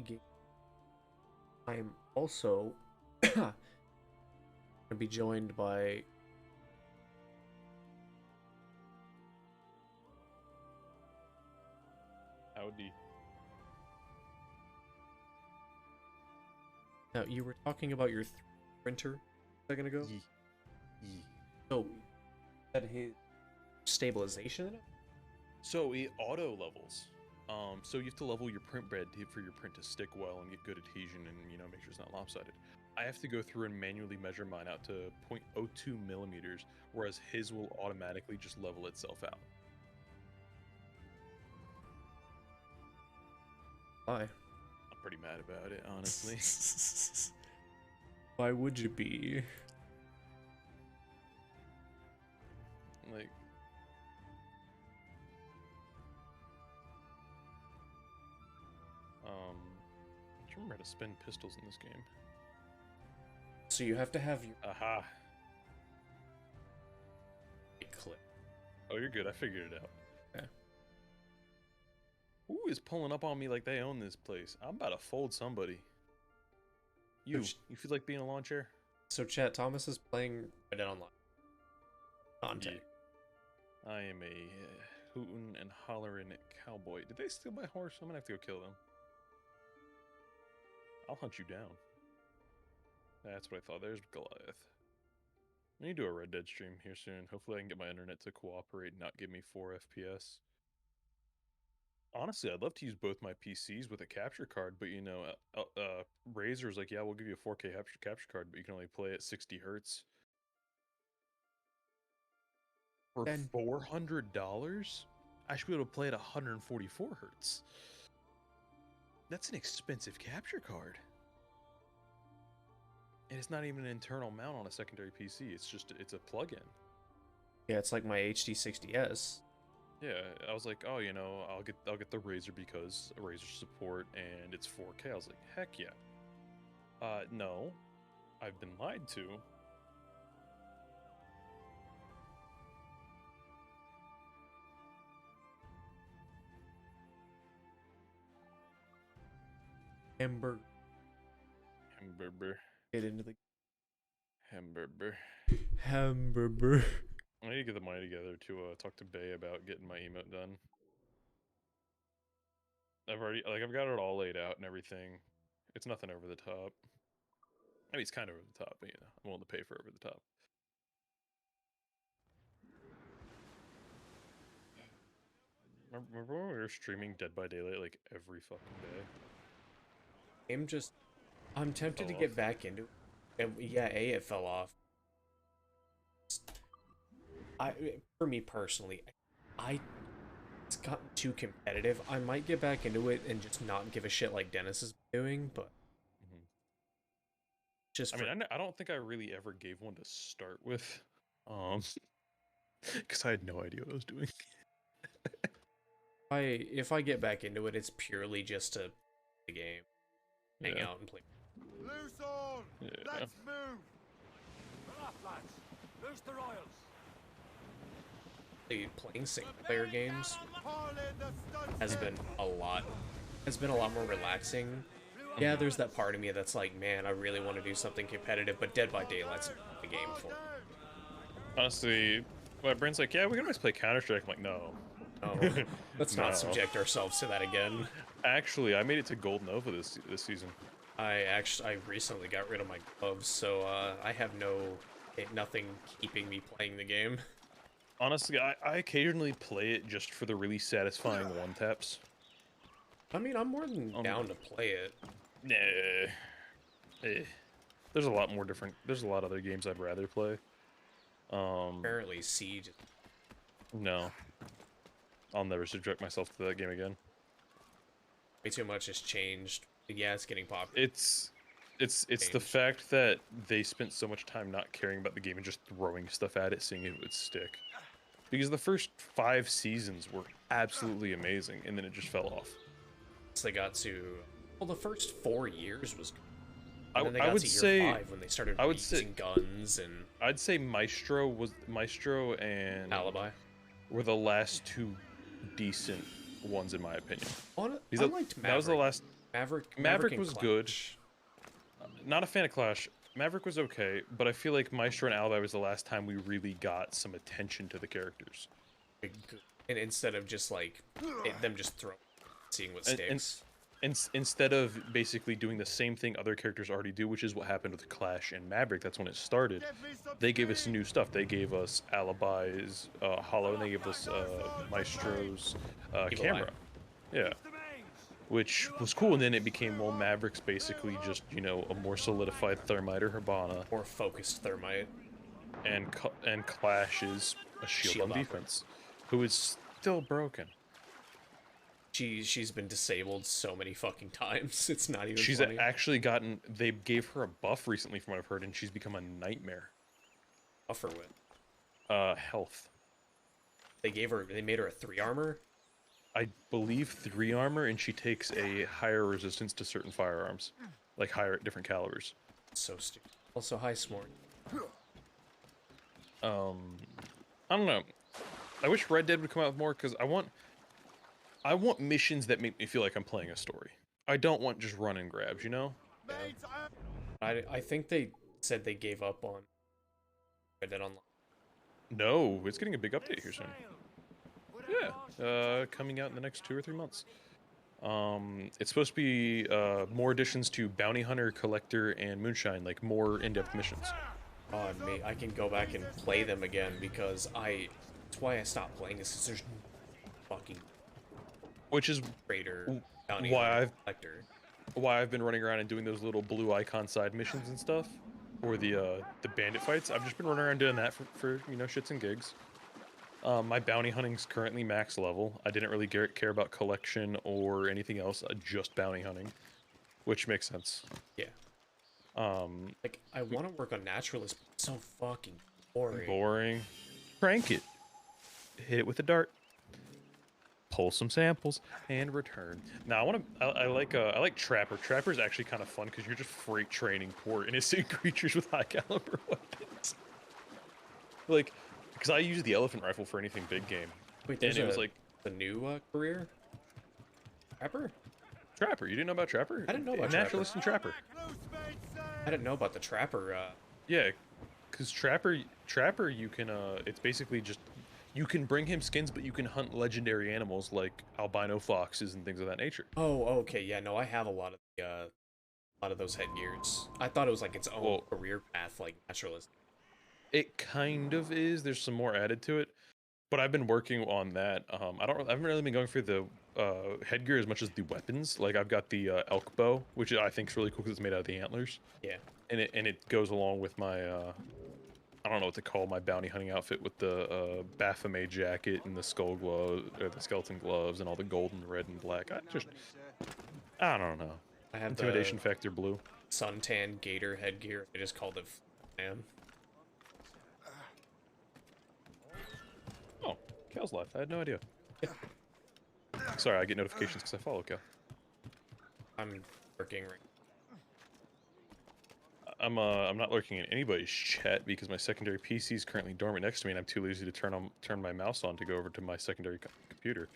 Game. I'm also going to be joined by Howdy. Now, you were talking about your printer a second ago? So, that his stabilization in it? So it auto levels. So you have to level your print bed for your print to stick well and get good adhesion and, make sure it's not lopsided. I have to go through and manually measure mine out to 0.02 millimeters, whereas his will automatically just level itself out. Why? I'm pretty mad about it, honestly. Why would you be? Like, I don't remember how to spin pistols in this game. So you have to have your Aha. clip. Oh, you're good. I figured it out. Okay. Who is pulling up on me like they own this place? I'm about to fold somebody. You feel like being a lawn chair? So chat, Thomas is playing Red Dead Online. Contact. Yeah. I am a hootin' and hollerin' cowboy. Did they steal my horse? I'm gonna have to go kill them. I'll hunt you down. That's what I thought. There's Goliath. I need to do a Red Dead stream here soon. Hopefully I can get my internet to cooperate and not give me 4 FPS. Honestly, I'd love to use both my PCs with a capture card, but you know, Razer's like, yeah, we'll give you a 4K capture card, but you can only play at 60 hertz for Then $400. I should be able to play at 144 hertz. That's an expensive capture card, and it's not even an internal mount on a secondary PC. It's a plug-in. yeah, it's like my HD60S. Yeah, I was like, oh, you know, I'll get the Razer because Razer support and it's 4K. I was like, heck yeah. No, I've been lied to. Hamburger. Hamburger, Get into the hamburger. hamburger. I need to get the money together to talk to Bay about getting my emote done. I've got it all laid out and everything. It's nothing over the top. I mean, it's kind of over the top, but you know, I'm willing to pay for over the top. Remember when we were streaming Dead by Daylight like every fucking day? I'm tempted to Fell get off. back into it. And yeah, it fell off. For me personally, it's gotten too competitive. I might get back into it and just not give a shit like Dennis is doing, but just I mean, I don't think I really ever gave one to start with, because I had no idea what I was doing. if I get back into it, it's purely just to play the game, hang Yeah. out and play. Loose all! Yeah. Let's move! Up, lads. Loose the royals. Playing single player games Haul in the stunts has been a lot more relaxing. Yeah, there's that part of me that's like, man, I really want to do something competitive, but Dead by Daylight's the game for me. Honestly, my brain's like, yeah, we can always play Counter-Strike. I'm like, no. Oh, let's not No. subject ourselves to that again. Actually, I made it to Gold Nova this season. I recently got rid of my gloves, so I have nothing keeping me playing the game. Honestly, I occasionally play it just for the really satisfying one-taps. I mean, I'm more than down to play it. Nah. There's a lot more different. There's a lot of other games I'd rather play. Apparently, Siege. No. I'll never subject myself to that game again. Way too much has changed. Yeah, it's getting popular. It's the fact that they spent so much time not caring about the game and just throwing stuff at it, seeing if it would stick. Because the first 5 seasons were absolutely amazing, and then it just fell off. So they got to, well, the first 4 years was good. I And then they got would to say year 5 when they started I would say- using guns and I'd say Maestro and Alibi. were the last 2 decent ones in my opinion. I Because liked Maverick. that was the last. Maverick was and good. Clash. Not a fan of Clash. Maverick was okay, but I feel like Maestro and Alibi was the last time we really got some attention to the characters. And instead of just like them just seeing what sticks. Instead of basically doing the same thing other characters already do, which is what happened with Clash and Maverick, that's when it started. Give me some They gave us speed. new stuff. They gave us Alibis, Hollow, and they gave us Maestro's camera. Yeah. The mains. Which was cool, and then it became, well, Maverick's basically just, you know, a more solidified Thermite or Hibana, Or focused Thermite. and Clash is a shield Shield on opera. defense, who is still broken. She's been disabled so many fucking times. It's not even She's funny. actually gotten, they gave her a buff recently from what I've heard, and she's become a nightmare. Buffer with. Health. They made her a 3 armor. I believe 3 armor, and she takes a higher resistance to certain firearms, like higher at different calibers. So stupid. Also, hi Smort. I don't know. I wish Red Dead would come out with more, because I want missions that make me feel like I'm playing a story. I don't want just run and grabs, you know? Mates, I think they said they gave up on Red Dead Online. No, it's getting a big update here soon. Would Yeah, anyone- coming out in the next 2 or 3 months. It's supposed to be more additions to Bounty Hunter, Collector, and Moonshine, like more in-depth missions. Oh, I can go back and play them again because that's why I stopped playing this, because there's fucking which is trader, bounty why hunter, collector. I've been running around and doing those little blue icon side missions and stuff, or the bandit fights. I've just been running around doing that for you know, shits and gigs. My bounty hunting's currently max level. I didn't really care about collection or anything else. Just bounty hunting, which makes sense. Yeah. Um, Like, I want to work on naturalist, but it's so fucking boring. boring. Crank it. Hit it with a dart. Pull some samples and return. Now I like Trapper. Trapper is actually kind of fun because you're just freight training poor innocent creatures with high caliber weapons. Like, because I use the elephant rifle for anything big game. Wait, there's and it was like the new career? Trapper? Trapper. You didn't know about Trapper? I didn't know about Naturalist and Trapper. I didn't know about the Trapper. Yeah, because Trapper you can it's basically just, you can bring him skins, but you can hunt legendary animals like albino foxes and things of that nature. Oh, okay, yeah, no, I have a lot of those headgears. I thought it was like its own career path, like naturalist. It kind of is. There's some more added to it, but I've been working on that. I haven't really been going for the headgear as much as the weapons. Like, I've got the elk bow, which I think is really cool because it's made out of the antlers. Yeah. And it goes along with my I don't know what to call my bounty hunting outfit with the Baphomet jacket and the skull glove, or the skeleton gloves, and all the gold and red and black. I don't know. I have Intimidation the factor blue. suntan gator headgear. I just called it man. Oh, Cal's live. I had no idea. Sorry, I get notifications because I follow Cal. I'm working right. I'm not lurking in anybody's chat because my secondary PC is currently dormant next to me, and I'm too lazy to turn my mouse on to go over to my secondary computer.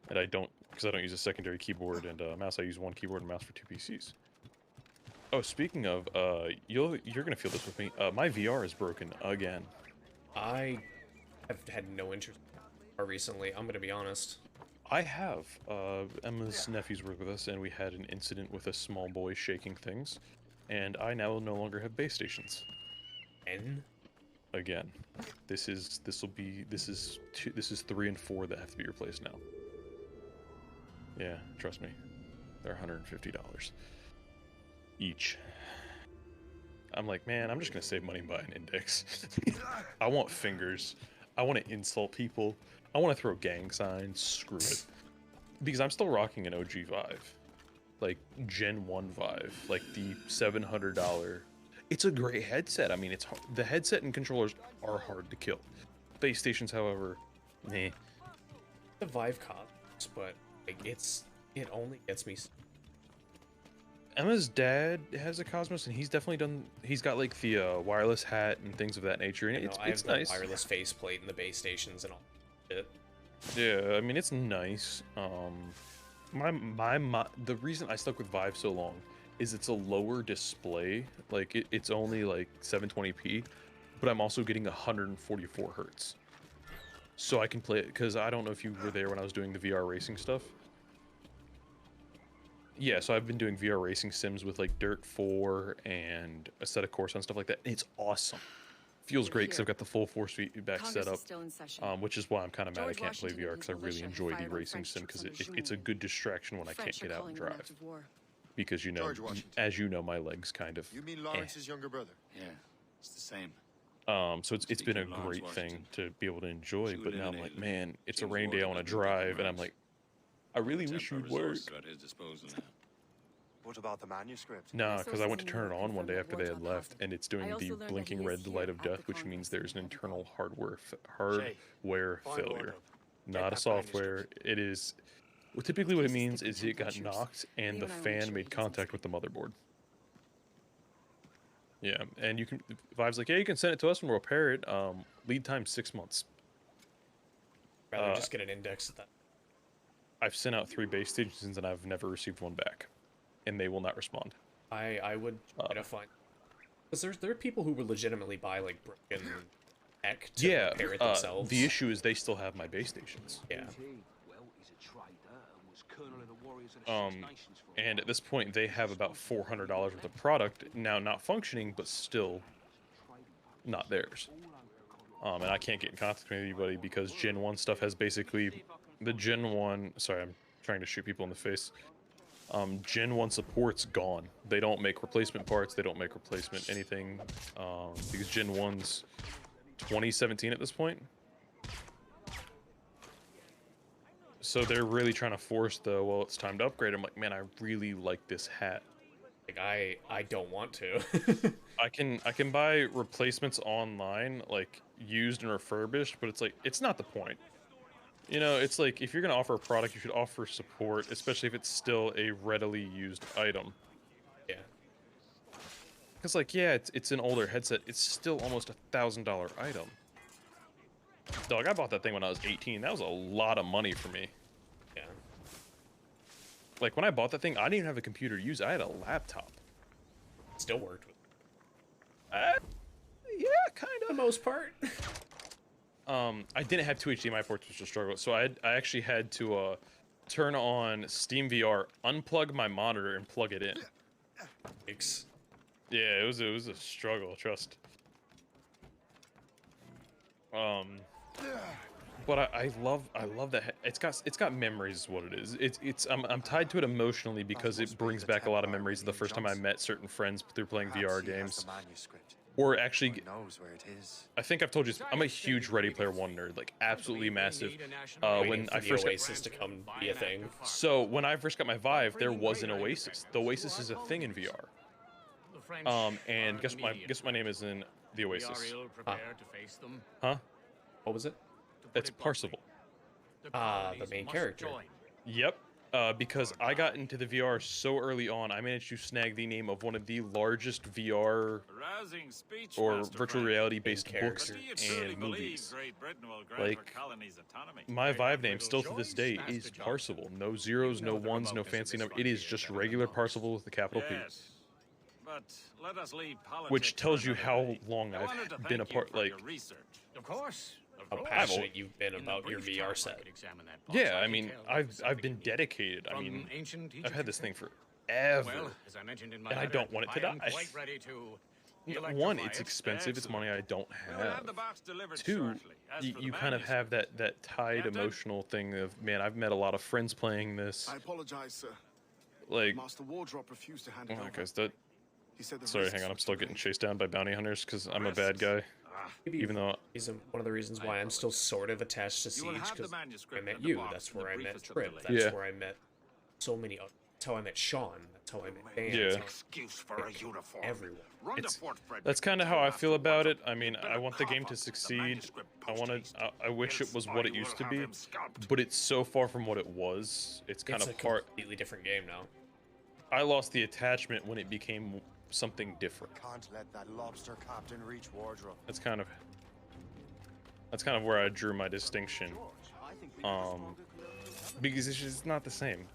And because I don't use a secondary keyboard and mouse. I use one keyboard and mouse for two PCs. Oh, speaking of, you're gonna feel this with me. My VR is broken again. I have had no interest in VR recently. I'm gonna be honest. I have. Emma's nephews work with us, and we had an incident with a small boy shaking things, and I now no longer have base stations. N? Again, this is 3 and 4 that have to be replaced now. Yeah, trust me, they're $150 each. I'm like, man, I'm just gonna save money and buy an index. I want fingers. I want to insult people. I want to throw gang signs. Screw it. Because I'm still rocking an OG Vive. Like, Gen 1 Vive. Like, the $700. It's a great headset. I mean, it's hard. The headset and controllers are hard to kill. Base stations, however, meh. The Vive costs, but like it only gets me. Emma's dad has a Cosmos, and he's got like the wireless hat and things of that nature, and it's I have nice. the wireless faceplate and the base stations and all that. Yeah, I mean, it's nice. The reason I stuck with Vive so long is it's a lower display. Like, it's only like 720p, but I'm also getting 144 hertz. So I can play it, because I don't know if you were there when I was doing the VR racing stuff. Yeah, so I've been doing VR racing sims with like Dirt 4 and a set of Corsa and stuff like that. And it's awesome. Feels great because I've got the full force feedback setup, which is why I'm kind of mad I can't play VR, because I really enjoy the racing sim, because it's a good distraction when I can't get out and drive. Because, you know, as you know, my legs kind of. You mean Lawrence's younger brother? Yeah, it's the same. So it's been a great thing to be able to enjoy, but now I'm like, man, it's a rain day, I want to drive, and I'm like, I really wish you'd work. What about the manuscript? No, because I went to turn it on one day after they had left, and it's doing the blinking red light of death, which means there's an internal hardware failure, not a software. It is. Well, typically what it means is it got knocked and the fan made contact with the motherboard. Yeah, and you can. Vive's like, yeah, you can send it to us and we'll repair it. Lead time 6 months. Rather just get an index at that. I've sent out 3 base stations and I've never received one back, and they will not respond. I would try to find, because there are people who would legitimately buy like broken tech to repair it themselves. The issue is they still have my base stations. Yeah. And at this point they have about $400 worth of product now not functioning, but still not theirs. And I can't get in contact with anybody because Gen 1 stuff has basically The Gen 1, sorry, I'm trying to shoot people in the face. Gen 1 support's gone. They don't make replacement parts, they don't make replacement anything, because Gen 1's 2017 at this point. So they're really trying to force the, well, it's time to upgrade. I'm like, man, I really like this hat. Like I don't want to. I can buy replacements online, like used and refurbished, but it's like, it's not the point. You know, it's like, if you're going to offer a product, you should offer support, especially if it's still a readily used item. Yeah. Because, like, yeah, it's an older headset. It's still almost $1,000 item. Dog, I bought that thing when I was 18. That was a lot of money for me. Yeah. Like, when I bought that thing, I didn't even have a computer to use. I had a laptop. Still worked with Yeah, kind for the of. most part. I didn't have two HDMI ports, which was a struggle. So I actually had to turn on Steam VR, unplug my monitor, and plug it in. Yikes. Yeah, it was a struggle, trust. But I love that it's got memories is what it is. I'm tied to it emotionally because it brings back a lot of memories of the first time I met certain friends through playing VR games. Or actually, I think I've told you, I'm a huge Ready Player One nerd, like absolutely massive. When I first Oasis to come be a thing. So when I first got my Vive, there was an Oasis. The Oasis is a thing in VR. And guess my name is in the Oasis. Huh? What was it? It's Parsival. The main character. Yep. Because I got into the VR so early on, I managed to snag the name of one of the largest VR or virtual reality-based books and movies. Like, my Vive name, still to this day, is Parsival. No zeros, no ones, no fancy number. It is just regular Parsival with a capital P. Which tells you how long I've been a part, like... Of course. How passionate you've been about your VR set. Yeah, I mean, I've been dedicated. I mean, I've had this thing forever, and I don't want it to die. One, it's expensive. It's money I don't have. Two, you kind of have that tied emotional thing of, man, I've met a lot of friends playing this. I apologize, sir. Like, Master Wardrop refused to hand it oh, over. guys, that. He said the Sorry, risks hang on. I'm were still too getting great. chased down by bounty hunters because I'm a bad guy. Even though He's one of the reasons why I'm still sort of attached to Siege, because I met you. That's where I met Trip. That's Yeah. where I met so many. That's how I met Sean. That's how I met Dan. Yeah. That's how Excuse for a uniform. everyone. that's kind of how I feel about it. I mean, I want the game to succeed. I wish it was what it used to be, but it's so far from what it was. It's kind It's a of part. completely different game now. I lost the attachment when it became something different. Can't let that lobster captain reach Wardrobe. That's kind of where I drew my distinction. Because it's just not the same.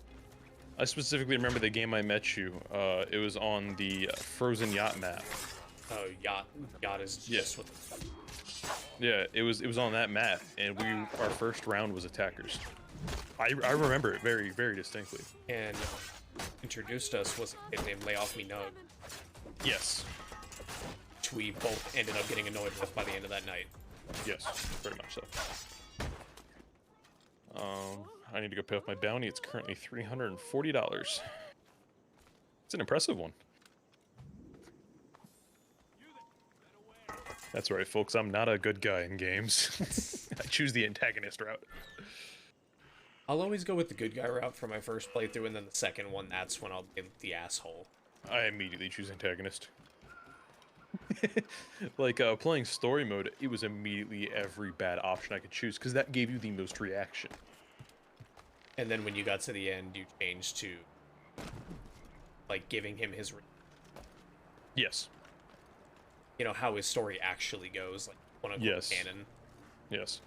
I specifically remember the game I met you. It was on the Frozen Yacht map. Oh, yacht is just what. Yeah, it was on that map, and our first round was attackers. I remember it very, very distinctly. And introduced us was a kid named Lay Off Me Nug, Yes. which we both ended up getting annoyed with by the end of that night. Yes, very much so. I need to go pay off my bounty. It's currently $340. It's an impressive one. That's right, folks. I'm not a good guy in games. I choose the antagonist route. I'll always go with the good guy route for my first playthrough, and then the second one, that's when I'll be the asshole. I immediately choose antagonist. Like, playing story mode, it was immediately every bad option I could choose, because that gave you the most reaction. And then when you got to the end, you changed to, like, giving him his, Yes. you know, how his story actually goes, like, quote-unquote Yes. canon. Yes.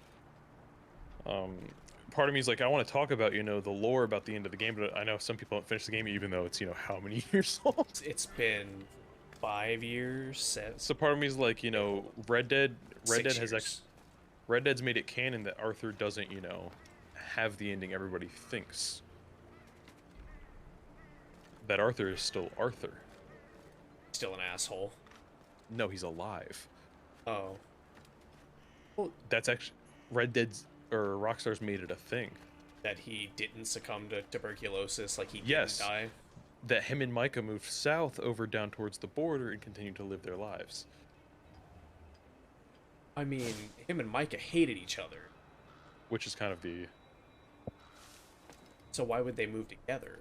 Part of me is like, I want to talk about, you know, the lore about the end of the game, but I know some people don't finish the game, even though it's, you know, how many years old? It's been 5 years since. So part of me is like, you know, Red Dead has years. Red Dead's made it canon that Arthur doesn't, you know, have the ending everybody thinks. That Arthur is still Arthur. Still an asshole. No, he's alive. Oh. That's actually Red Dead's or Rockstar's made it a thing. that he didn't succumb to tuberculosis, like he didn't Yes. die. That him and Micah moved south over down towards the border and continued to live their lives. I mean, him and Micah hated each other, Which is kind of the... so why would they move together?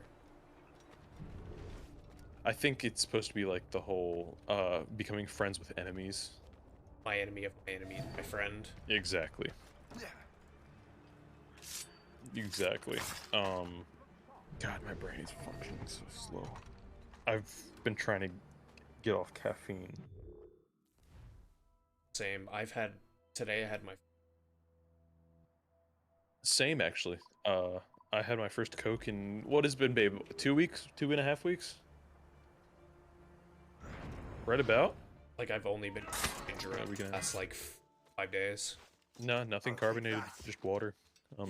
I think it's supposed to be like the whole becoming friends with enemies. My enemy of my enemy is my friend. Exactly. Exactly. God, my brain is functioning so slow. I've been trying to get off caffeine. Same. Today I had my Same, actually. I had my first Coke in, what has been, babe, 2 weeks? 2.5 weeks? Right about? like I've only been ginger ale we can- the last like 5 days. No, nothing carbonated, just water.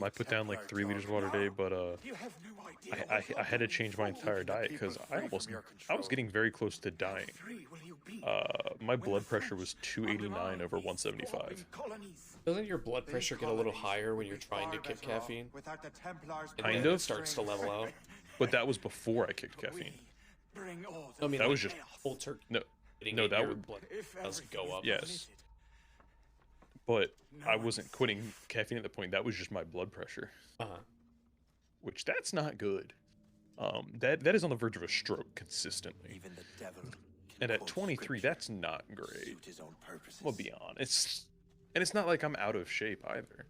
I put down like 3 liters of water a day, but You have no idea I had to change my entire diet because I was getting very close to dying. free will you be? My blood pressure was 289 over 175. Doesn't your blood pressure get a little higher when you're trying to kick caffeine? Without the Templars, And Kind then of. it starts to level out. But that was before I kicked caffeine. bring all I mean, That like, was just full turkey. no, hitting no, it, that your would blood does go up. yes. But I wasn't quitting caffeine at the point. That was just my blood pressure, Uh-huh. which that's not good. That is on the verge of a stroke consistently. Even the devil. And at 23, that's not great. Suit his own purposes. I'm gonna be honest. And it's not like I'm out of shape either.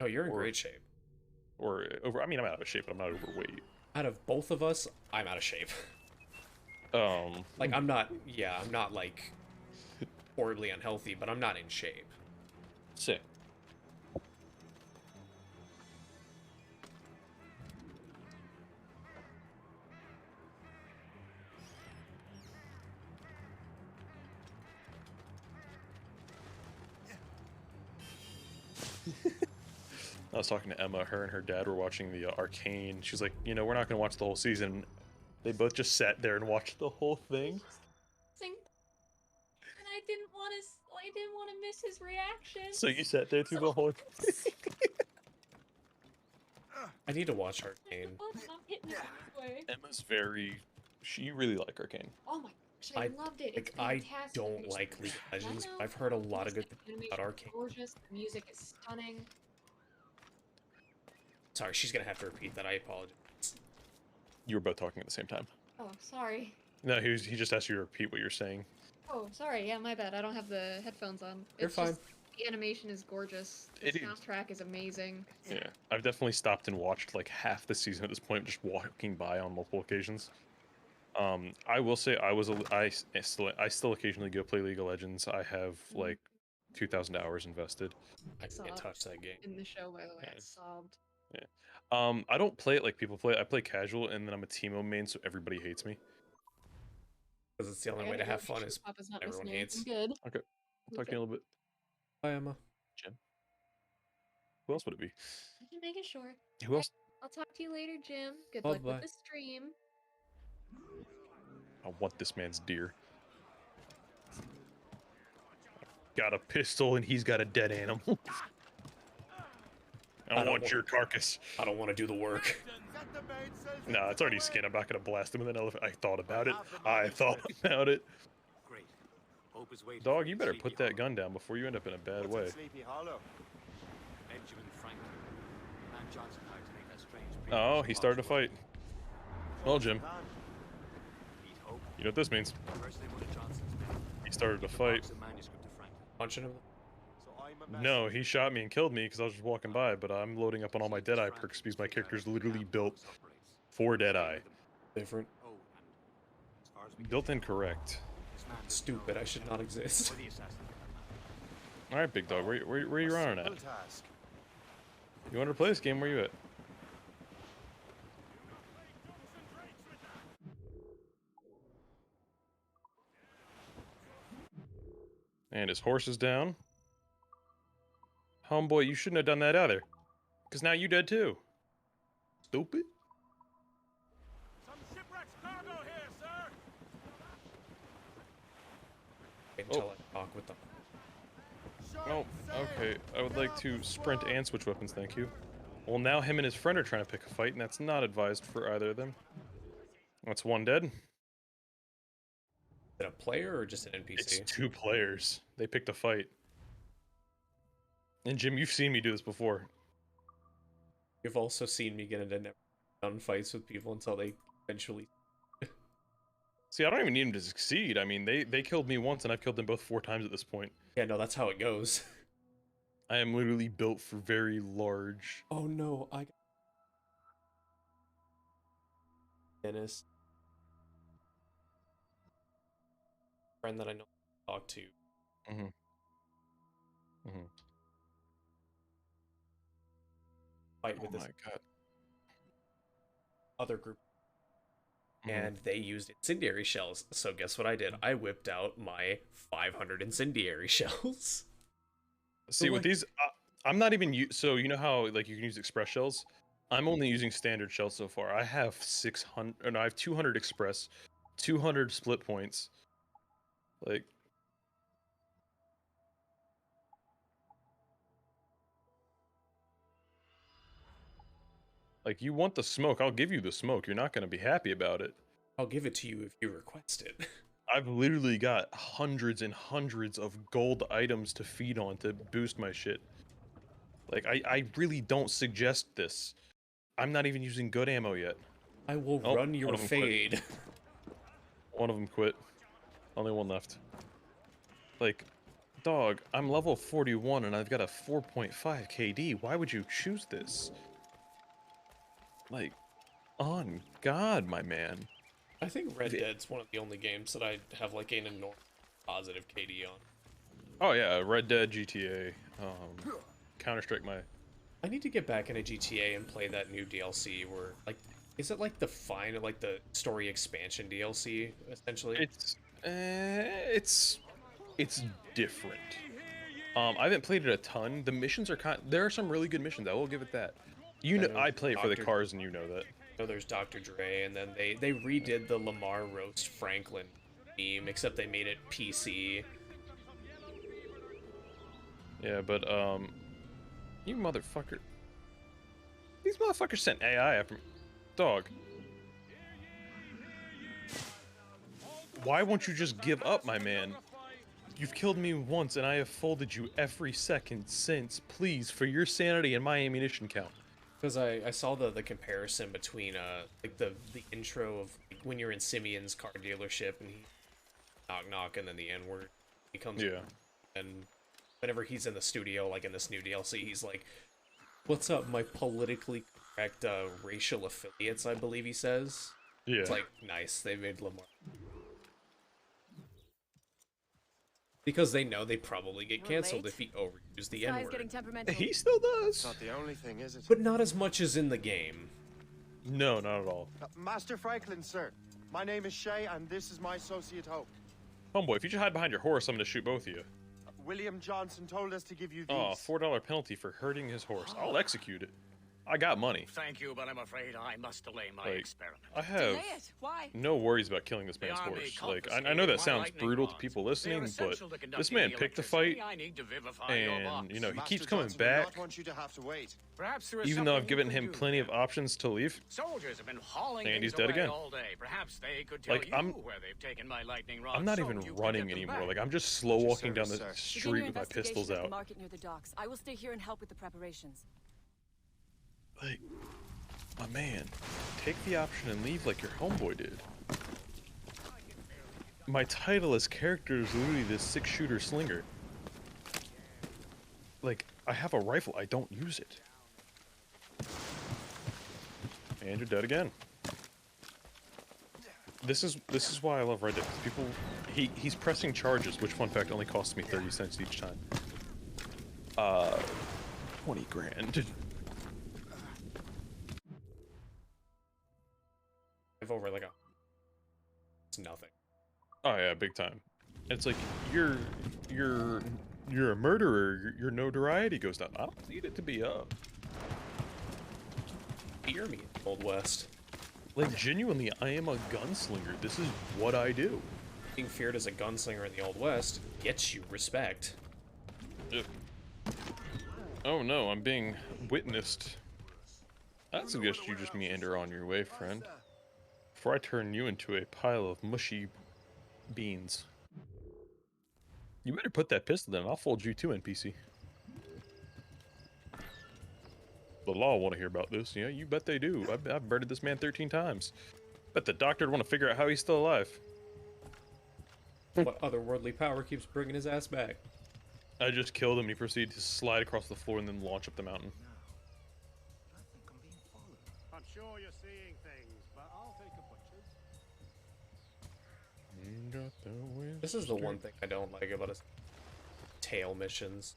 Oh, you're in Or- great shape. Or over. I mean, I'm out of shape, but I'm not overweight. Out of both of us, I'm out of shape. Like I'm not like horribly unhealthy, but I'm not in shape. Sick. I was talking to Emma. Her and her dad were watching the Arcane. She's like, you know, we're not gonna watch the whole season. They both just sat there and watched the whole thing. And I didn't want to miss his reaction. So you sat there through the whole. I need to watch Arcane. I'm hitting it this way. Emma's very. She really like Arcane. Oh my gosh, I loved it. It's I fantastic. don't There's like League of Legends, piano, but I've heard a lot of good the things animation about is Arcane. gorgeous. The music is stunning. Sorry, she's gonna have to repeat that. I apologize. You were both talking at the same time. Oh, sorry. No, he just asked you to repeat what you're saying. Oh, sorry. Yeah, my bad. I don't have the headphones on. You're It's fine. Just, the animation is gorgeous. The It is. soundtrack is amazing. Yeah, I've definitely stopped and watched like half the season at this point, just walking by on multiple occasions. I will say I still occasionally go play League of Legends. I have like 2,000 hours invested. I can't Sobbed touch that game. in the show, by the way. I Yeah. sobbed. I don't play it like people play it. I play casual, and then I'm a Teemo main, so everybody hates me. Because it's the only Okay, way to I have know fun is Papa's not everyone listening. hates. I'm good. I'll talk to you in a little bit. Bye, Emma. Who else would it be? Just making sure. Who else? I'll talk to you later, Jim. Good luck Bye-bye. with the stream. I want this man's deer. Got a pistol, and he's got a dead animal. I don't want want- your carcass. I don't want to do the work. Nah, it's already skinned. I'm not gonna blast him with an elephant. I thought about it. I thought about it. Great. Hope is waiting Dog, for you in better Sleepy put that Hollow. gun down before you end up in a bad What's way. in Sleepy Hollow? Benjamin Franklin. And Johnson tried to make that strange Oh, he started a fight. Well, Jim, Plan. Meet Hope. you know what this means. Personally, one of Johnson's men. He started a The fight. box of manuscript to Franklin. Punching him. So I'm a No, he shot me and killed me because I was just walking by, but I'm loading up on all my Deadeye perks because my character's literally built for Deadeye. Different. Oh, and as far as we can Built tell, incorrect. this man doesn't Stupid. know I should not exist. where the assassin for that matter. Alright, big dog, where you running at? simple task. You want to play this game? Where you at? And his horse is down. Homeboy, you shouldn't have done that either. Because now you dead too. Stupid. Some shipwreck's cargo here, sir. Wait until I talk with them. Oh, okay. I would like to sprint and switch weapons, thank you. Well, now him and his friend are trying to pick a fight, and that's not advised for either of them. That's one dead. Is it a player or just an It's NPC? 2 players. They picked a fight. And Jim, you've seen me do this before. You've also seen me get into gunfights with people until they eventually. See, I don't even need them to succeed. I mean, they killed me once, and I've killed them both 4 times at this point. Yeah, no, that's how it goes. I am literally built for very large. Oh no, I. Dennis. Friend that I know talk to. Mm-hmm. Mm-hmm. Fight with Oh this my god. other group. Mhm. And they used incendiary shells. So guess what I did? I whipped out my 500 incendiary shells. See, with these, I'm not even so you know how like you can use express shells? I'm only using standard shells so far. I have 600, or no, I have 200 express, 200 split points. Like, you want the smoke, I'll give you the smoke. You're not going to be happy about it. I'll give it to you if you request it. I've literally got hundreds and hundreds of gold items to feed on to boost my shit. Like, I really don't suggest this. I'm not even using good ammo yet. I will Oh, run your one of 'em quit. fade. One of them quit. Only one left. Like, dog, I'm level 41 and I've got a 4.5 KD. Why would you choose this? Like, on God, my man. I think Red Dead's one of the only games that I have like an enormous positive KD on. Oh yeah, Red Dead, GTA, Counter-Strike. I need to get back into GTA and play that new DLC where, like, is it like the final, like the story expansion DLC, essentially? It's different. I haven't played it a ton. The missions are there are some really good missions. I will give it that. You know, I play it for the cars, and you know that. So there's Dr. Dre, and then they redid the Lamar Roast Franklin theme, except they made it PC. Yeah, but you motherfucker. These motherfuckers sent AI after me. Dog. Why won't you just give up, my man? You've killed me once, and I have folded you every second since. Please, for your sanity and my ammunition count. Because I saw the comparison between like the intro of like, when you're in Simeon's car dealership and he knock knock and then the N-word he comes in, and whenever he's in the studio, like in this new DLC, he's like, "What's up, my politically correct racial affiliates?" I believe he says. Yeah. It's like, nice, they made Lamar. Because they know they probably get canceled if he overused the N-word. He still does. Not the only thing, is it? But not as much as in the game. No, not at all. Master Franklin, sir. My name is Shay, and this is my associate Hope. Homeboy, if you just hide behind your horse, I'm gonna shoot both of you. William Johnson told us to give you these. Oh, $4 penalty for hurting his horse. I'll execute it. I got money. Thank you, but I'm afraid I must delay my Like, experiment. I have no worries about killing this man's horse. Like, I know that sounds brutal to people listening, but this man picked the fight, and, you know, he keeps coming back. Even though I've given him plenty of options to leave, Soldiers have been hauling and he's things dead away again. all day. Perhaps they could tell Like, you I'm where they've taken my lightning rod, not so even you can running get them anymore. back. Like, I'm just slow walking down the Begin street with my pistols out. Market near the docks. I will stay here and help with the preparations. Like, my man, take the option and leave like your homeboy did. My title as character is literally this 6-shooter slinger. Like, I have a rifle, I don't use it. And you're dead again. This is why I love Red Dead. People, he's pressing charges, which fun fact only costs me 30 cents each time. 20 grand. Over like it's nothing. Oh yeah, big time. It's like you're a murderer. Your notoriety goes down. I don't need it to be up. Fear me, Old West. Like genuinely, I am a gunslinger. This is what I do. Being feared as a gunslinger in the Old West gets you respect. Oh no, I'm being witnessed. I suggest you just meander on your way, friend, before I turn you into a pile of mushy beans. You better put that pistol down. I'll fold you too, NPC. The law want to hear about this. Yeah, you bet they do. I've murdered this man 13 times. Bet the doctor would want to figure out how he's still alive. What otherworldly power keeps bringing his ass back? I just killed him and he proceeded to slide across the floor and then launch up the mountain. I'm sure you're seeing things, but I'll take a butcher's. This is the one thing I don't like about his tail missions.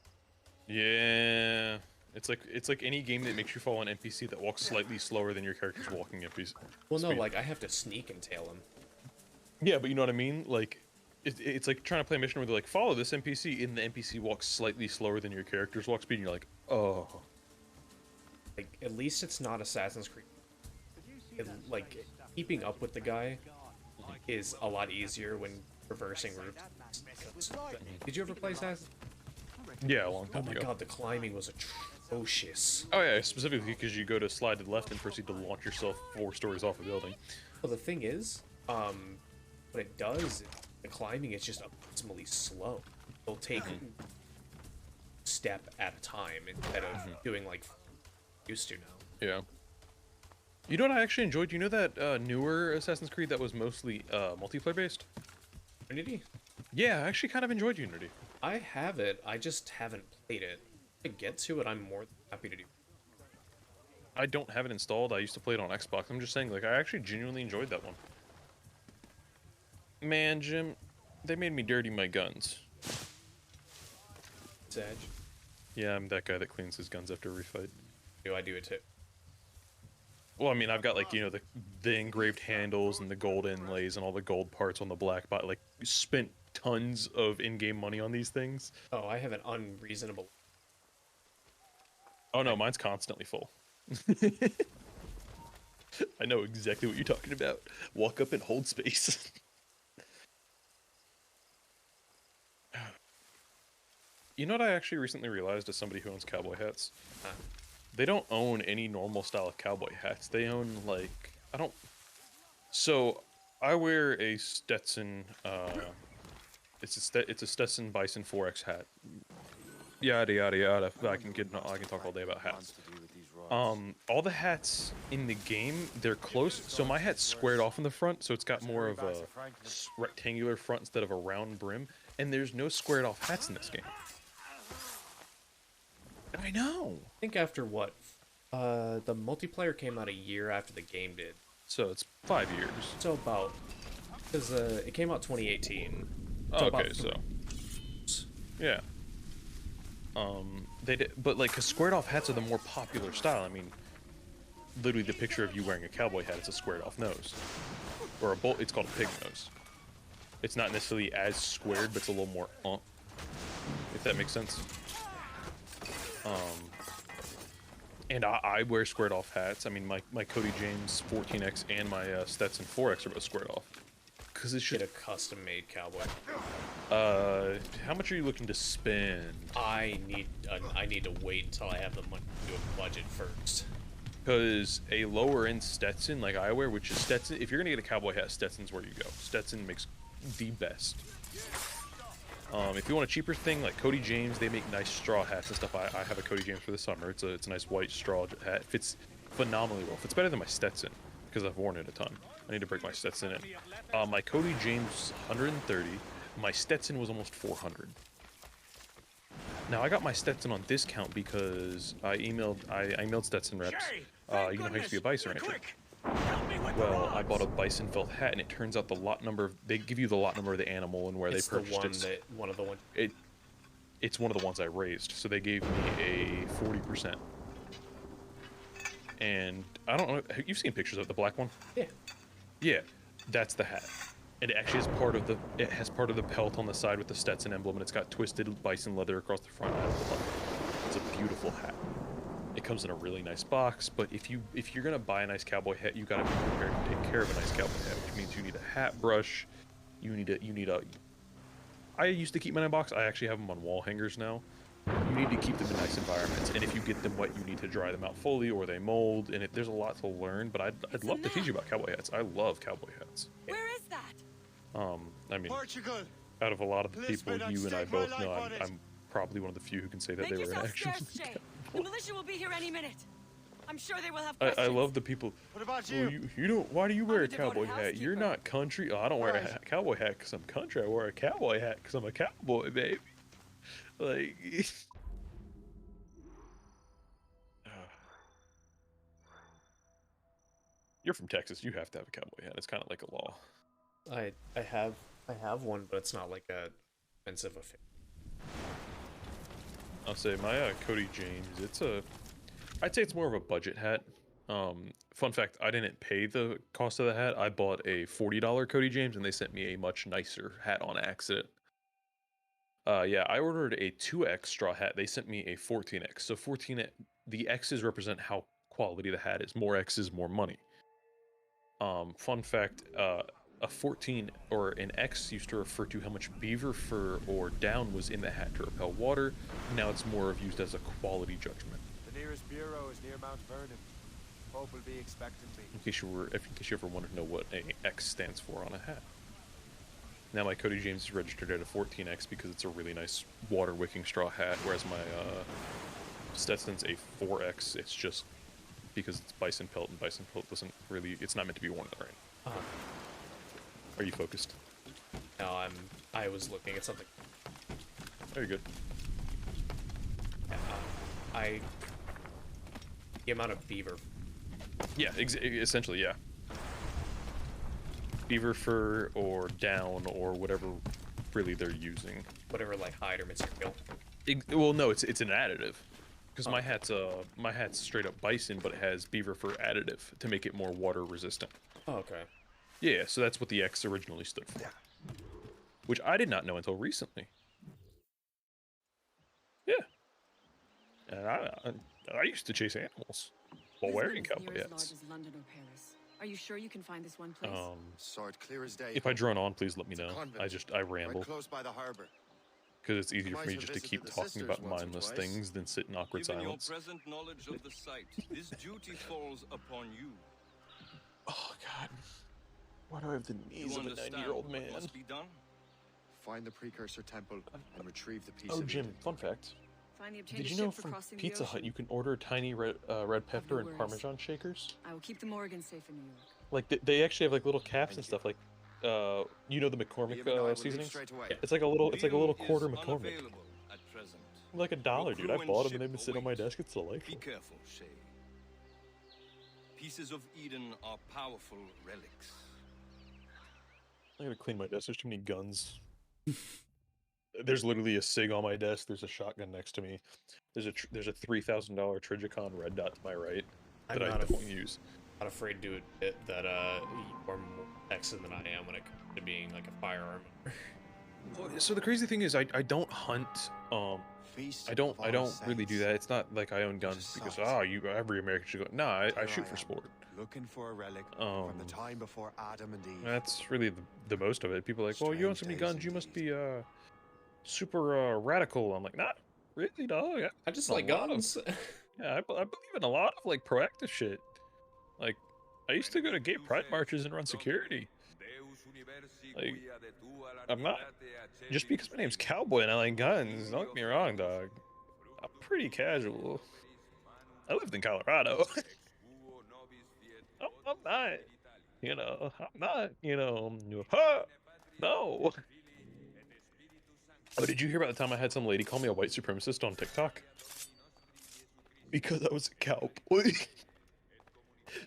Yeah. It's like any game that makes you follow an NPC that walks slightly slower than your character's walking NPC. Well, no, speed. like I have to sneak and tail him. Yeah, but you know what I mean? Like, it's like trying to play a mission where they're like, follow this NPC, and the NPC walks slightly slower than your character's walk speed, and you're like, oh. Like, at least it's not Assassin's Creed. Like, keeping up with the guy is a lot easier when reversing routes. Did you ever play Assassin's? Yeah, a long Oh time my ago. god, the climbing was atrocious. Oh yeah, specifically because you go to slide to the left and proceed to launch yourself 4 stories off a building. Well, the thing is, what it does, the climbing is just abysmally slow. It'll take step at a time instead of doing like used to now. Yeah. You know what I actually enjoyed? You know that newer Assassin's Creed that was mostly multiplayer based? Unity? Yeah, I actually kind of enjoyed Unity. I have it, I just haven't played it. If I get to it, I'm more than happy to do. I don't have it installed. I used to play it on Xbox. I'm just saying, like, I actually genuinely enjoyed that one. Man, Jim, they made me dirty my guns. Edge. Yeah, I'm that guy that cleans his guns after every fight. Do I do it too? Well, I mean, I've got, like, you know, the engraved handles and the gold inlays and all the gold parts on the black bot. Like, spent tons of in-game money on these things. Oh, I have an unreasonable... Oh, no, mine's constantly full. I know exactly what you're talking about. Walk up and hold space. You know what I actually recently realized as somebody who owns cowboy hats? They don't own any normal style of cowboy hats. They own, like, I don't... So, I wear a Stetson, it's a Stetson Bison 4X hat. Yada, yada, yada. I can talk all day about hats. All the hats in the game, they're close. So my hat's squared off in the front, so it's got more of a rectangular front instead of a round brim. And there's no squared off hats in this game. I know. I think after what? The multiplayer came out a year after the game did. So it's 5 years. So about... Because it came out 2018. Oh, okay, so... Yeah. They did, but like, cause squared off hats are the more popular style. I mean, literally the picture of you wearing a cowboy hat, it's a squared off nose. Or it's called a pig nose. It's not necessarily as squared, but it's a little more if that makes sense. And I wear squared off hats. I mean, my Cody James 14X and my Stetson 4X are both squared off. Cause it's Get just a custom-made cowboy. how much are you looking to spend? I need to wait until I have the money to do a budget first. Because a lower end Stetson, like I wear, which is Stetson, if you're gonna get a cowboy hat, Stetson's where you go. Stetson makes the best. If you want a cheaper thing, like Cody James, they make nice straw hats and stuff. I have a Cody James for the summer. It's a nice white straw hat. It fits phenomenally well. It's better than my Stetson because I've worn it a ton. I need to break my Stetson in. My Cody James 130. My Stetson was almost 400. Now I got my Stetson on discount because I emailed Stetson reps. You know, I used to be a bison rancher. Well, I bought a bison felt hat, and it turns out the lot number. They give you the lot number of the animal and where It's they purchased it. It's one of the ones I raised, so they gave me a 40%. And I don't know. You've seen pictures of the black one? Yeah. Yeah, that's the hat. And it actually has part of the pelt on the side with the Stetson emblem, and it's got twisted bison leather across the front. It's a beautiful hat. It comes in a really nice box, but if you're gonna buy a nice cowboy hat, you gotta be prepared to take care of a nice cowboy hat, which means you need a hat brush. You need a. I used to keep mine in a box. I actually have them on wall hangers now. you need to keep them in nice environments, and if you get them wet, you need to dry them out fully, or they mold. And there's a lot to learn. But I'd love to teach you about cowboy hats. I love cowboy hats. Where is that? I mean, Portugal. out of a lot of the people Lisbon, you and I stake my both life know, on it. I'm probably one of the few who can say that Make they were in yourself action. scarce, Shay. The militia will be here any minute. I'm sure they will have I questions. love the people. What about Well, you? you don't. Why do you wear I'm a a devoted cowboy hat? You're housekeeper. not country. Oh, I don't wear a Right. cowboy hat because I'm country. I wear a cowboy hat because I'm a cowboy, baby. Like. You're from Texas. You have to have a cowboy hat. It's kind of like a law. I have one, but it's not like a expensive affair. I'll say my Cody James. I'd say it's more of a budget hat. Fun fact: I didn't pay the cost of the hat. I bought a $40 Cody James, and they sent me a much nicer hat on accident. Yeah, I ordered a 2X straw hat. They sent me a 14X. So 14, the X's represent how quality the hat is. More X's, more money. Fun fact: a 14 or an X used to refer to how much beaver fur or down was in the hat to repel water. Now it's more of used as a quality judgment. The nearest bureau is near Mount Vernon. Hope will be expecting me. In case you ever wanted to know what a X stands for on a hat. Now my Cody James is registered at a 14X because it's a really nice water wicking straw hat, whereas my Stetson's a 4X. It's just because it's bison pelt, and bison pelt it's not meant to be worn in the rain. Uh-huh. Are you focused? No, I was looking at something. Very good. Yeah, the amount of beaver. Yeah, essentially, yeah. Beaver fur or down or whatever really they're using. Whatever, like hide or material. Well, no, it's an additive. Because my hat's straight up bison, but it has beaver fur additive to make it more water resistant. Oh, okay. Yeah, so that's what the X originally stood for. Which I did not know until recently. Yeah. And I used to chase animals while wearing cowboy hats. As London or Paris. Are you sure you can find this one place? Sword clear as day. If I drone on, please let me It's a know. convent, I ramble. right close by the harbor. Because it's easier Might for me have just to visited keep the talking sisters about once or mindless twice. things than sit in awkward Given silence. your present knowledge of the site, this duty falls upon you. Oh god. Why do I have the knees You of a understand 9-year-old what man? must be done? Find the precursor temple and retrieve the piece Oh, of Jim, Eden. fun fact. Finally obtained Did a you know ship for from crossing Pizza the Hut ocean. you can order tiny red pepper and worries. Parmesan shakers? I will keep the Morgan safe in New York. Like they actually have like little caps and stuff. Like you know the Liam McCormick and I will leave seasonings? straight away. It's like a little Liam quarter is McCormick. unavailable at present. Like $1, dude. I crew and bought them ship and they've been sitting on my await. desk. It's Be delightful. careful, Shay. Pieces of Eden are powerful relics. I gotta clean my desk. There's too many guns. There's literally a SIG on my desk. There's a shotgun next to me. There's a $3,000 Trigicon red dot to my right I'm that I not don't use. not afraid to admit that you are more Texan than I am when it comes to being like a firearm. Well, so the crazy thing is I don't hunt. Feast I don't of all really do saints. that. It's not like I own guns because sight. every American should go. No, I Here shoot I for am, sport. Looking for a relic from the Um, time before Adam and Eve. That's really the most of it. People are like, well, you own so many Strange guns, days you must indeed. be super radical. I'm like, not really, dog. I just A like lot of- guns. Yeah, I believe in a lot of like proactive shit. Like, I used to go to gay pride marches and run security. Like, I'm not just because my name's Cowboy and I like guns. Don't get me wrong, dog. I'm pretty casual. I lived in Colorado. I'm not, no. Oh, did you hear about the time I had some lady call me a white supremacist on TikTok? Because I was a cowboy.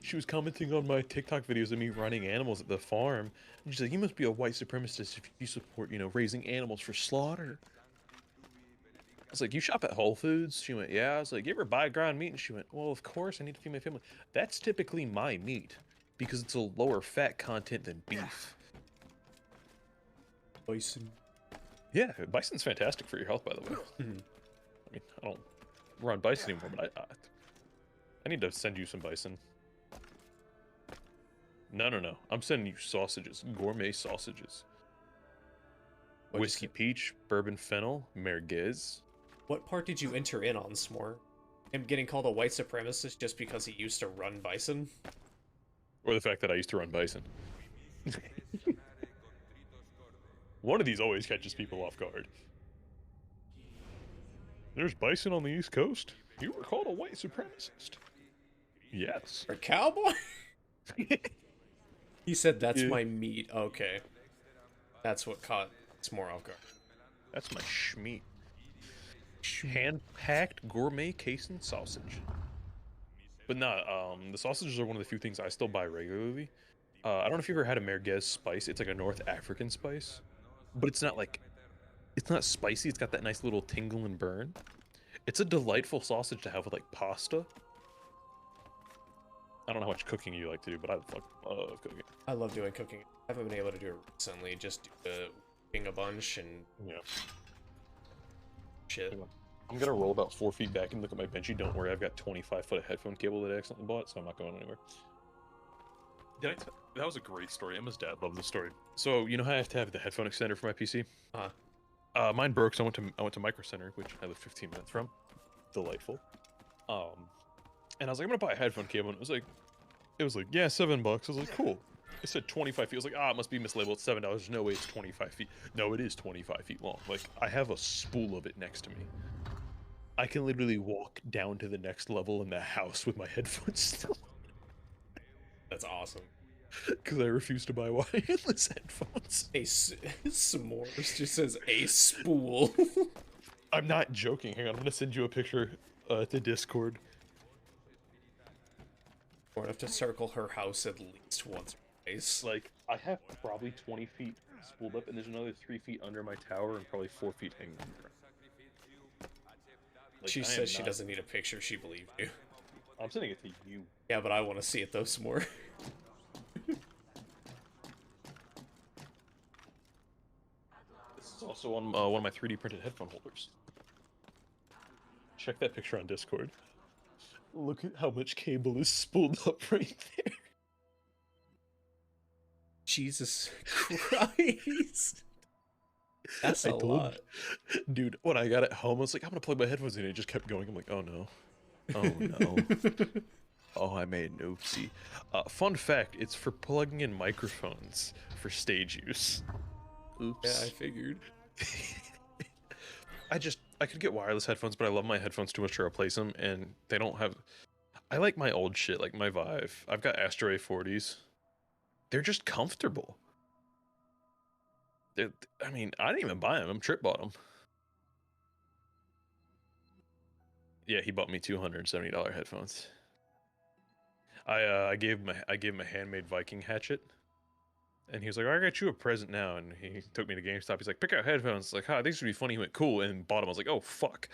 She was commenting on my TikTok videos of me running animals at the farm. And she's like, you must be a white supremacist if you support, raising animals for slaughter. I was like, you shop at Whole Foods? She went, yeah. I was like, you ever buy ground meat? And she went, well, of course, I need to feed my family. That's typically my meat because it's a lower fat content than beef. Bison. Yeah, bison's fantastic for your health, by the way. I mean, I don't run bison anymore, but I need to send you some bison. No. I'm sending you sausages, gourmet sausages. What'd you Whiskey say? peach, bourbon fennel, merguez. What part did you enter in on, S'more? Him getting called a white supremacist just because he used to run bison? Or the fact that I used to run bison. One of these always catches people off guard. There's bison on the East Coast? You were called a white supremacist. Yes. A cowboy? He said, that's Yeah. my meat. Okay. That's what caught S'more off guard. That's my schmeat. Hand-packed gourmet Caisson sausage. But nah, the sausages are one of the few things I still buy regularly. I don't know if you ever had a merguez spice. It's like a North African spice. But it's not like... It's not spicy. It's got that nice little tingle and burn. It's a delightful sausage to have with, like, pasta. I don't know how much cooking you like to do, but I fucking love cooking. I love doing cooking. I haven't been able to do it recently. Just cooking a bunch and Yeah. shit. I'm gonna roll about 4 feet back and look at my benchy. Don't worry, I've got 25-foot of headphone cable that I accidentally bought, so I'm not going anywhere. That was a great story. Emma's dad loved this story. So you know how I have to have the headphone extender for my PC? Mine broke, so I went to Micro Center, which I live 15 minutes from. Delightful. And I was like, I'm gonna buy a headphone cable, and it was like, yeah, $7. I was like, cool. It said 25 feet. I was like, it must be mislabeled. It's $7. There's no way it's 25 feet. No, it is 25 feet long. Like, I have a spool of it next to me. I can literally walk down to the next level in the house with my headphones still. That's awesome. Because I refuse to buy wireless headphones. S'mores just says a spool. I'm not joking. Hang on, I'm gonna send you a picture to Discord. We're gonna have to circle her house at least once or twice. Like, I have probably 20 feet spooled up, and there's another 3 feet under my tower, and probably 4 feet hanging on the ground. Like, She I am says she not- doesn't need a picture. She believed you. I'm sending it to you. Yeah, but I want to see it though, S'more. This is also on one of my 3D printed headphone holders. Check that picture on Discord. Look at how much cable is spooled up right there. Jesus Christ. That's a lot. Dude, when I got it home, I was like, I'm gonna plug my headphones in, and it just kept going. I'm like, oh no. Oh no. Oh, I made an oopsie. Fun fact, it's for plugging in microphones for stage use. Oops. Yeah, I figured. I could get wireless headphones, but I love my headphones too much to replace them, and they don't have... I like my old shit, like my Vive. I've got Astro A40s. They're just comfortable. I mean, I didn't even buy them. I'm Trip bought them. Yeah, he bought me $270 headphones. I gave him a handmade Viking hatchet, and he was like, "I got you a present now." And he took me to GameStop. He's like, "Pick out headphones." Like, "Huh, these would be funny." He went, "Cool," and bought them. I was like, "Oh fuck!"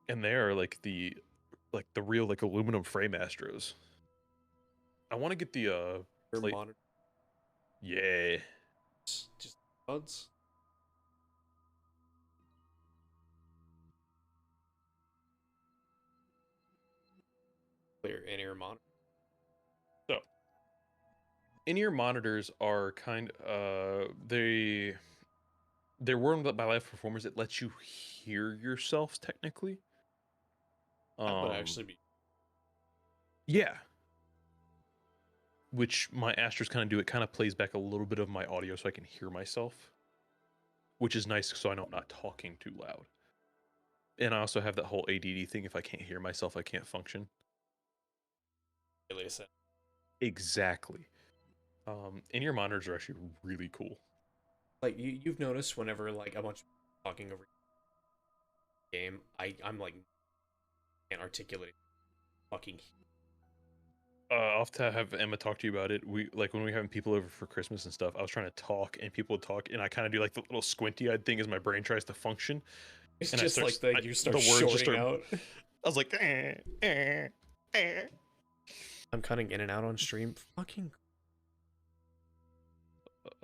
And they are like the real like aluminum frame Astros. I want to get the Your plate. monitor, Yeah. just buds. Clear in-ear monitor. So, in-ear monitors are they're warmed by live performers. It lets you hear yourself technically. That would actually be. Yeah. Which my Astros kind of do. It kind of plays back a little bit of my audio so I can hear myself, which is nice so I know I'm not talking too loud. And I also have that whole ADD thing. If I can't hear myself, I can't function. Really said. Exactly. In-ear monitors are actually really cool. Like you've noticed whenever like a bunch of people talking over game, I'm like can't articulate fucking. I'll have to have Emma talk to you about it. We like when we having people over for Christmas and stuff. I was trying to talk, and people would talk, and I kind of do like the little squinty-eyed thing as my brain tries to function. It's and just like you start shorting out. I was like, I'm cutting in and out on stream. Fucking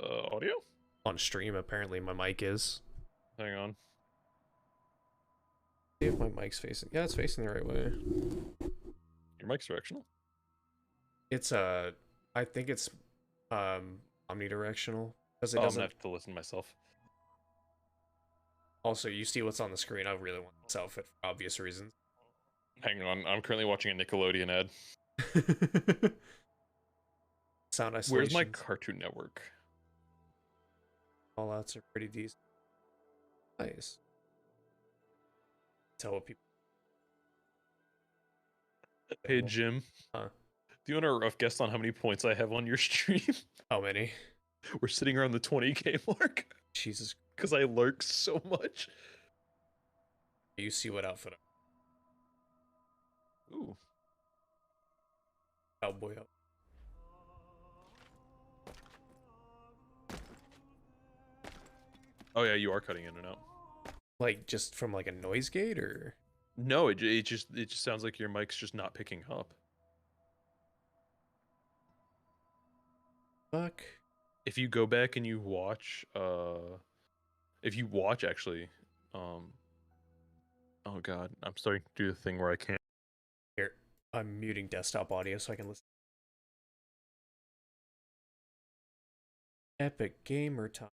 audio? on stream. Apparently my mic is. Hang on. See if my mic's facing. Yeah, it's facing the right way. Your mic's directional? It's I think it's omnidirectional because it I'm doesn't. gonna have to listen to myself. Also, you see what's on the screen. I really want this outfit for obvious reasons. Hang on, I'm currently watching a Nickelodeon ad. Sound isolation. Where's my Cartoon Network? Fallouts are pretty decent. Nice. Tell what people. Hey Jim. Huh? Do you want a rough guess on how many points I have on your stream? How many? We're sitting around the 20k mark. Jesus. Because I lurk so much. You see what outfit? Ooh. Cowboy out. Oh yeah, you are cutting in and out. Like just from like a noise gate or? No, it just sounds like your mic's just not picking up. Fuck. If you go back and you watch, if you watch actually, oh god, I'm starting to do the thing where I can't. Here, I'm muting desktop audio so I can listen. Epic Gamer Time.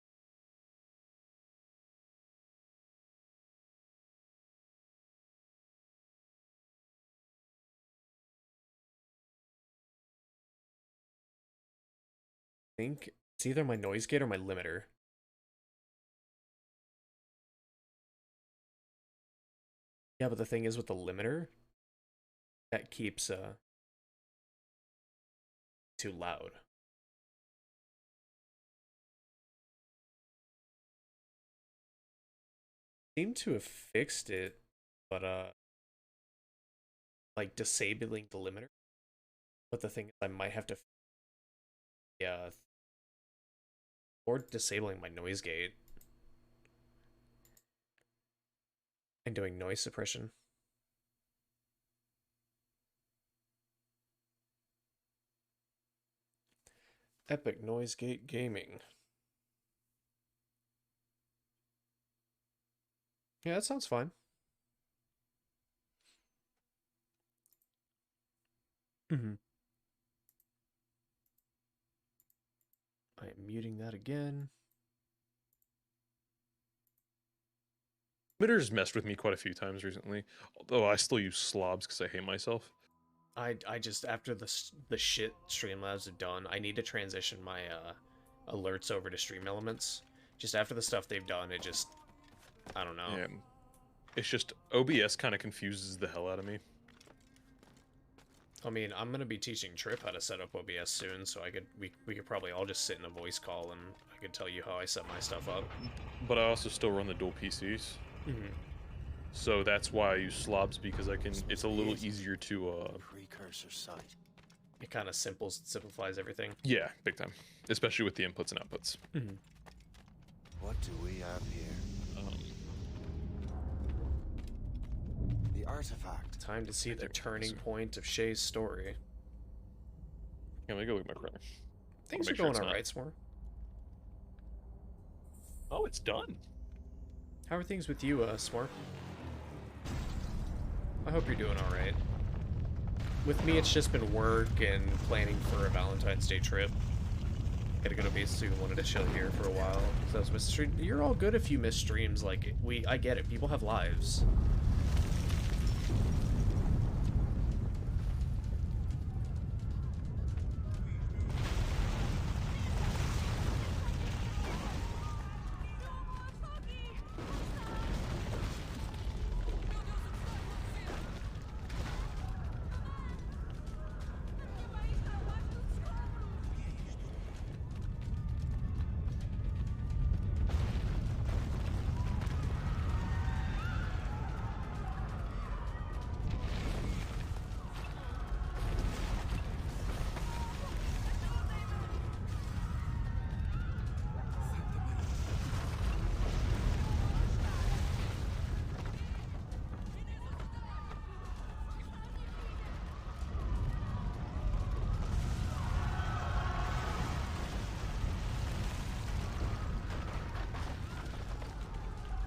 I think it's either my noise gate or my limiter. Yeah, but the thing is with the limiter, that keeps too loud. Seem to have fixed it, but like disabling the limiter. But the thing is I might have to or disabling my noise gate and doing noise suppression. Epic Noise Gate Gaming. Yeah, that sounds fine. Mm-hmm. I am muting that again. Twitter's messed with me quite a few times recently, although I still use slobs because I hate myself. I just after the shit Streamlabs have done, I need to transition my alerts over to Stream Elements. Just after the stuff they've done, it just I don't know. Yeah, it's just OBS kind of confuses the hell out of me. I mean, I'm gonna be teaching Trip how to set up OBS soon, so we could probably all just sit in a voice call and I could tell you how I set my stuff up. But I also still run the dual PCs. Mm-hmm. So that's why I use slobs, because I can. It's a little easier to. Precursor site. It kind of simplifies everything. Yeah, big time, especially with the inputs and outputs. Mm-hmm. What do we have here? The artifact. Time to see the turning point of Shay's story. Yeah, let me go look at my credit. Things are going alright, S'more. Oh, it's done. How are things with you, S'more? I hope you're doing alright. With me, it's just been work and planning for a Valentine's Day trip. Gotta go to base 2, wanted to chill here for a while. So I was missing stream. You're all good if you miss streams, like, I get it, people have lives.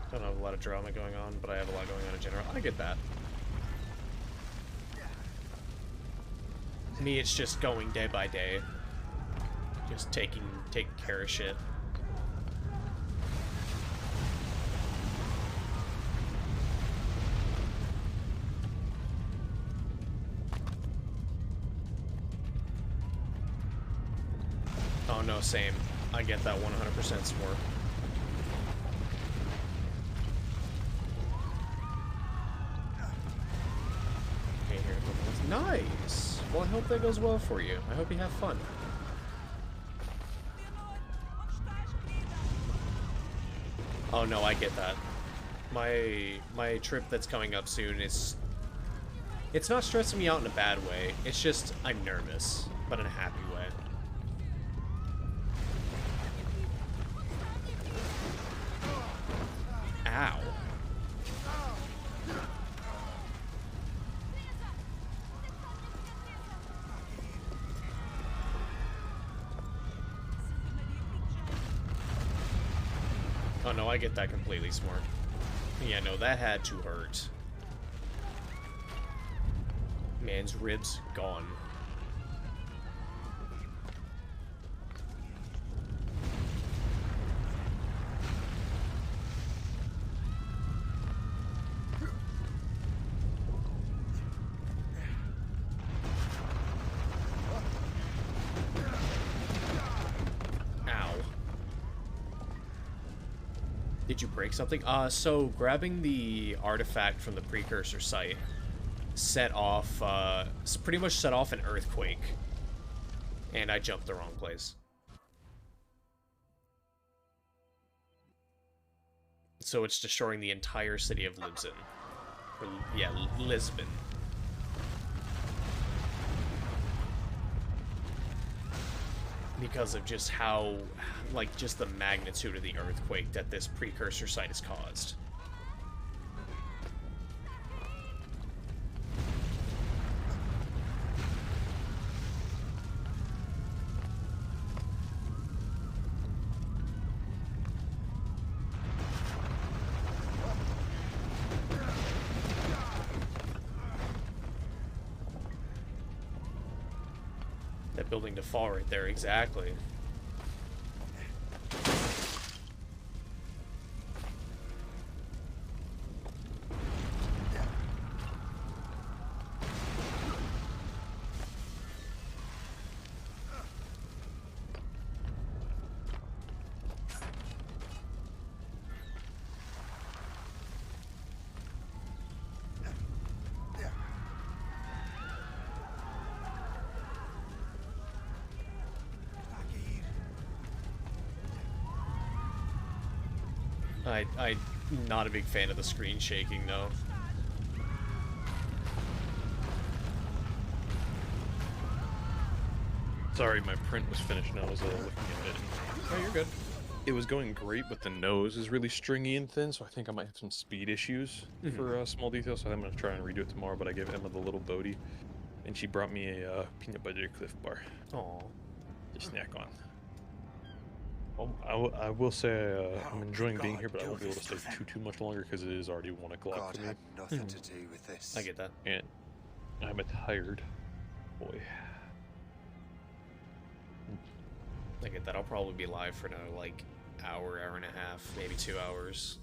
I don't have a lot of drama going on, but I have a lot going on in general. I get that. Me, it's just going day by day. Just taking care of shit. Oh no, same. I get that 100% more. Okay, here it goes. Nice! Well, I hope that goes well for you. I hope you have fun. Oh no, I get that. My trip that's coming up soon is... It's not stressing me out in a bad way. It's just, I'm nervous, but in a happy way. Ow. Oh no, I get that completely, Smart. Yeah, no, that had to hurt. Man's ribs gone. Ow. Did you break something? So grabbing the artifact from the precursor site set off, pretty much set off an earthquake. And I jumped the wrong place. So it's destroying the entire city of Lisbon. Or, yeah, Lisbon. Because of just how, like, just the magnitude of the earthquake that this precursor site has caused. That building to fall right there, exactly. I'm not a big fan of the screen shaking, though. Sorry, my print was finished and I was looking at it. Oh, you're good. It was going great, but the nose is really stringy and thin, so I think I might have some speed issues for small details, so I'm going to try and redo it tomorrow, but I gave Emma the little Bodhi, and she brought me a peanut butter Cliff Bar Aw. to snack on. I will say I'm enjoying being here, but I won't be able to stay too much longer because it is already 1 o'clock God for me. had nothing to do with this. I get that. And I'm a tired boy. I get that. I'll probably be live for another, like, hour and a half, maybe 2 hours.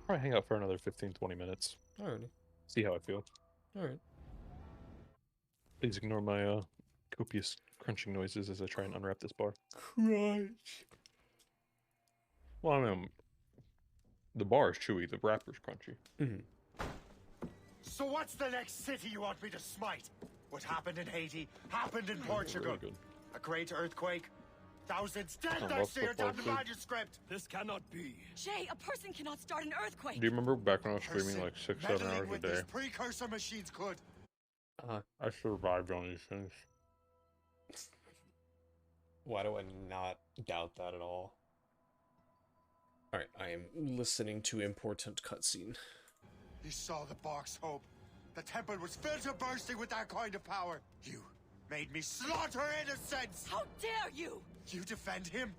Probably hang out for another 15-20 minutes. Alrighty. See how I feel. Alright. Please ignore my copious crunching noises as I try and unwrap this bar. Crunch. Well, I mean, the bar is chewy, the wrapper's crunchy. So what's the next city you want me to smite? What happened in Haiti happened in Portugal. Really good. A great earthquake. Thousands dead Oh, thanks to your football damn food. manuscript. This cannot be. Shay, a person cannot start an earthquake. Do you remember back when I was streaming Person like 6-7 meddling hours a with day? this precursor machines could. I survived on these things. Why do I not doubt that at all? Alright, I am listening to important cutscene. You saw the box, Hope. The temple was filled to bursting with that kind of power. You made me slaughter innocents. How dare you? You defend him?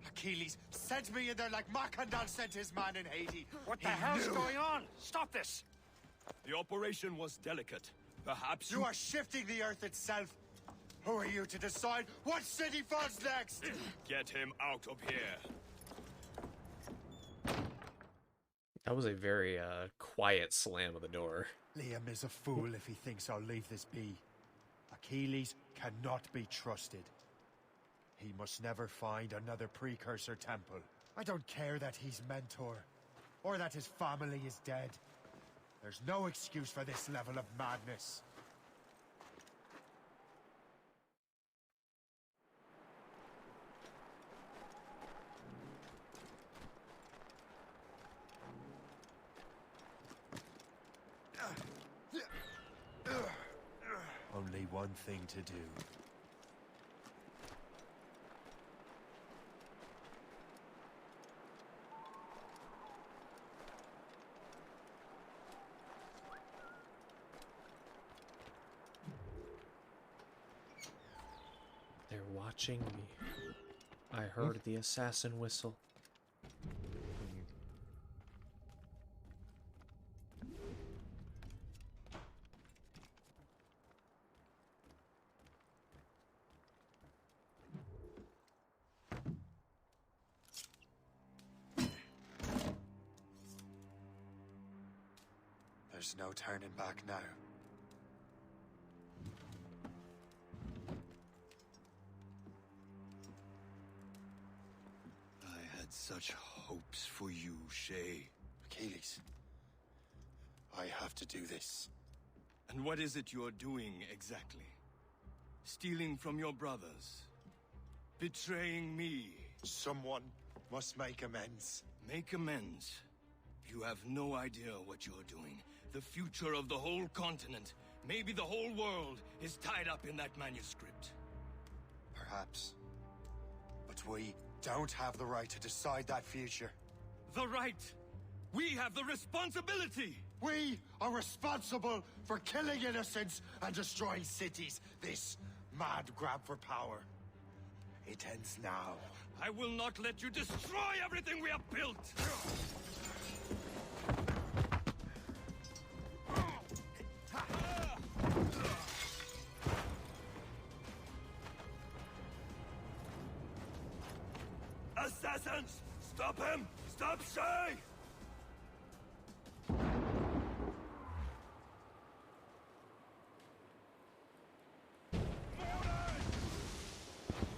Achilles sent me in there like Macandal sent his man in Haiti. What the He hell's knew. going on? Stop this! The operation was delicate. Perhaps You are shifting the earth itself. Who are you to decide what city falls next? get him out of here. That was a very, quiet slam of the door. Liam is a fool if he thinks I'll leave this be. Achilles cannot be trusted. He must never find another precursor temple. I don't care that he's mentor, or that his family is dead. There's no excuse for this level of madness. Only one thing to do. They're watching me. I heard the assassin whistle. There's no turning back now. I had such hopes for you, Shay. Achilles, I have to do this. And what is it you're doing exactly? Stealing from your brothers? Betraying me? Someone must make amends. Make amends? You have no idea what you're doing. The future of the whole continent, maybe the whole world, is tied up in that manuscript. Perhaps. But we don't have the right to decide that future. The right! We have the responsibility! We are responsible for killing innocents and destroying cities. This mad grab for power. It ends now. I will not let you destroy everything we have built! Assassins! Stop him! Stop Shay!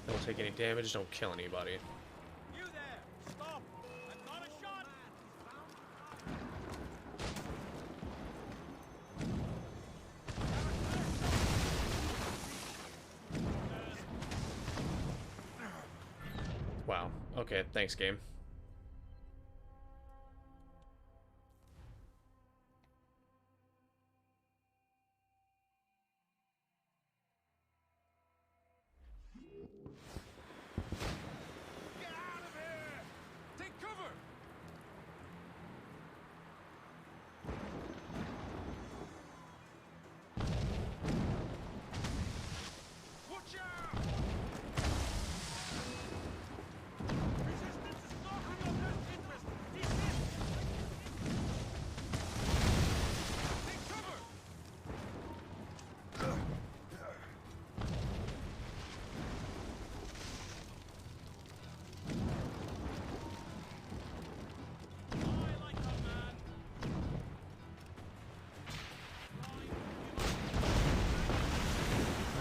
Don't take any damage, don't kill anybody. You there! Stop! I've got a shot! Wow. Okay, thanks, game. Get out of here! Take cover! Watch out! Resistance is not in your best interest! Desist! Take cover! I like that man!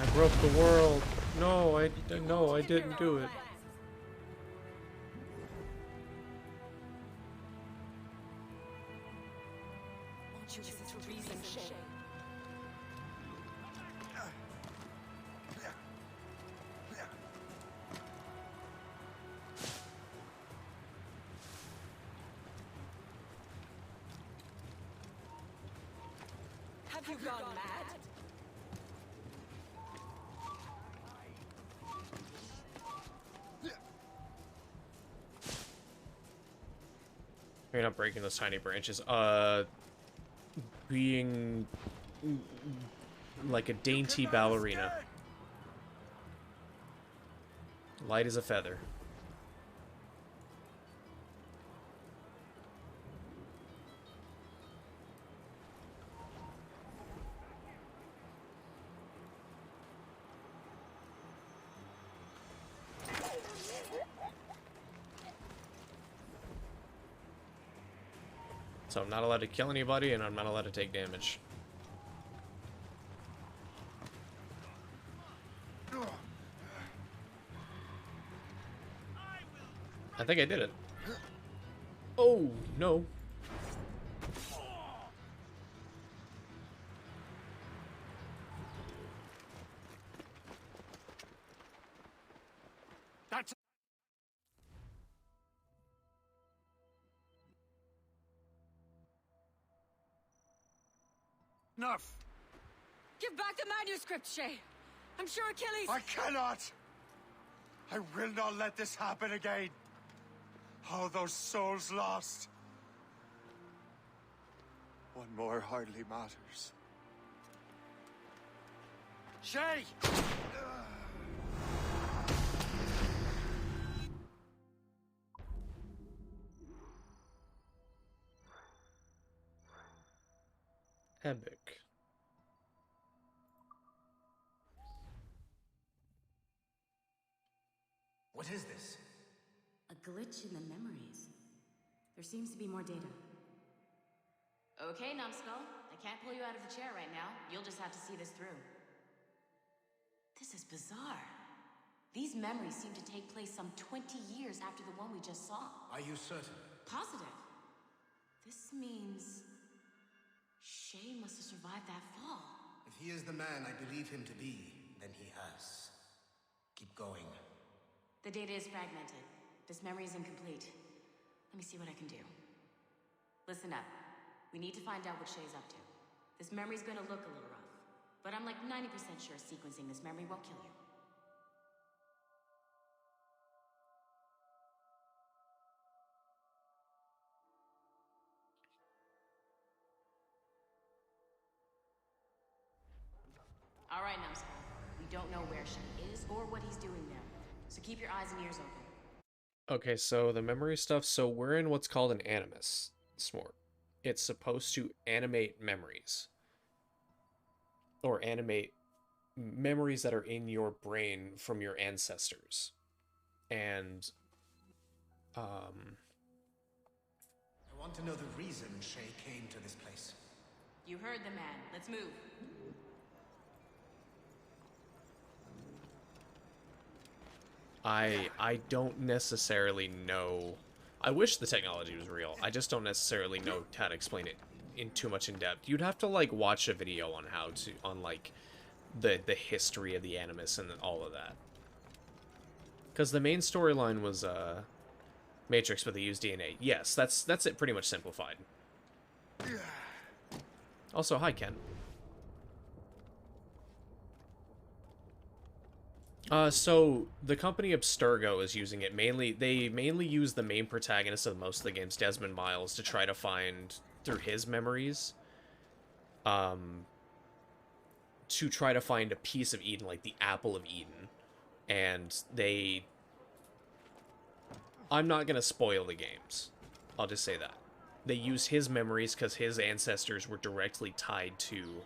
I broke the world. No, I didn't do it. Won't you listen to reason, Shay? Have you gone mad? You're not breaking those tiny branches. Being like a dainty ballerina. Light as a feather. So I'm not allowed to kill anybody, and I'm not allowed to take damage. I think I did it. Oh, no. That's enough. Give back the manuscript, Shay. I'm sure Achilles... I cannot! I will not let this happen again. All those souls lost. One more hardly matters. Shay! Epic. What is this? A glitch in the memories. There seems to be more data. Okay, Numbskull. I can't pull you out of the chair right now. You'll just have to see this through. This is bizarre. These memories seem to take place some 20 years after the one we just saw. Are you certain? Positive. This means... Shay must have survived that fall. If he is the man I believe him to be, then he has. Keep going. The data is fragmented. This memory is incomplete. Let me see what I can do. Listen up. We need to find out what Shay's up to. This memory's gonna look a little rough, but I'm like 90% sure sequencing this memory won't kill you. All right, Numbskull. We don't know where Shay is or what he's doing there, so keep your eyes and ears open. Okay, so the memory stuff. So we're in what's called an animus smort. It's supposed to animate memories. Or animate memories that are in your brain from your ancestors. And, I want to know the reason Shay came to this place. You heard the man. Let's move. I don't necessarily know. I wish the technology was real. I just don't necessarily know how to explain it in too much in depth. You'd have to like watch a video on how to like the history of the animus and all of that. Because the main storyline was Matrix, but they used DNA. Yes, that's it. Pretty much simplified. Also, hi Ken. So the company Abstergo is using it mainly. They mainly use the main protagonist of most of the games, Desmond Miles, to try to find through his memories, to try to find a piece of Eden, like the Apple of Eden. And I'm not gonna spoil the games. I'll just say that they use his memories because his ancestors were directly tied to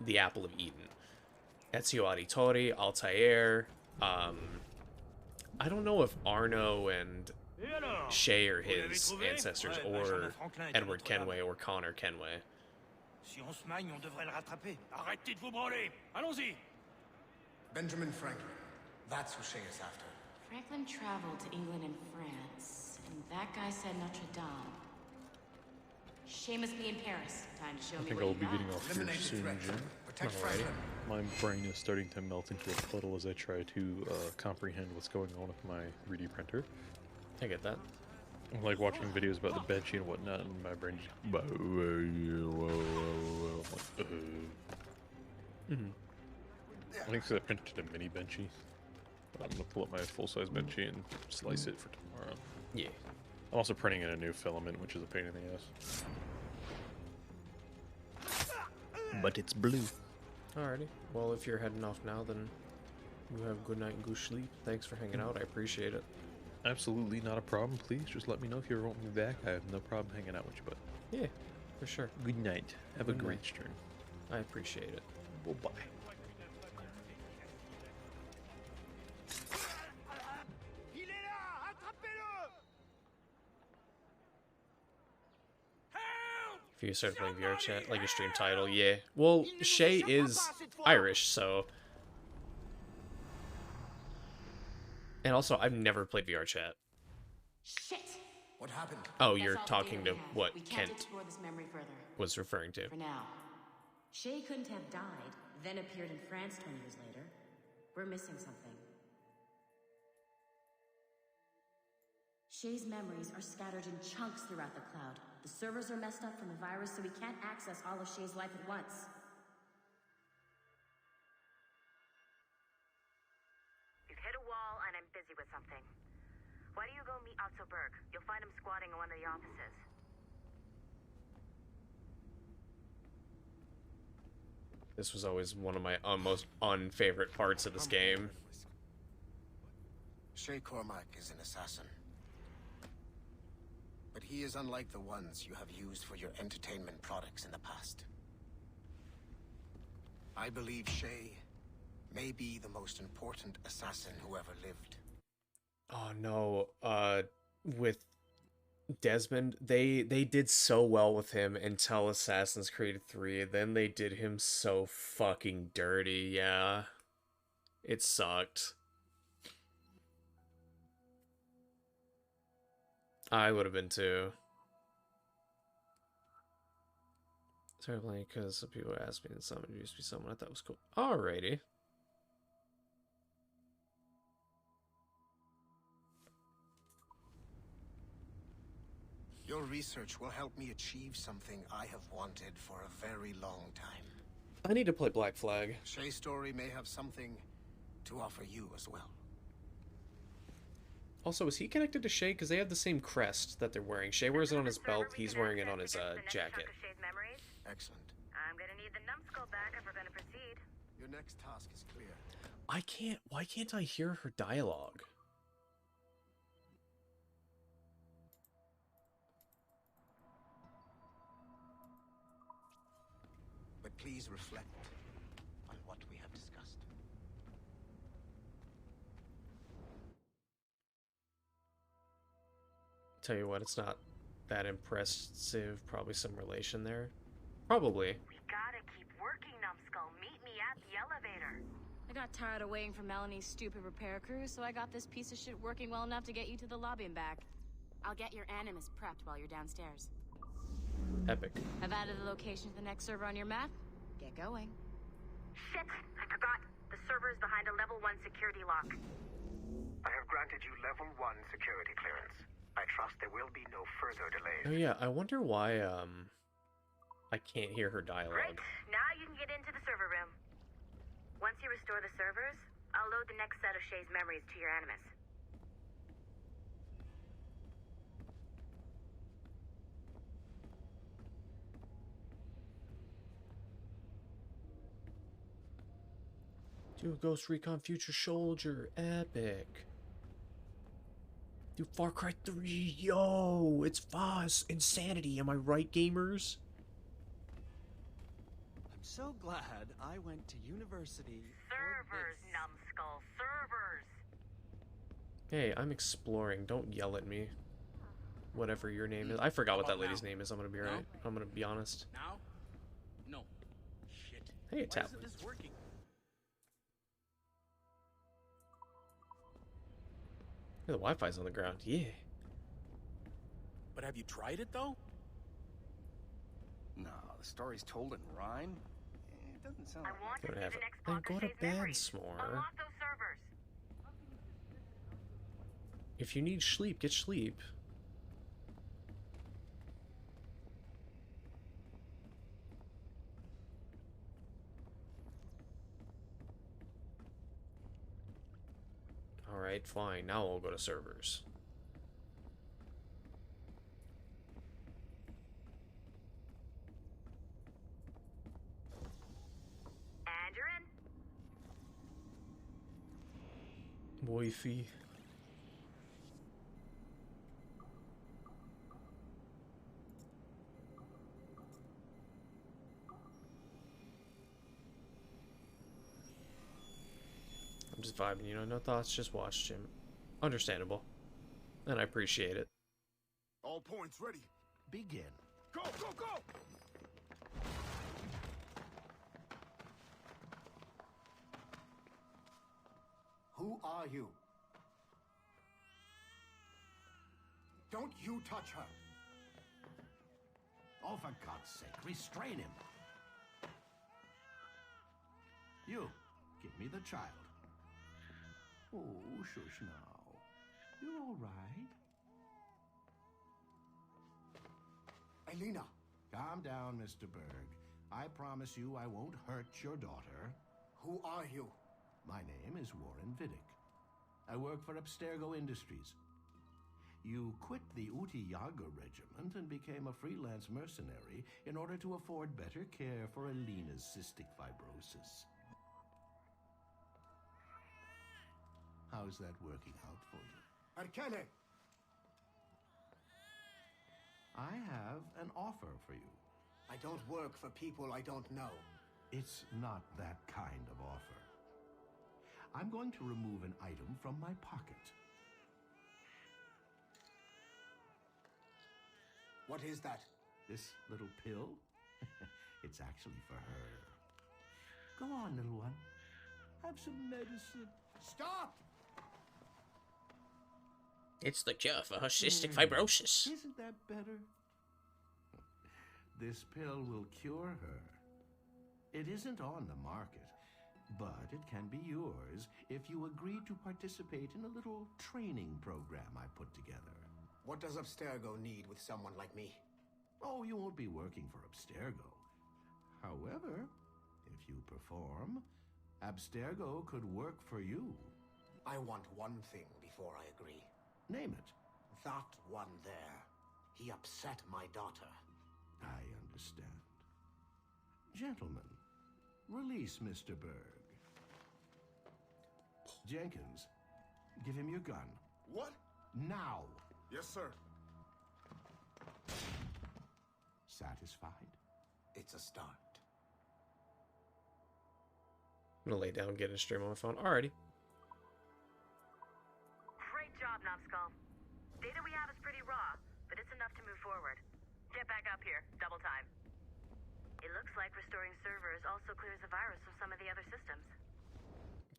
the Apple of Eden. Ezio Auditore, Altair, I don't know if Arno and Shay are his ancestors, or Edward Kenway, or Connor Kenway. Si on se magne, on devrait le rattraper. Arrêtez de vous branler. Allons-y. Benjamin Franklin. That's who Shay is after. Franklin traveled to England and France, and that guy said Notre Dame. Shay must be in Paris. Time to show I me think what I'll you be got. getting off here Eliminate the soon, threat. Jim. Protect Alrighty. Franklin. My brain is starting to melt into a puddle as I try to comprehend what's going on with my 3D printer. I get that. I'm like watching videos about the Benchy and whatnot, and my brain just... I'm like, I think 'cause I printed a mini Benchy. But I'm gonna pull up my full-size Benchy and slice it for tomorrow. Yeah. I'm also printing in a new filament, which is a pain in the ass. But it's blue. Alrighty. Well, if you're heading off now, then you have a good night and good sleep. Thanks for hanging out. I appreciate it. Absolutely not a problem. Please just let me know if you ever want me back. I have no problem hanging out with you, bud. Yeah, for sure. Good night. Have a Good great night. stream. I appreciate it. Well, bye. Il est là. Attrapez-le. Help! If you start playing VR chat, like your stream title, yeah. Well, Shay is Irish, so... And also, I've never played VR chat. Shit! What happened? Oh, That's you're all the talking data to we have. what We can't Kent explore this memory further. was referring to. For now. Shay couldn't have died, then appeared in France 20 years later. We're missing something. Shay's memories are scattered in chunks throughout the cloud. The servers are messed up from the virus, so we can't access all of Shay's life at once. You've hit a wall, and I'm busy with something. Why don't you go meet Otto Berg? You'll find him squatting in one of the offices. This was always one of my most unfavorite parts of this game. Shay Cormac is an assassin. But he is unlike the ones you have used for your entertainment products in the past. I believe Shay may be the most important assassin who ever lived. Oh no, with Desmond, they did so well with him until Assassin's Creed 3, then they did him so fucking dirty, yeah. It sucked. I would have been too. Started playing because some people asked me and someone used to be someone I thought was cool. Alrighty. Your research will help me achieve something I have wanted for a very long time. I need to play Black Flag. Shay's story may have something to offer you as well. Also, is he connected to Shay? Because they have the same crest that they're wearing. Shay wears it on his belt, he's wearing it on his jacket. Excellent. I'm gonna need the numbskull back if we're gonna proceed. Your next task is clear. Why can't I hear her dialogue? But please reflect on what we have discussed. Tell you what, it's not that impressive. Probably some relation there. Probably. We gotta keep working, numbskull. Meet me at the elevator. I got tired of waiting for Melanie's stupid repair crew, so I got this piece of shit working well enough to get you to the lobby and back. I'll get your animus prepped while you're downstairs. Epic. I've added the location to the next server on your map. Get going. Shit! I forgot. The server is behind a level 1 security lock. I have granted you level 1 security clearance. I trust there will be no further delays. Oh yeah, I wonder why I can't hear her dialogue. Great. Now you can get into the server room. Once you restore the servers, I'll load the next set of Shay's memories to your animus. Do Ghost Recon Future Soldier. Epic. Do Far Cry 3. Yo, it's Voss. Insanity. Am I right, gamers? I'm so glad I went to university. Servers, numbskull. Servers. Hey, I'm exploring. Don't yell at me. Whatever your name is. I forgot what that lady's name is. I'm gonna be right. I'm gonna be honest. Now? No. Shit. Hey, Why tap. isn't this working? The Wi-Fi's on the ground. Yeah. But have you tried it though? No, the story's told in rhyme. It doesn't sound like want Don't to see have the it. next Then block go of to Shay's bed, memories. S'more. Unlock those servers. If you need sleep, get sleep. Alright, fine. Now we'll go to servers. And you're in. Wi-Fi. I'm just vibing, you know, no thoughts, just watch, Jim. Understandable. And I appreciate it. All points ready. Begin. Go, go, go! Who are you? Don't you touch her! Oh, for God's sake, restrain him. You, give me the child. Oh, shush now. You're all right. Elena! Calm down, Mr. Berg. I promise you I won't hurt your daughter. Who are you? My name is Warren Vidic. I work for Abstergo Industries. You quit the Uti Yaga regiment and became a freelance mercenary in order to afford better care for Alina's cystic fibrosis. How's that working out for you? Arkele! I have an offer for you. I don't work for people I don't know. It's not that kind of offer. I'm going to remove an item from my pocket. What is that? This little pill? It's actually for her. Go on, little one. Have some medicine. Stop! It's the cure for her cystic fibrosis. Isn't that better? This pill will cure her. It isn't on the market, but it can be yours if you agree to participate in a little training program I put together. What does Abstergo need with someone like me? Oh, you won't be working for Abstergo. However, if you perform, Abstergo could work for you. I want one thing before I agree. Name it. That one there. He upset my daughter. I understand. Gentlemen, release Mr. Berg. Jenkins, give him your gun. What? Now! Yes, sir. Satisfied? It's a start. I'm gonna lay down and get a stream on my phone. Alrighty. Great job, Numbskull. Data we have is pretty raw, but it's enough to move forward. Get back up here. Double time. It looks like restoring servers also clears the virus from some of the other systems.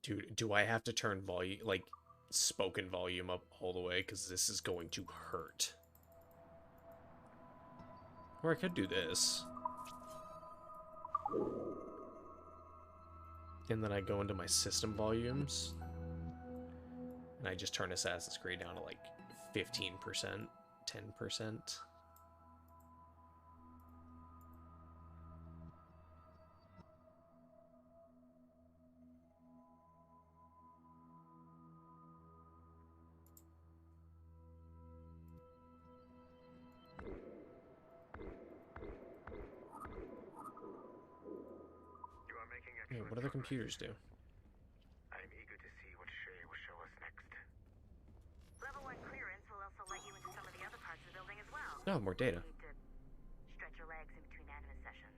Dude, do I have to turn volume, like, spoken volume up all the way? Because this is going to hurt. Or I could do this. And then I go into my system volumes. And I just turn Assassin's Creed down to, like, 15%, 10%. Yeah, what do the computers do? I'm eager to see what Shay will show us next. Level 1 clearance will also let you into some of the other parts of the building as well. Oh, more data. You need to stretch your legs in between anime sessions.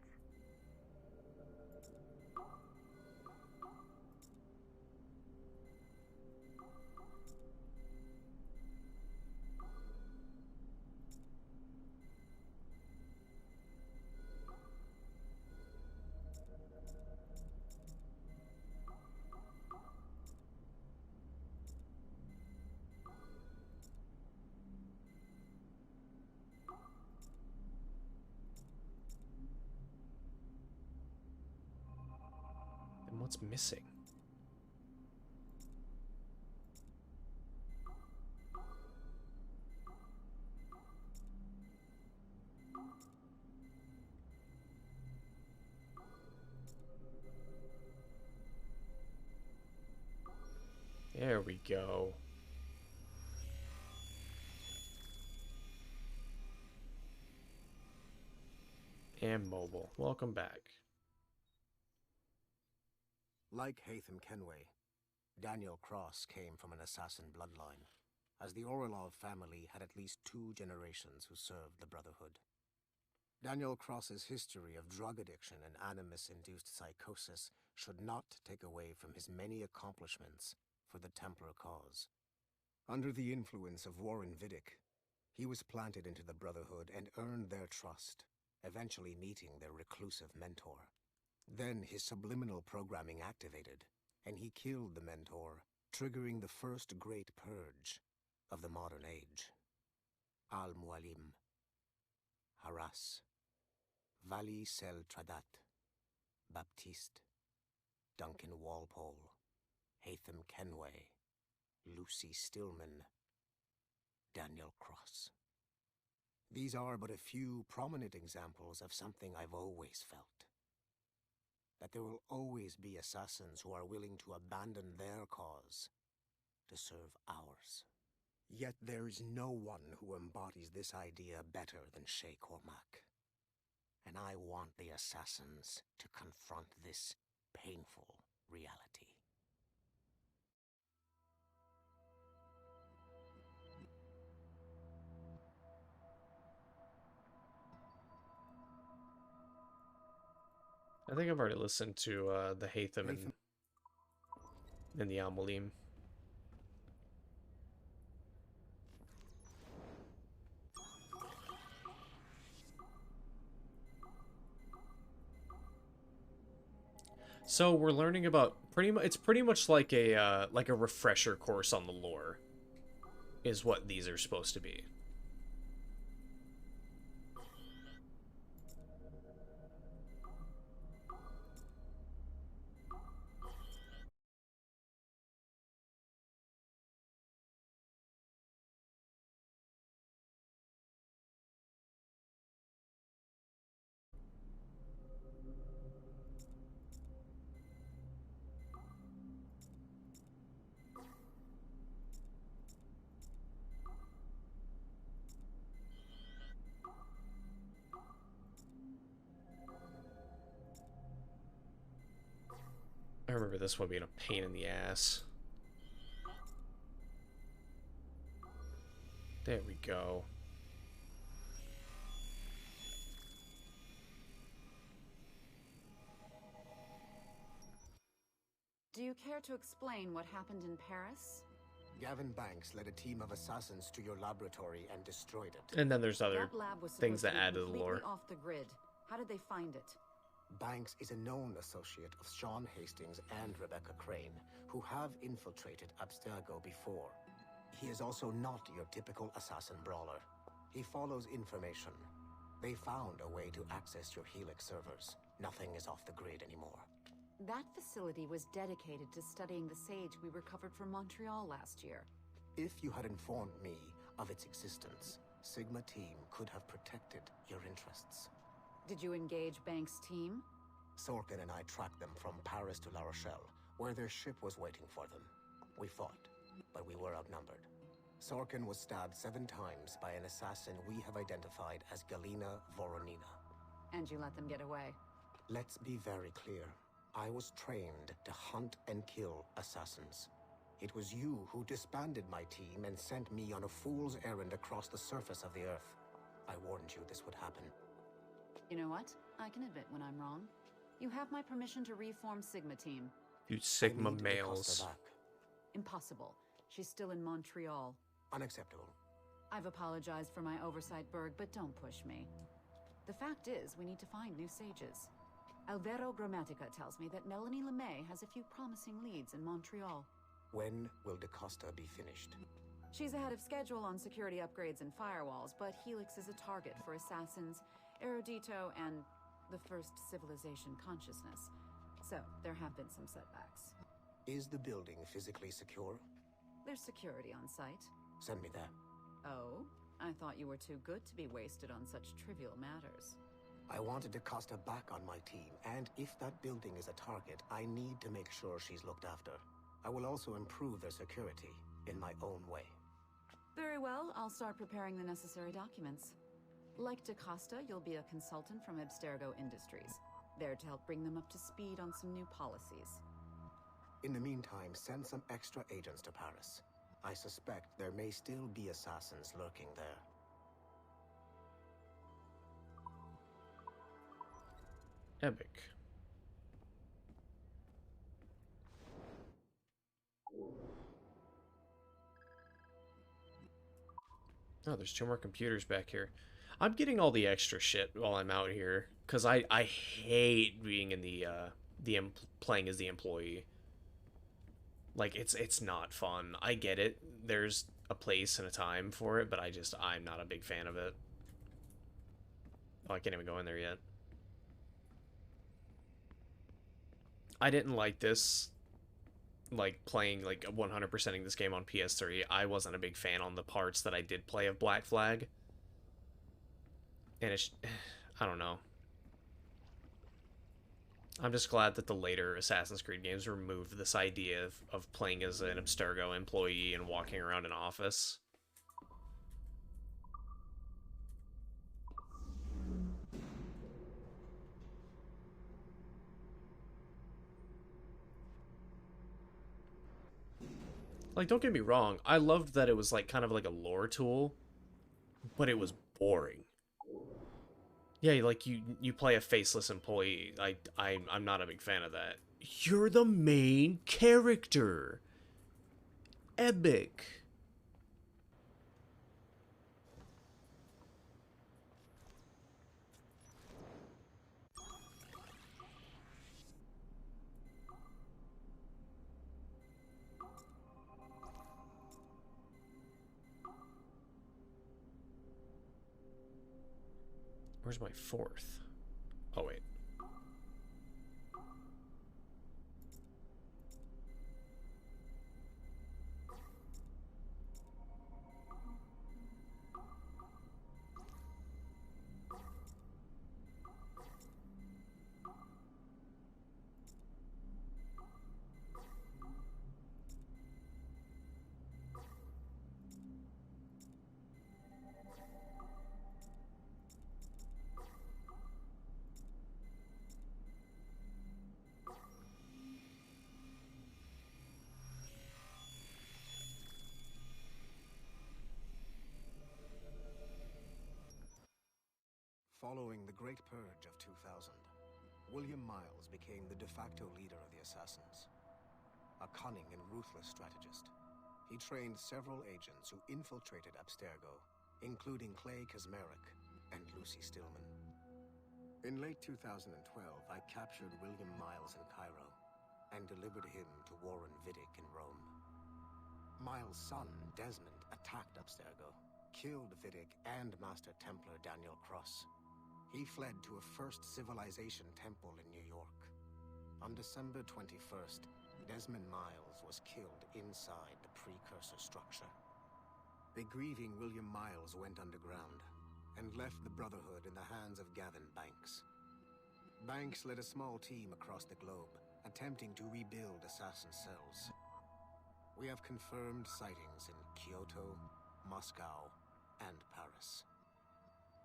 And what's missing? There we go. And mobile. Welcome back. Like Hatham Kenway, Daniel Cross came from an assassin bloodline, as the Orlov family had at least 2 generations who served the Brotherhood. Daniel Cross's history of drug addiction and animus-induced psychosis should not take away from his many accomplishments for the Templar cause. Under the influence of Warren Vidic, he was planted into the Brotherhood and earned their trust, eventually meeting their reclusive mentor. Then his subliminal programming activated, and he killed the mentor, triggering the first great purge of the modern age. Al-Mualim, Haras, Vali Sel Tradat, Baptiste, Duncan Walpole, Haytham Kenway, Lucy Stillman, Daniel Cross. These are but a few prominent examples of something I've always felt. That there will always be assassins who are willing to abandon their cause to serve ours. Yet there is no one who embodies this idea better than Shay Cormac. And I want the assassins to confront this painful reality. I think I've already listened to the Haytham and the Al-Mualim. So we're learning about it's pretty much like a refresher course on the lore, is what these are supposed to be. I remember this one being a pain in the ass. There we go. Do you care to explain what happened in Paris? Gavin Banks led a team of assassins to your laboratory and destroyed it. And then there's other That lab was things that supposed to be add to the completely lore. off the grid. How did they find it? Banks is a known associate of Sean Hastings and Rebecca Crane, who have infiltrated Abstergo before. He is also not your typical assassin brawler. He follows information. They found a way to access your Helix servers. Nothing is off the grid anymore. That facility was dedicated to studying the sage we recovered from Montreal last year. If you had informed me of its existence, Sigma Team could have protected your interests. Did you engage Banks' team? Sorkin and I tracked them from Paris to La Rochelle, where their ship was waiting for them. We fought, but we were outnumbered. Sorkin was stabbed 7 times by an assassin we have identified as Galina Voronina. And you let them get away? Let's be very clear. I was trained to hunt and kill assassins. It was you who disbanded my team and sent me on a fool's errand across the surface of the Earth. I warned you this would happen. You know what? I can admit when I'm wrong. You have my permission to reform Sigma Team. You Sigma males. Impossible. She's still in Montreal. Unacceptable. I've apologized for my oversight, Berg, but don't push me. The fact is, we need to find new sages. Alvaro Grammatica tells me that Melanie LeMay has a few promising leads in Montreal. When will DaCosta be finished? She's ahead of schedule on security upgrades and firewalls, but Helix is a target for assassins, Erudito, and the first civilization consciousness. So, there have been some setbacks. Is the building physically secure? There's security on site. Send me there. Oh? I thought you were too good to be wasted on such trivial matters. I wanted DaCosta back on my team, and if that building is a target, I need to make sure she's looked after. I will also improve their security in my own way. Very well, I'll start preparing the necessary documents. Like DaCosta, you'll be a consultant from Abstergo Industries, there to help bring them up to speed on some new policies. In the meantime, send some extra agents to Paris. I suspect there may still be assassins lurking there. Epic. Oh, there's 2 more computers back here. I'm getting all the extra shit while I'm out here, because I hate being in the playing as the employee. Like, it's not fun. I get it. There's a place and a time for it, but I'm not a big fan of it. Oh, I can't even go in there yet. I didn't like this, like, playing, like, 100%ing this game on PS3. I wasn't a big fan on the parts that I did play of Black Flag. And it's, I don't know. I'm just glad that the later Assassin's Creed games removed this idea of playing as an Abstergo employee and walking around an office. Like, don't get me wrong, I loved that it was, like, kind of like a lore tool, but it was boring. Yeah, like, you play a faceless employee. I'm not a big fan of that. You're the main character. Epic. Where's my fourth? Oh, wait. Following the Great Purge of 2000, William Miles became the de facto leader of the Assassins. A cunning and ruthless strategist, he trained several agents who infiltrated Abstergo, including Clay Kazmarek and Lucy Stillman. In late 2012, I captured William Miles in Cairo and delivered him to Warren Vidic in Rome. Miles' son, Desmond, attacked Abstergo, killed Vidic and Master Templar Daniel Cross. He fled to a First Civilization temple in New York. On December 21st, Desmond Miles was killed inside the precursor structure. The grieving William Miles went underground and left the Brotherhood in the hands of Gavin Banks. Banks led a small team across the globe, attempting to rebuild assassin cells. We have confirmed sightings in Kyoto, Moscow, and Paris.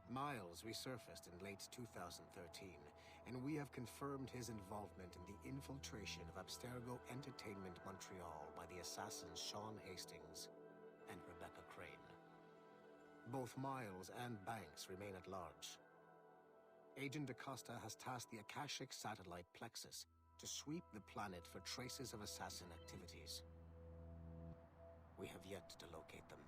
Miles resurfaced in late 2013, and we have confirmed his involvement in the infiltration of Abstergo Entertainment Montreal by the assassins Sean Hastings and Rebecca Crane. Both Miles and Banks remain at large. Agent DaCosta has tasked the Akashic satellite Plexus to sweep the planet for traces of assassin activities. We have yet to locate them.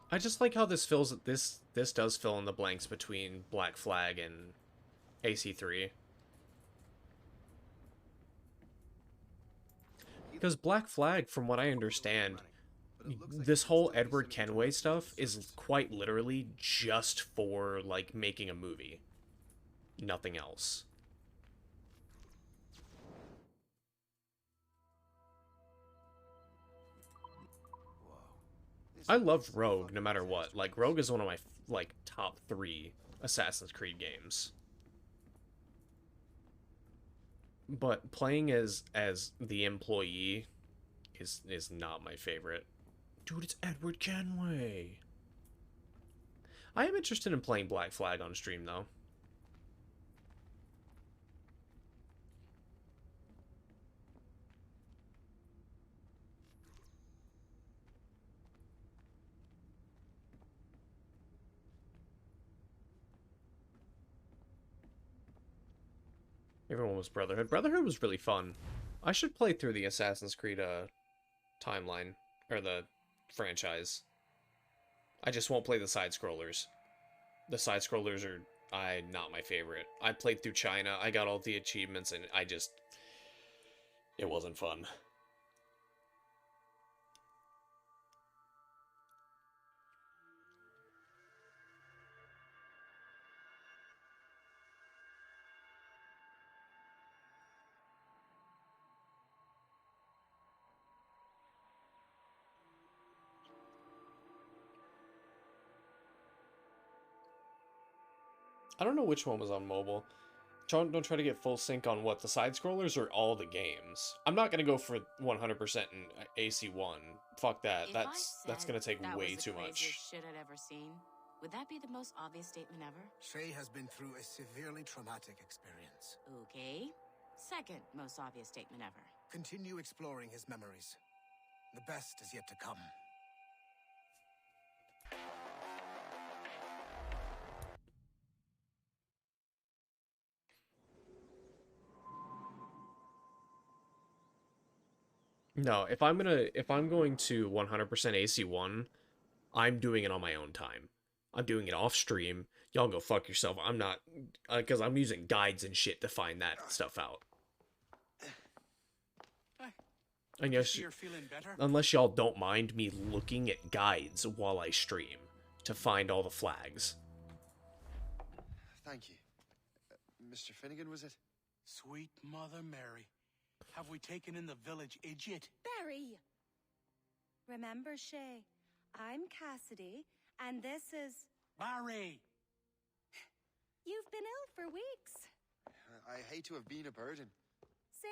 I just like how this does fill in the blanks between Black Flag and AC3. Because Black Flag, from what I understand, this whole Edward Kenway stuff is quite literally just for, like, making a movie. Nothing else. I love Rogue no matter what. Like, Rogue is one of my, like, top 3 Assassin's Creed games. But playing as the employee is not my favorite. Dude, it's Edward Kenway. I am interested in playing Black Flag on stream, though. Everyone was Brotherhood. Brotherhood was really fun. I should play through the Assassin's Creed timeline, or the franchise. I just won't play the side-scrollers. The side-scrollers are not my favorite. I played through China, I got all the achievements, and it wasn't fun. I don't know which one was on mobile. Don't try to get full sync on what, the side scrollers or all the games. I'm not gonna go for 100% in AC1. Fuck that. That's gonna take way too much. Shit I'd ever seen. Would that be the most obvious statement ever? Shay has been through a severely traumatic experience. Okay. Second most obvious statement ever. Continue exploring his memories. The best is yet to come. No, if I'm going to 100% AC1, I'm doing it on my own time. I'm doing it off stream. Y'all go fuck yourself. I'm not, because I'm using guides and shit to find that stuff out. And yes, You're feeling better? unless y'all don't mind me looking at guides while I stream to find all the flags. Thank you. Mr. Finnegan, was it? Sweet Mother Mary. Have we taken in the village idiot? Barry! Remember, Shay, I'm Cassidy, and this is... Barry! You've been ill for weeks. I hate to have been a burden. See?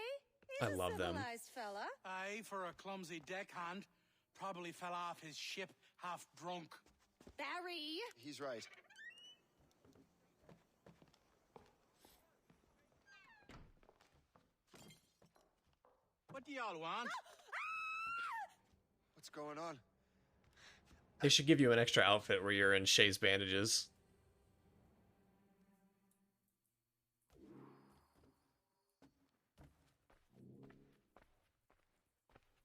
I He's love a them. civilized fella. Aye, for a clumsy deckhand. Probably fell off his ship half drunk. Barry! He's right. What do y'all want? What's going on? They should give you an extra outfit where you're in Shay's bandages.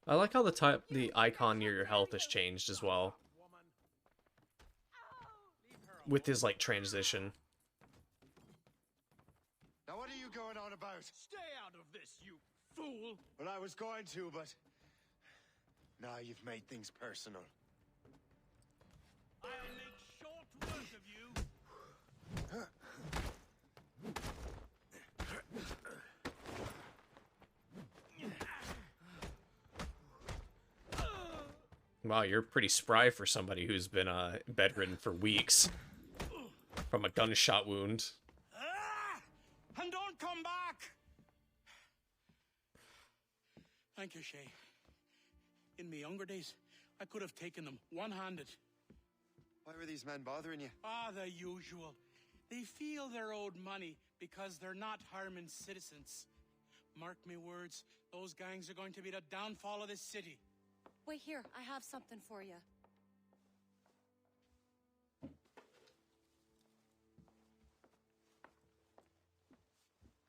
I like how the icon near your health has changed as well. With his, like, transition. Now what are you going on about? Stay out of this, you fool! Well, I was going to, but... Now you've made things personal. I'll make short work of you! Wow, you're pretty spry for somebody who's been bedridden for weeks from a gunshot wound. And don't come back! Thank you, Shay. In my younger days, I could have taken them one-handed. Why were these men bothering you? Ah, the usual. They feel they're owed money because they're not harming citizens. Mark me words, those gangs are going to be the downfall of this city. Wait here, I have something for you.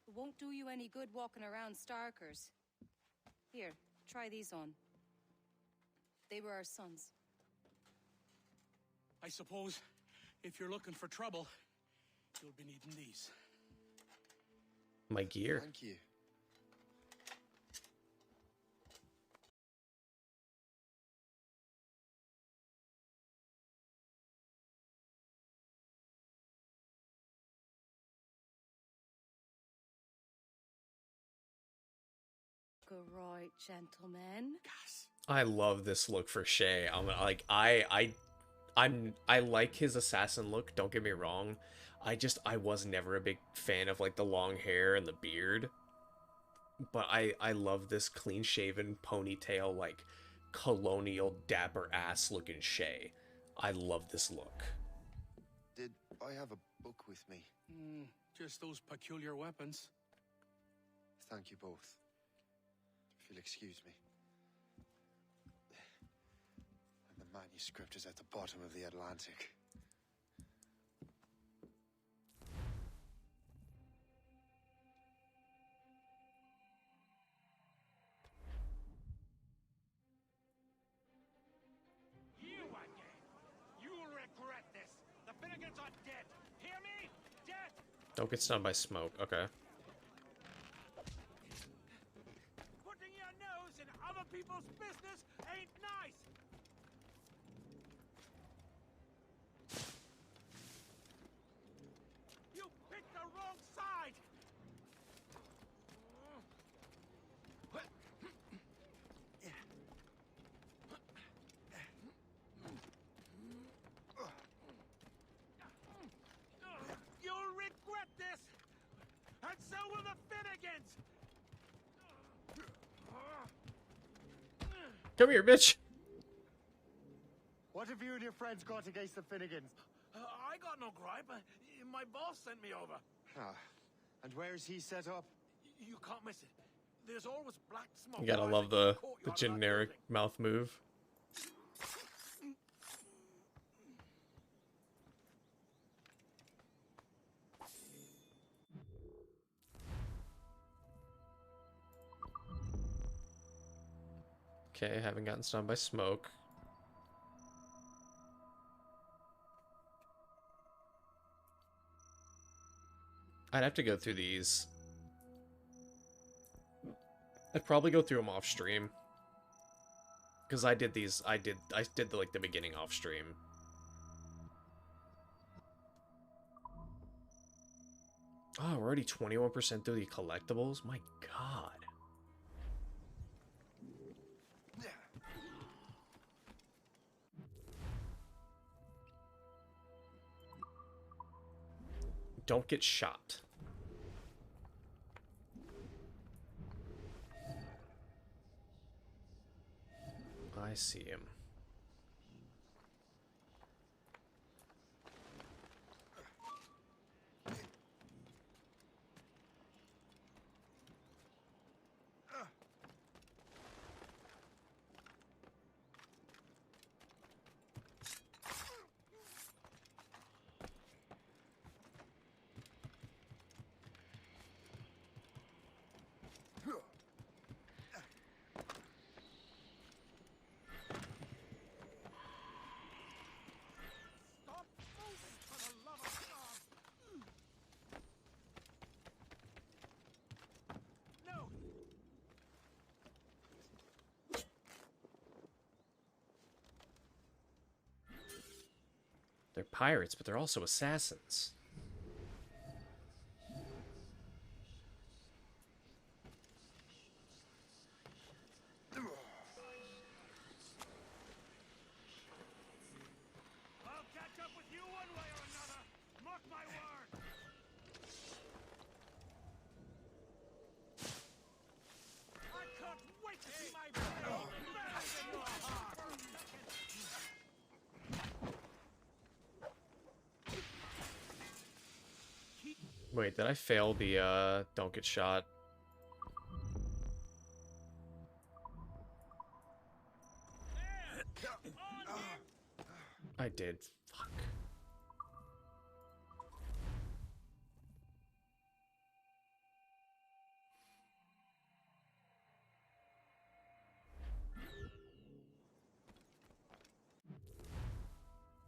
It won't do you any good walking around Starkers. Here, try these on. They were our sons. I suppose if you're looking for trouble, you'll be needing these. My gear. Thank you. Right, gentlemen. I love this look for Shay. I'm like I like his assassin look, don't get me wrong. I was never a big fan of like the long hair and the beard. But I love this clean shaven ponytail, like colonial dapper ass looking Shay. I love this look. Did I have a book with me? Just those peculiar weapons. Thank you both. If you'll excuse me. And the manuscript is at the bottom of the Atlantic. You again! You'll regret this! The Finnegans are dead! Hear me? Dead! Don't get stunned by smoke. Okay. Putting your nose in other people's business ain't nice! You picked the wrong side! You'll Come here, bitch. What have you and your friends got against the Finnegans? I got no gripe. My boss sent me over. Ah, and where's he set up? You can't miss it. There's always black smoke. You gotta love the generic mouth move. Okay, haven't gotten stung by smoke. I'd have to go through these. I'd probably go through them off stream. Because I did these, I did the beginning off stream. Oh, we're already 21% through the collectibles? My god. Don't get shot. I see him. They're pirates, but they're also assassins. I'll catch up with you one way or another. Mark my word. I can't wait to see my blade buried in your heart. Wait, did I fail the, don't get shot? I did. Fuck.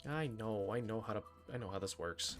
I know how this works.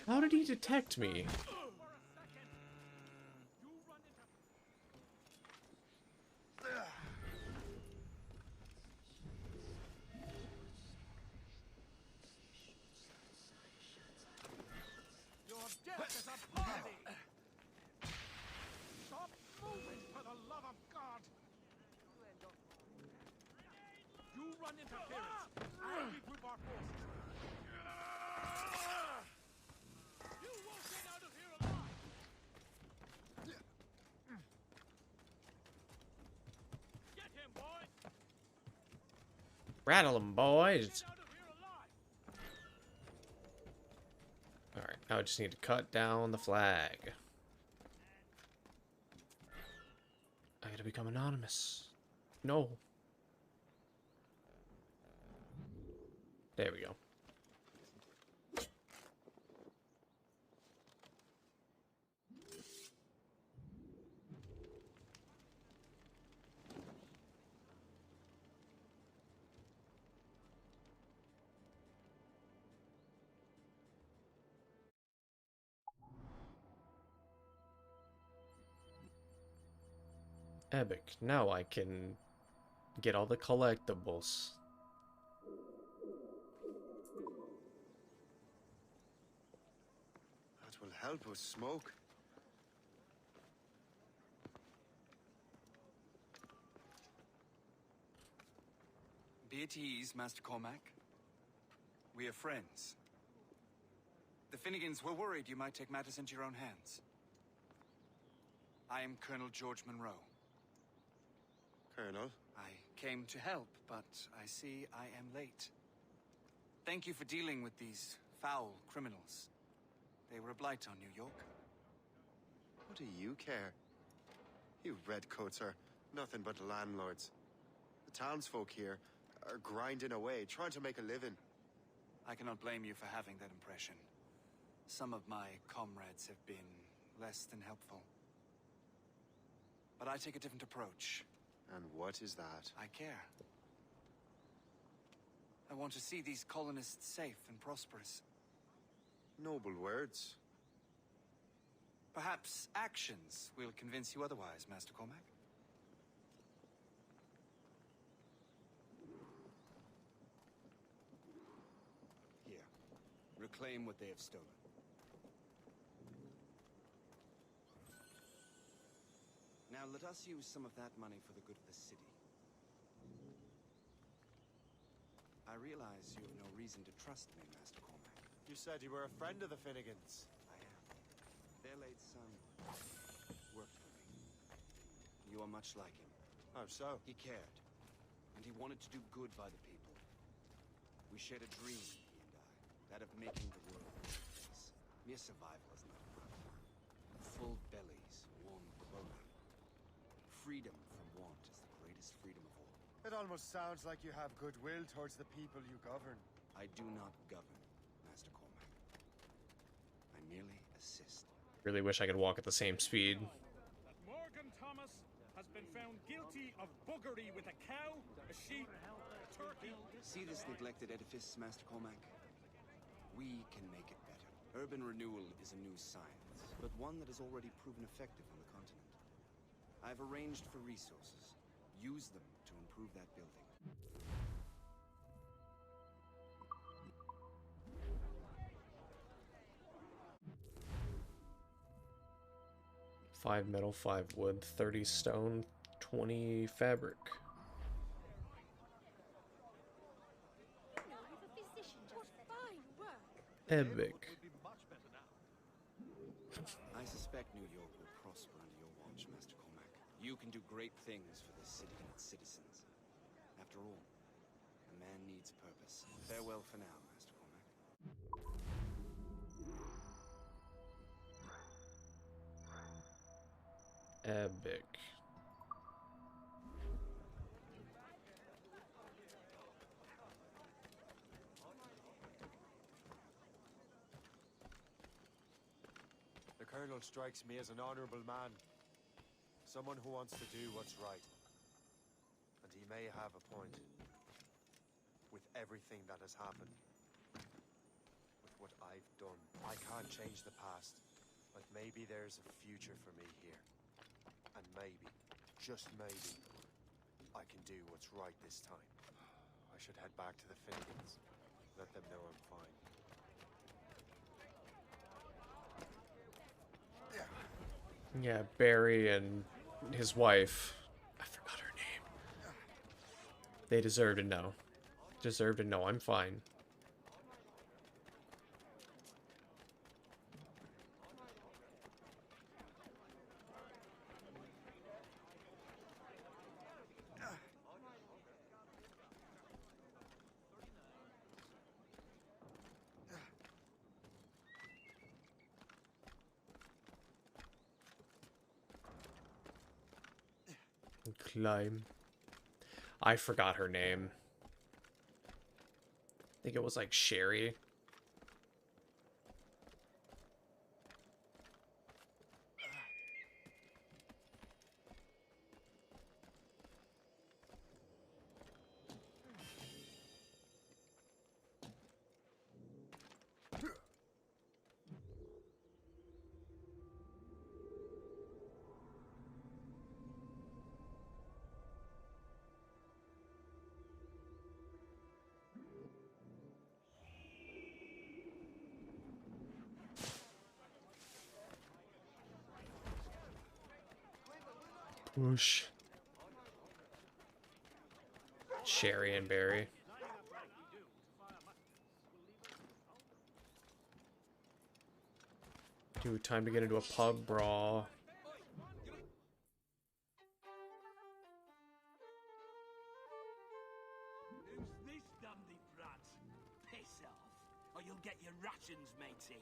How did he detect me? Your death is a party. Stop moving, for the love of God. You run interference. I'll regroup our forces. You won't get out of here alive. Get him, boys. Rattle 'em, boys. Alright, now I just need to cut down the flag. I gotta become anonymous. No. There we go. Epic. Now I can get all the collectibles. That will help us smoke. Be at ease, Master Cormac. We are friends. The Finnegans were worried you might take matters into your own hands. I am Colonel George Monroe. Colonel? I came to help, but I see I am late. Thank you for dealing with these foul criminals. They were a blight on New York. What do you care? You redcoats are nothing but landlords. The townsfolk here are grinding away, trying to make a living. I cannot blame you for having that impression. Some of my comrades have been less than helpful. But I take a different approach. And what is that? I care. I want to see these colonists safe and prosperous. Noble words. Perhaps actions will convince you otherwise, Master Cormac. Here. Reclaim what they have stolen. Now let us use some of that money for the good of the city. I realize you have no reason to trust me, Master Cormac. You said you were a friend of the Finnegans. I am. Their late son worked for me. You are much like him. How so? He cared, and he wanted to do good by the people. We shared a dream, he and I, that of making the world a better place. Mere survival is not enough. Full bellies, warm clothing. Freedom from want is the greatest freedom of all. It almost sounds like you have goodwill towards the people you govern. I do not govern, Master Cormac. I merely assist. Really wish I could walk at the same speed. That Morgan Thomas has been found guilty of buggery with a cow, a sheep, a turkey. See this neglected edifice, Master Cormac? We can make it better. Urban renewal is a new science, but one that has already proven effective on the continent. I've arranged for resources. Use them to improve that building. Five metal, 5 wood, 30 stone, 20 fabric. Epic. I suspect New York will prosper under your watch, Master Cormac. You can do great things for this city and its citizens. After all, a man needs purpose. Farewell for now, Master Cormac. Epic. The Colonel strikes me as an honorable man. Someone who wants to do what's right. And he may have a point. With everything that has happened. With what I've done. I can't change the past. But maybe there's a future for me here. And maybe, just maybe, I can do what's right this time. I should head back to the Finnegans. Let them know I'm fine. Yeah, Barry and his wife. I forgot her name. They deserve to know. Deserve to know I'm fine. Climb. I forgot her name. I think it was like Sherry. Whoosh. Sherry and Barry. Dude, time to get into a pub brawl. Who's this dandy brat? Piss off, or you'll get your rations, matey.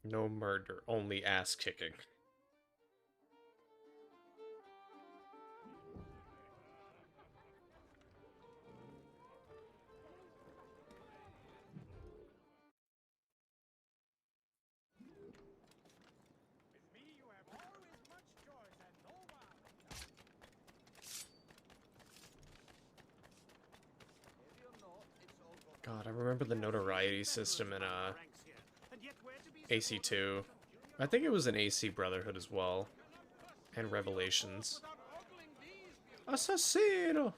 No murder, only ass kicking. God, I remember the notoriety system in AC2. I think it was in AC Brotherhood as well. And Revelations. Assassino!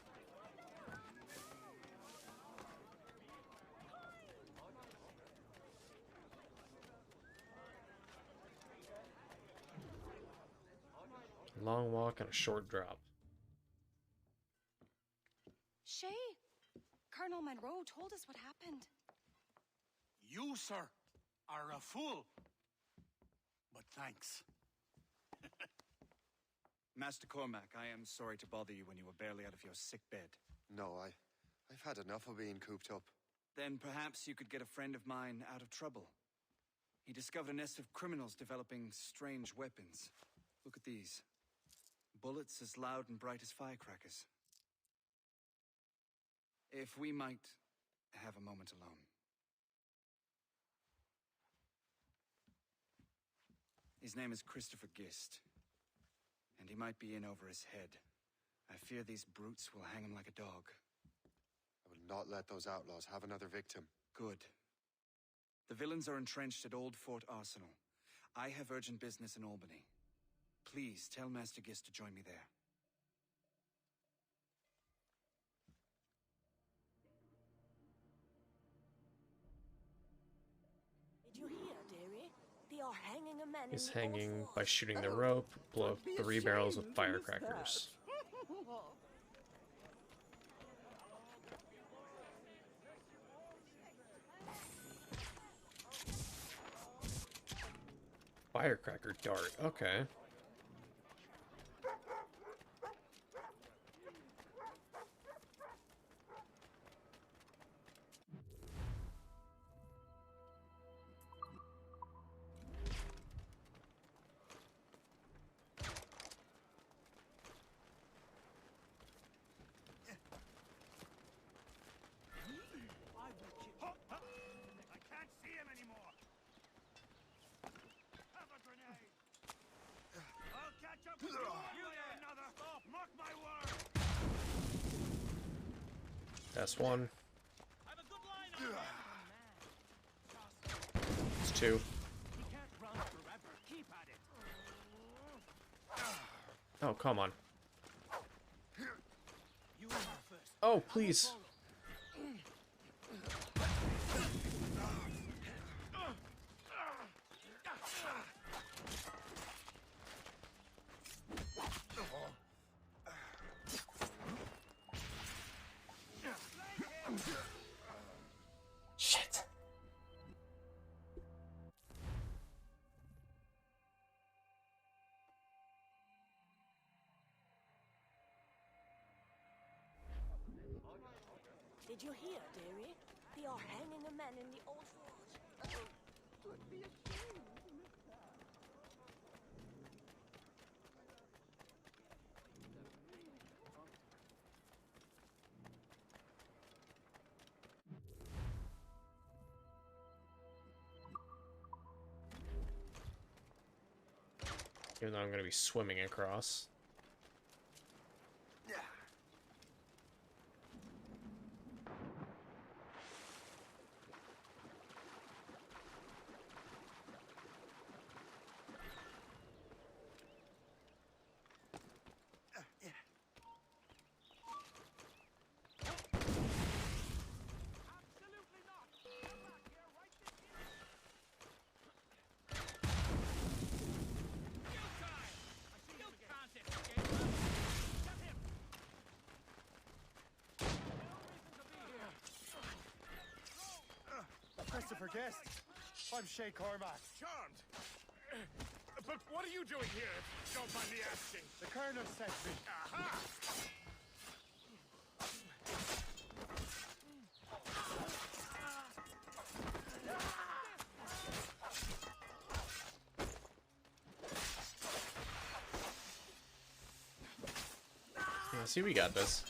Long walk and a short drop. Shay, Colonel Monroe told us what happened. You, sir, are a fool. But thanks. Master Cormac, I am sorry to bother you when you were barely out of your sick bed. No, I've had enough of being cooped up. Then perhaps you could get a friend of mine out of trouble. He discovered a nest of criminals developing strange weapons. Look at these. Bullets as loud and bright as firecrackers. If we might have a moment alone. His name is Christopher Gist. And he might be in over his head. I fear these brutes will hang him like a dog. I will not let those outlaws have another victim. Good. The villains are entrenched at Old Fort Arsenal. I have urgent business in Albany. Please tell Master Gist to join me there. Did you hear, dearie? They are hanging a man He's in the hanging old by fort. shooting the rope, blow up 3 barrels with firecrackers. Firecracker dart, okay. I can't see him anymore. Have a grenade. I'll catch up with you one way or another. Stop. Mark my word. That's one. It's 2. He can't run forever. Keep at it. Oh, come on. You are first. Oh, please. Shit. Did you hear, dearie? They are hanging a man in the old fort. Oh, 'twould be a shame to miss that. Even though I'm going to be swimming across. forget. I'm Shay Cormac. Charmed. But what are you doing here, if you don't mind me asking? The Colonel sent me. Aha! Yeah, see, we got this.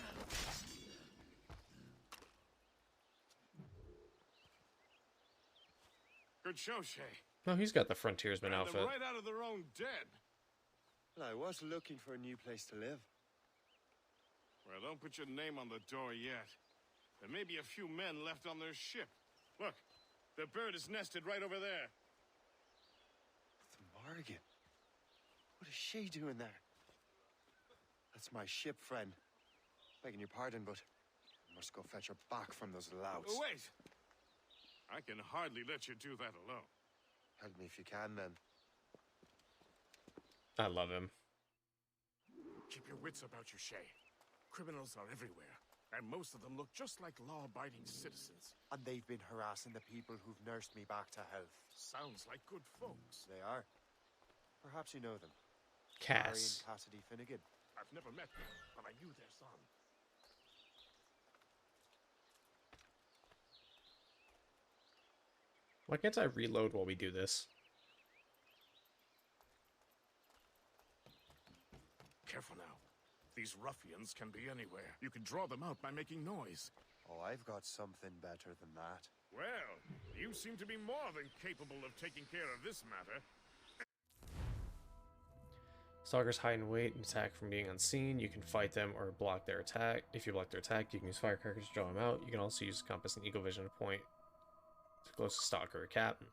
Good show, Shay. No, he's got the frontiersman Ran outfit. them right out of their own den. Well, I was looking for a new place to live. Well, don't put your name on the door yet. There may be a few men left on their ship. Look, the bird is nested right over there. The Morrigan. What is she doing there? That's my ship, friend. Begging your pardon, but I must go fetch her back from those louts. Wait! I can hardly let you do that alone. Help me if you can, then. I love him. Keep your wits about you, Shay. Criminals are everywhere, and most of them look just like law-abiding citizens. And they've been harassing the people who've nursed me back to health. Sounds like good folks. They are. Perhaps you know them. Cass. Harry and Cassidy Finnegan. I've never met them, but I knew their son. Why can't I reload while we do this? Careful now. These ruffians can be anywhere. You can draw them out by making noise. Oh, I've got something better than that. Well, you seem to be more than capable of taking care of this matter. Stalkers hide and wait and attack from being unseen. You can fight them or block their attack. If you block their attack, you can use firecrackers to draw them out. You can also use compass and eagle vision to point to closest stalker or captain.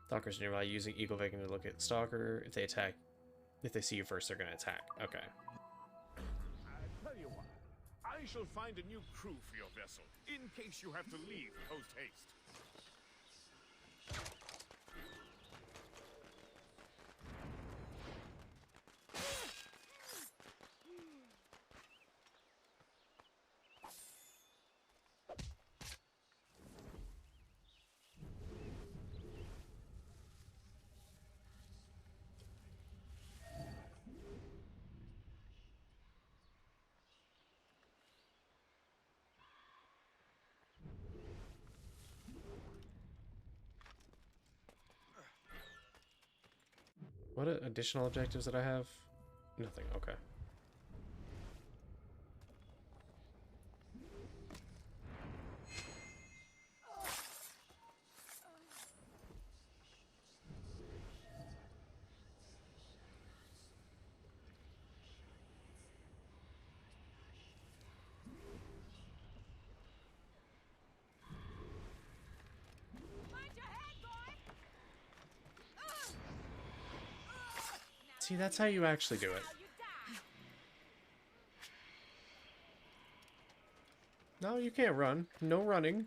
Stalkers nearby using eagle vision to look at the stalker. If they see you first, they're going to attack. Okay. I tell you what, I shall find a new crew for your vessel, in case you have to leave post-haste. What additional objectives did I have? Nothing. Okay. See, that's how you actually do it. No, you can't run. No running.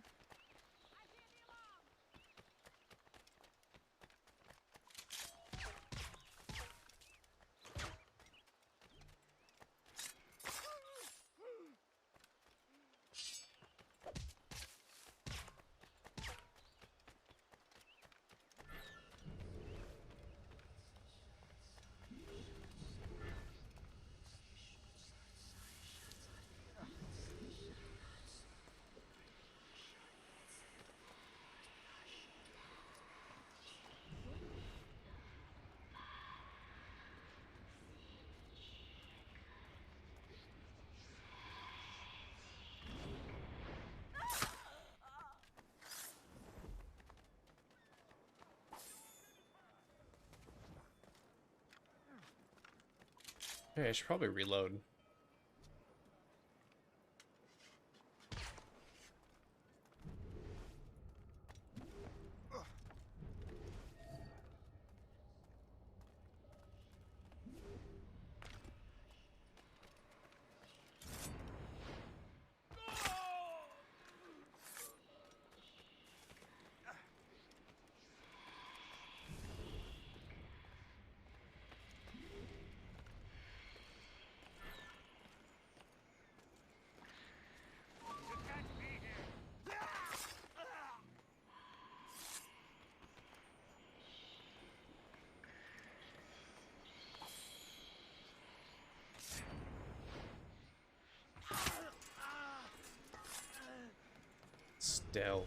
Hey, I should probably reload. Delve.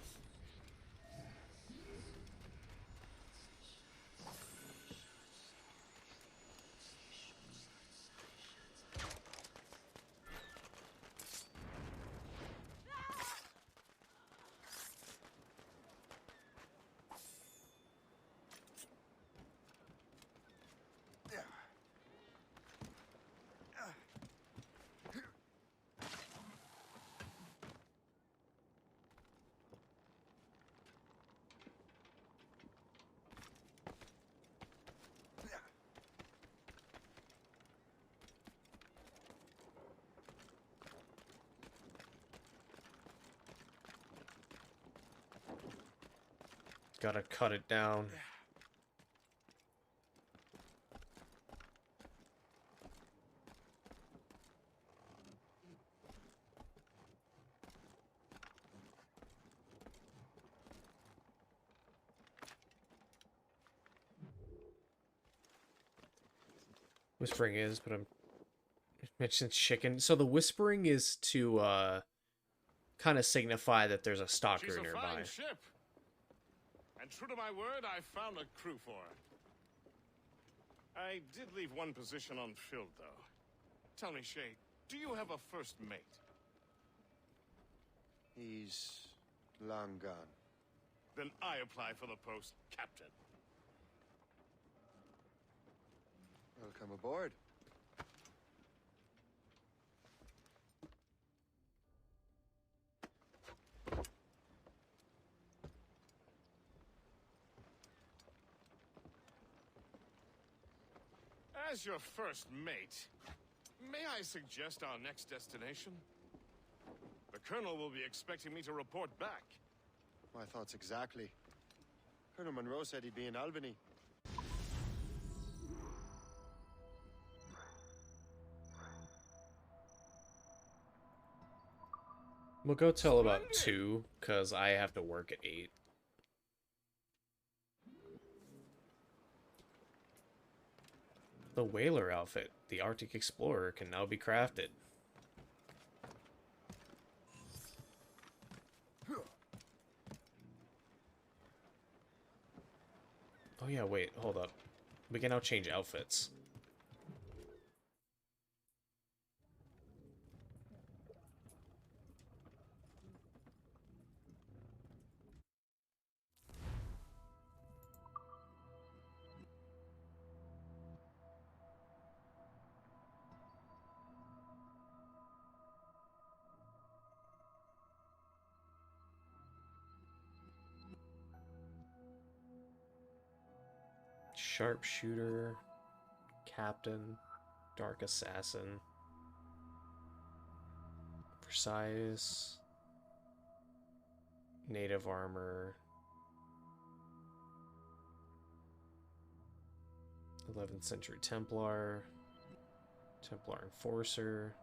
Gotta cut it down. Whispering is, but I'm mentioned chicken. So the whispering is to kind of signify that there's a stalker She's a nearby. fine ship. And true to my word, I found a crew for her. I did leave one position unfilled, though. Tell me, Shay, do you have a first mate? He's long gone. Then I apply for the post, Captain. Welcome aboard. As your first mate, may I suggest our next destination? The Colonel will be expecting me to report back. My thoughts exactly. Colonel Monroe said he'd be in Albany. We'll go till about 2, because I have to work at 8. The whaler outfit, the Arctic Explorer, can now be crafted. Oh yeah, wait, hold up. We can now change outfits. Sharpshooter, Captain, Dark Assassin, Precise, Native Armor, 11th Century Templar, Templar Enforcer,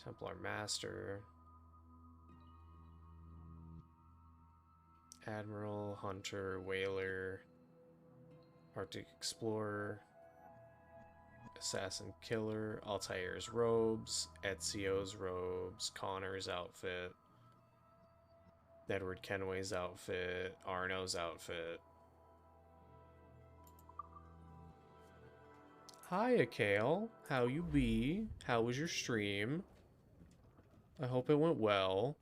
Templar Master, Admiral, Hunter, Whaler, Arctic Explorer, Assassin Killer, Altair's robes, Ezio's robes, Connor's outfit, Edward Kenway's outfit, Arno's outfit. Hiya, Kale. How you be? How was your stream? I hope it went well.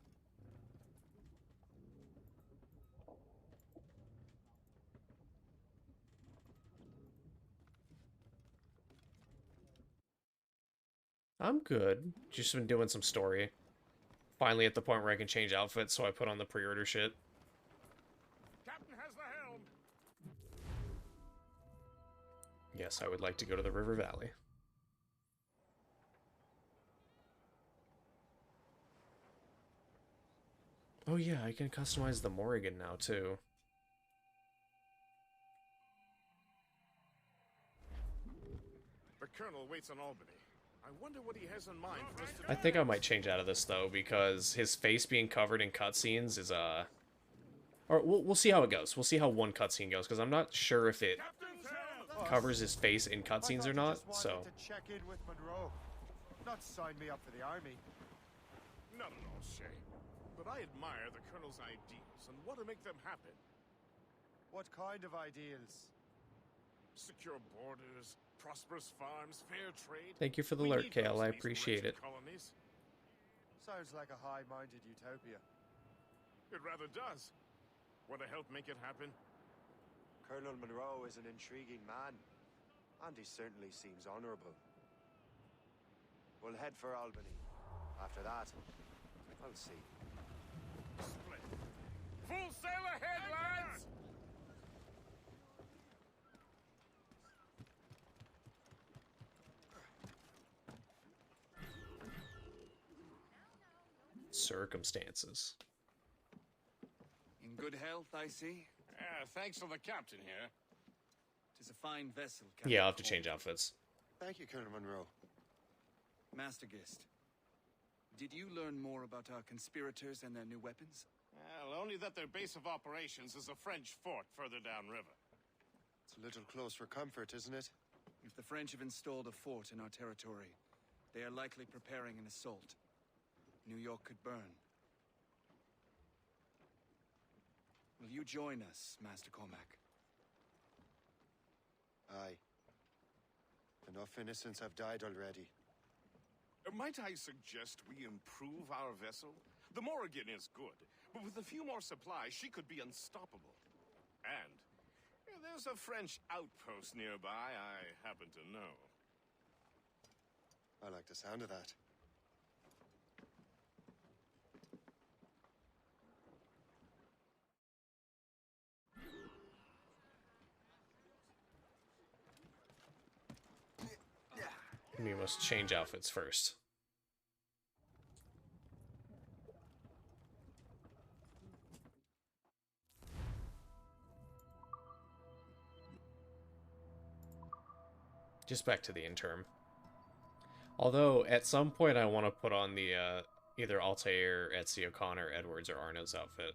I'm good. Just been doing some story. Finally at the point where I can change outfits, so I put on the pre-order shit. Captain has the helm. Yes, I would like to go to the River Valley. Oh yeah, I can customize the Morrigan now, too. The Colonel waits on Albany. I wonder what he has in mind for us to I think I might change out of this, though, because his face being covered in cutscenes is, Or we'll see how it goes. We'll see how one cutscene goes, because I'm not sure if it covers his face in cutscenes or not, so... To check in with Monroe, not sign me up for the army. Not at all, Shay. but I admire the Colonel's ideals and want to make them happen. What kind of ideals? Secure borders, prosperous farms, fair trade. Thank you for the We alert, need Kale. those I in these appreciate wretched it. Colonies. Sounds like a high-minded utopia. It rather does. Want to help make it happen? Colonel Monroe is an intriguing man, and he certainly seems honorable. We'll head for Albany. After that, I'll see. Split. Full sail ahead, lads! Circumstances. In good health, I see. Thanks for the captain here. Tis a fine vessel, Captain. Yeah, I'll have to change outfits. Thank you, Colonel Monroe. Master Gist, did you learn more about our conspirators and their new weapons? Well, only that their base of operations is a French fort further downriver. It's a little close for comfort, isn't it? If the French have installed a fort in our territory, they are likely preparing an assault. New York could burn. Will you join us, Master Cormac? Aye. Enough innocents have died already. Might I suggest we improve our vessel? The Morrigan is good, but with a few more supplies, she could be unstoppable. And there's a French outpost nearby I happen to know. I like the sound of that. We must change outfits first. Just back to the interim. Although, at some point I want to put on the, either Altair, Etsy O'Connor, Edwards, or Arno's outfit.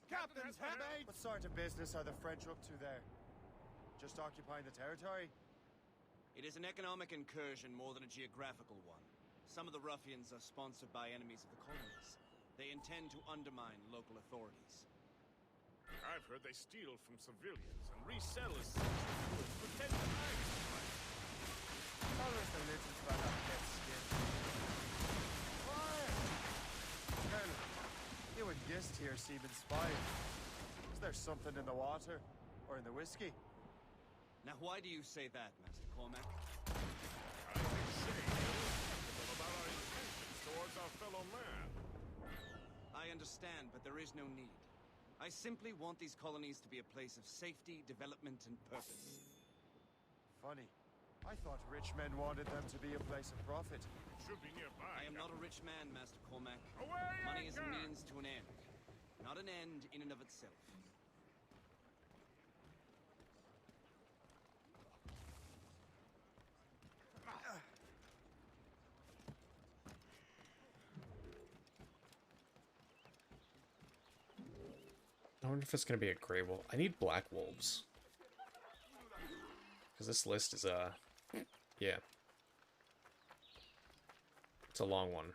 Captain's heavy! What sort of business are the French up to there? Just occupying the territory? It is an economic incursion more than a geographical one. Some of the ruffians are sponsored by enemies of the colonies. They intend to undermine local authorities. I've heard they steal from civilians and resell as goods, pretend to hide the price. Always the little fella gets skinned. Fire! Colonel, you and Gist here seem inspired. Is there something in the water? Or in the whiskey? Now why do you say that, Master Cormac? I think Shay is about our intentions towards our fellow man. I understand, but there is no need. I simply want these colonies to be a place of safety, development, and purpose. Funny. I thought rich men wanted them to be a place of profit. It should be nearby. I am not a rich man, Master Cormac. Away Money is a anchor! means to an end, not an end in and of itself. I wonder if it's going to be a gray wolf. I need black wolves. Because this list is, yeah. It's a long one.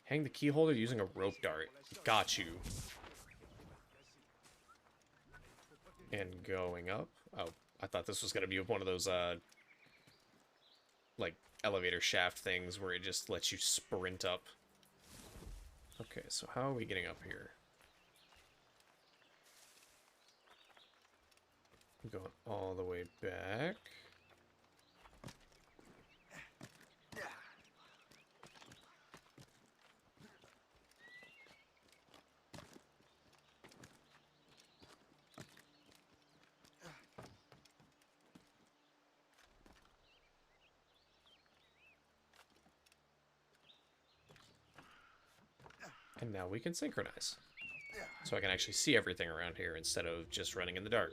Hang the key holder using a rope dart. Got you. And going up. Oh, I thought this was going to be one of those, like, elevator shaft things where it just lets you sprint up. Okay, so how are we getting up here? Going all the way back. And now we can synchronize. So I can actually see everything around here instead of just running in the dark.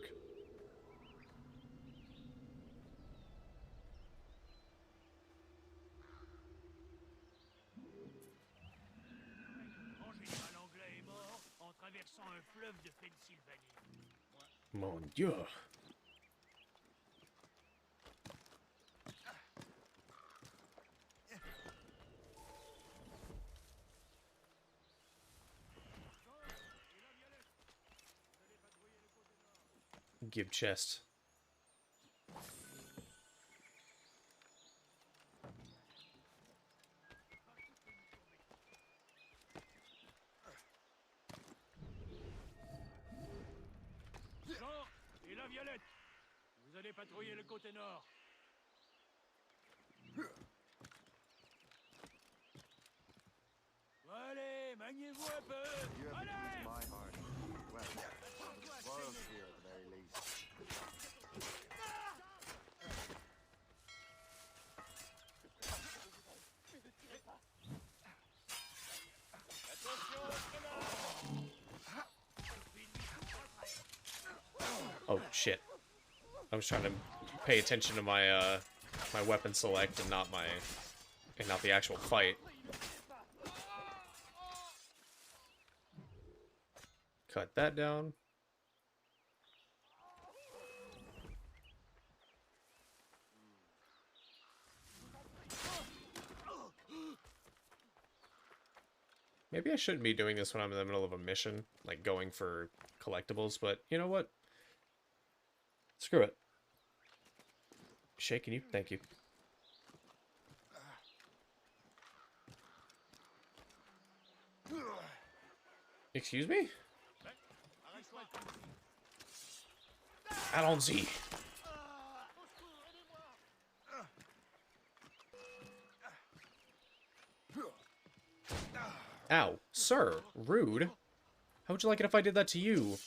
Mon Dieu. Give chest. Jean et la Violette, vous allez patrouiller le côté nord. Allez, maniez-vous un peu. You have Allez! my heart. Well, spoils here at the very least. Oh shit. I was trying to pay attention to my my weapon select and not the actual fight. Cut that down. Maybe I shouldn't be doing this when I'm in the middle of a mission, like going for collectibles, but you know what? Screw it. Shaking you? Thank you. Excuse me? Allons-y. Ow. Sir, rude. How would you like it if I did that to you?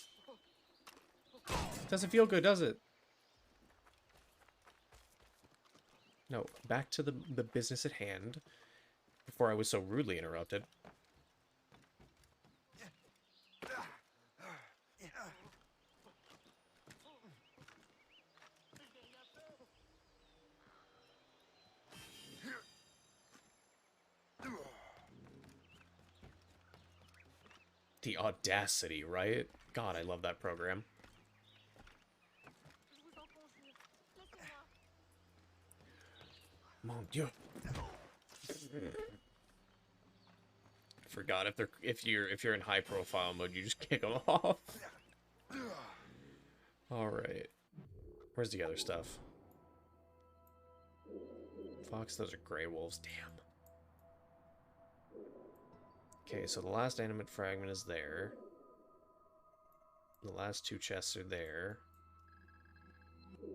Doesn't feel good, does it? No, back to the business at hand. Before I was so rudely interrupted. The audacity, right? God, I love that program. Mon Dieu. Forgot if you're in high profile mode, you just kick them off. All right. Where's the other stuff? Fox, those are gray wolves. Damn. Okay, so the last animate fragment is there. The last two chests are there.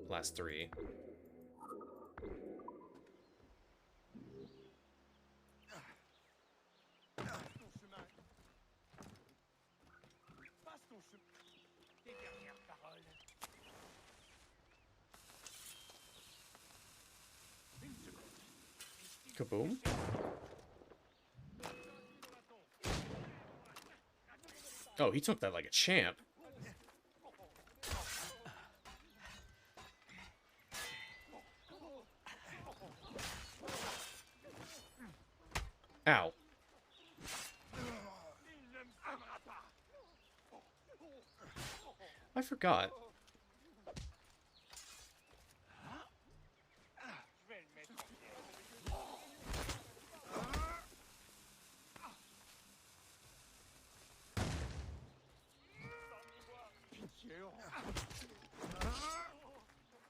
Last three. Kaboom. Oh, he took that like a champ. Ow. I forgot.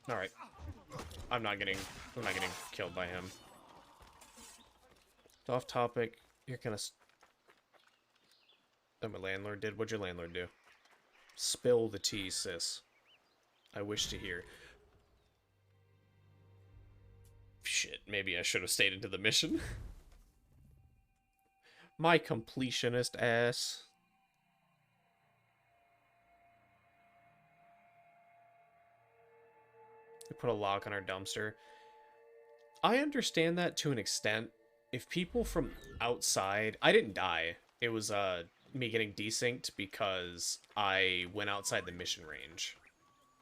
All right. I'm not getting killed by him. Off topic. You're kind of. That my landlord did. What'd your landlord do? Spill the tea, sis. I wish to hear. Shit, maybe I should have stayed into the mission. My completionist ass. They put a lock on our dumpster. I understand that to an extent. If people from outside... I didn't die. It was me getting desynced because I went outside the mission range.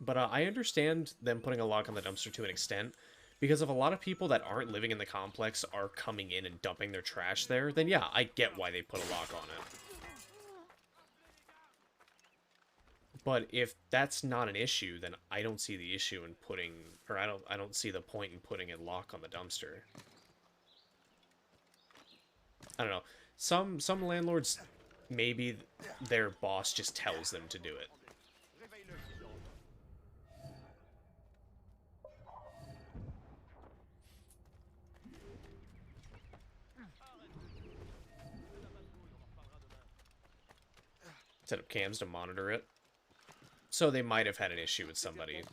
But I understand them putting a lock on the dumpster to an extent. Because if a lot of people that aren't living in the complex are coming in and dumping their trash there, then yeah, I get why they put a lock on it. But if that's not an issue, then I don't see the issue in putting, or I don't see the point in putting a lock on the dumpster. I don't know. Some landlords, maybe their boss just tells them to do it. Set up cams to monitor it. So they might have had an issue with somebody.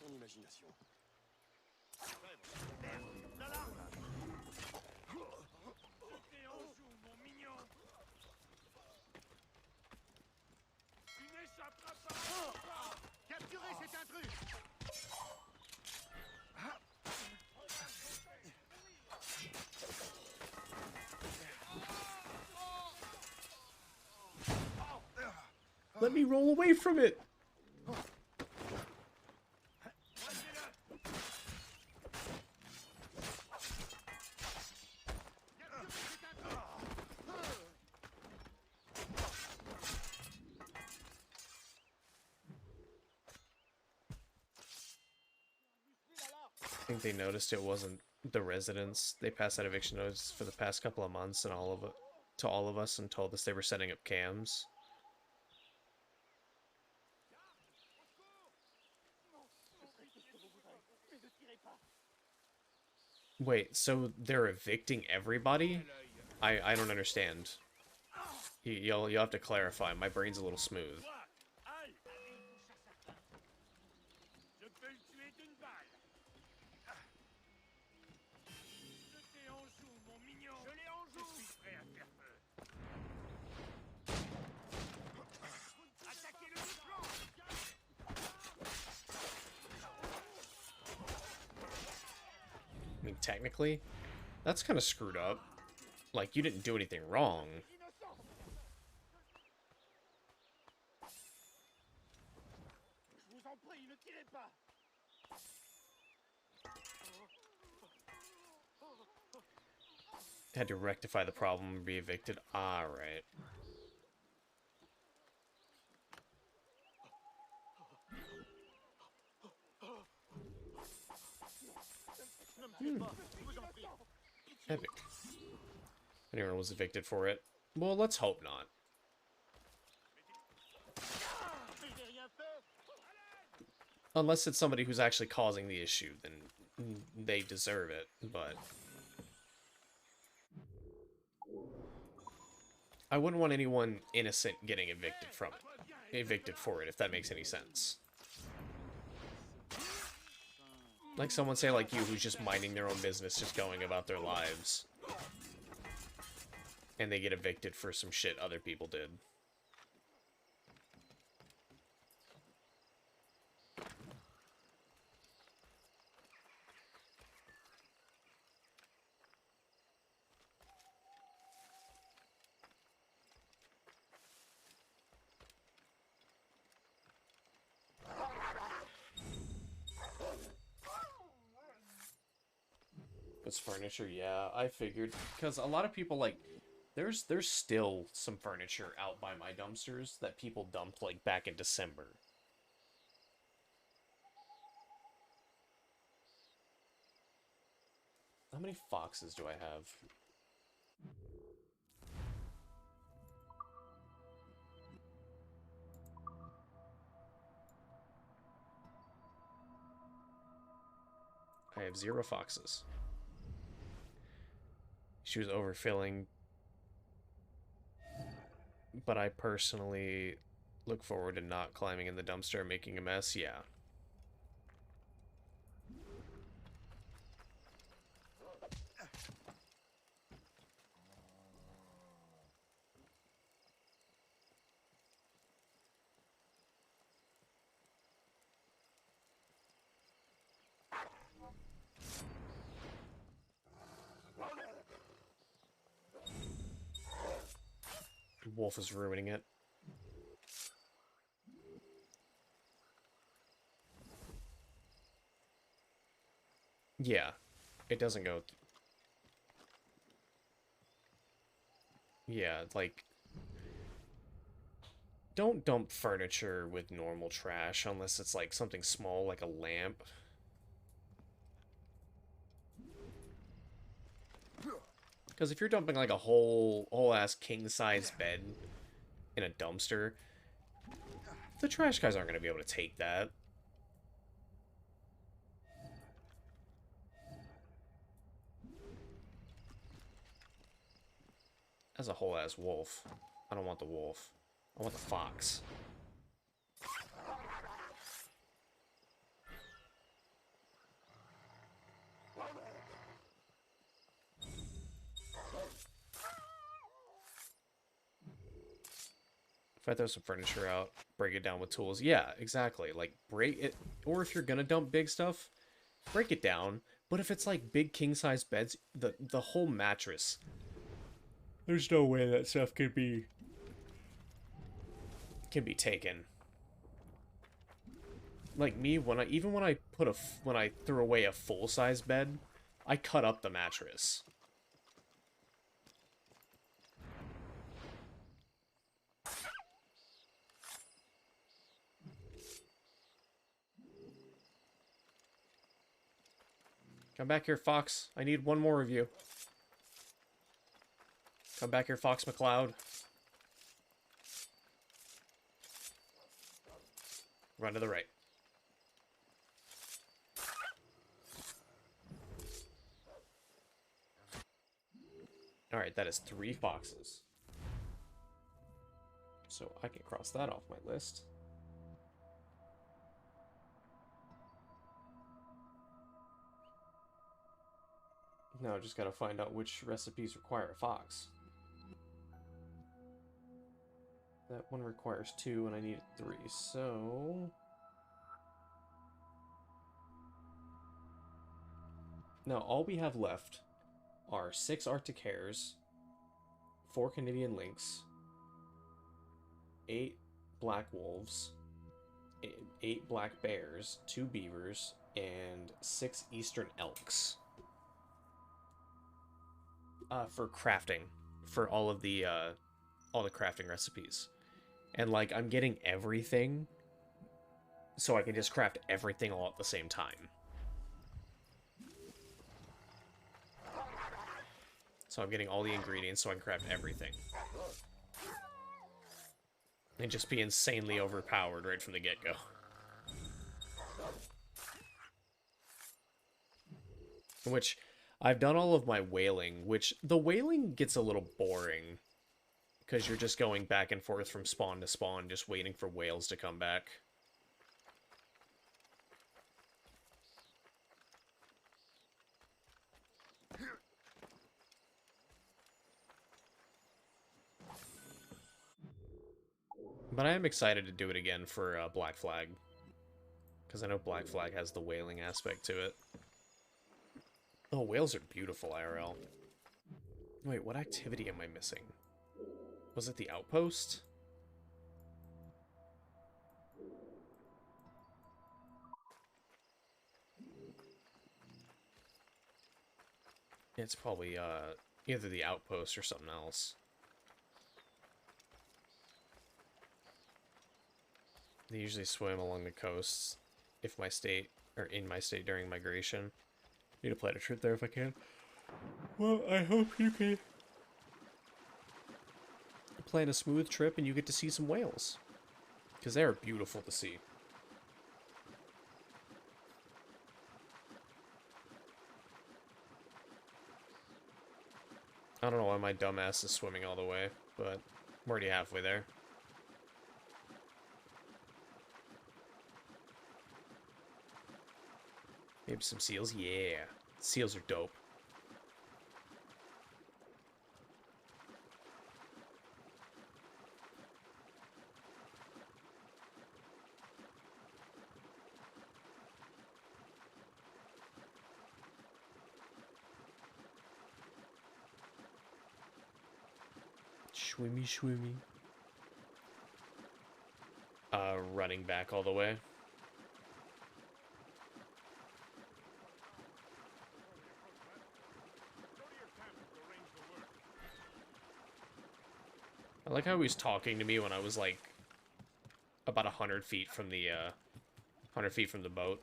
Let me roll away from it! I think they noticed it wasn't the residents. They passed out eviction notice for the past couple of months and to all of us and told us they were setting up cams. Wait, so they're evicting everybody? I don't understand. You'll have to clarify. My brain's a little smooth. I mean, technically, that's kind of screwed up. Like, you didn't do anything wrong. Had to rectify the problem and be evicted. Ah, right. Epic. Anyone was evicted for it? Well, let's hope not. Unless it's somebody who's actually causing the issue, then they deserve it, but... I wouldn't want anyone innocent getting evicted from it. Evicted for it, if that makes any sense. Like someone, say, like you, who's just minding their own business, just going about their lives. And they get evicted for some shit other people did. It's furniture, yeah, I figured. Because a lot of people, like, there's still some furniture out by my dumpsters that people dumped, like, back in December. How many foxes do I have? I have 0 foxes. She was overfilling, but I personally look forward to not climbing in the dumpster and making a mess, yeah. Wolf is ruining it. Yeah, it doesn't go... Yeah, like... don't dump furniture with normal trash unless it's like something small like a lamp. Because if you're dumping like a whole ass king size bed in a dumpster, the trash guys aren't going to be able to take that. As a whole ass wolf. I don't want the wolf. I want the fox. If I throw some furniture out, break it down with tools. Yeah, exactly. Like, break it. Or if you're gonna dump big stuff, break it down. But if it's like big king-size beds, the whole mattress, there's no way that stuff can be taken. Like me, when I threw away a full-size bed, I cut up the mattress. Come back here, Fox. I need one more of you. Come back here, Fox McCloud. Run to the right. Alright, that is 3 foxes. So I can cross that off my list. Now I just gotta find out which recipes require a fox. That one requires 2 and I need 3, so... Now all we have left are 6 Arctic hares, 4 Canadian lynx, 8 black wolves, 8 black bears, 2 beavers, and 6 eastern elks. For crafting, for all the crafting recipes. And like, I'm getting everything, so I can just craft everything all at the same time. So I'm getting all the ingredients so I can craft everything. And just be insanely overpowered right from the get-go. Which, I've done all of my whaling, which the whaling gets a little boring. Because you're just going back and forth from spawn to spawn, just waiting for whales to come back. But I am excited to do it again for Black Flag. Because I know Black Flag has the whaling aspect to it. Oh, whales are beautiful, IRL. Wait, what activity am I missing? Was it the outpost? It's probably either the outpost or something else. They usually swim along the coasts if my state, or in my state during migration. Need to plan a trip there if I can. Well, I hope you can plan a smooth trip and you get to see some whales. Because they are beautiful to see. I don't know why my dumbass is swimming all the way, but I'm already halfway there. Maybe some seals? Yeah. Seals are dope. Swimmy, swimmy. Running back all the way. I like how he was talking to me when I was like about 100 feet from the 100 feet from the boat.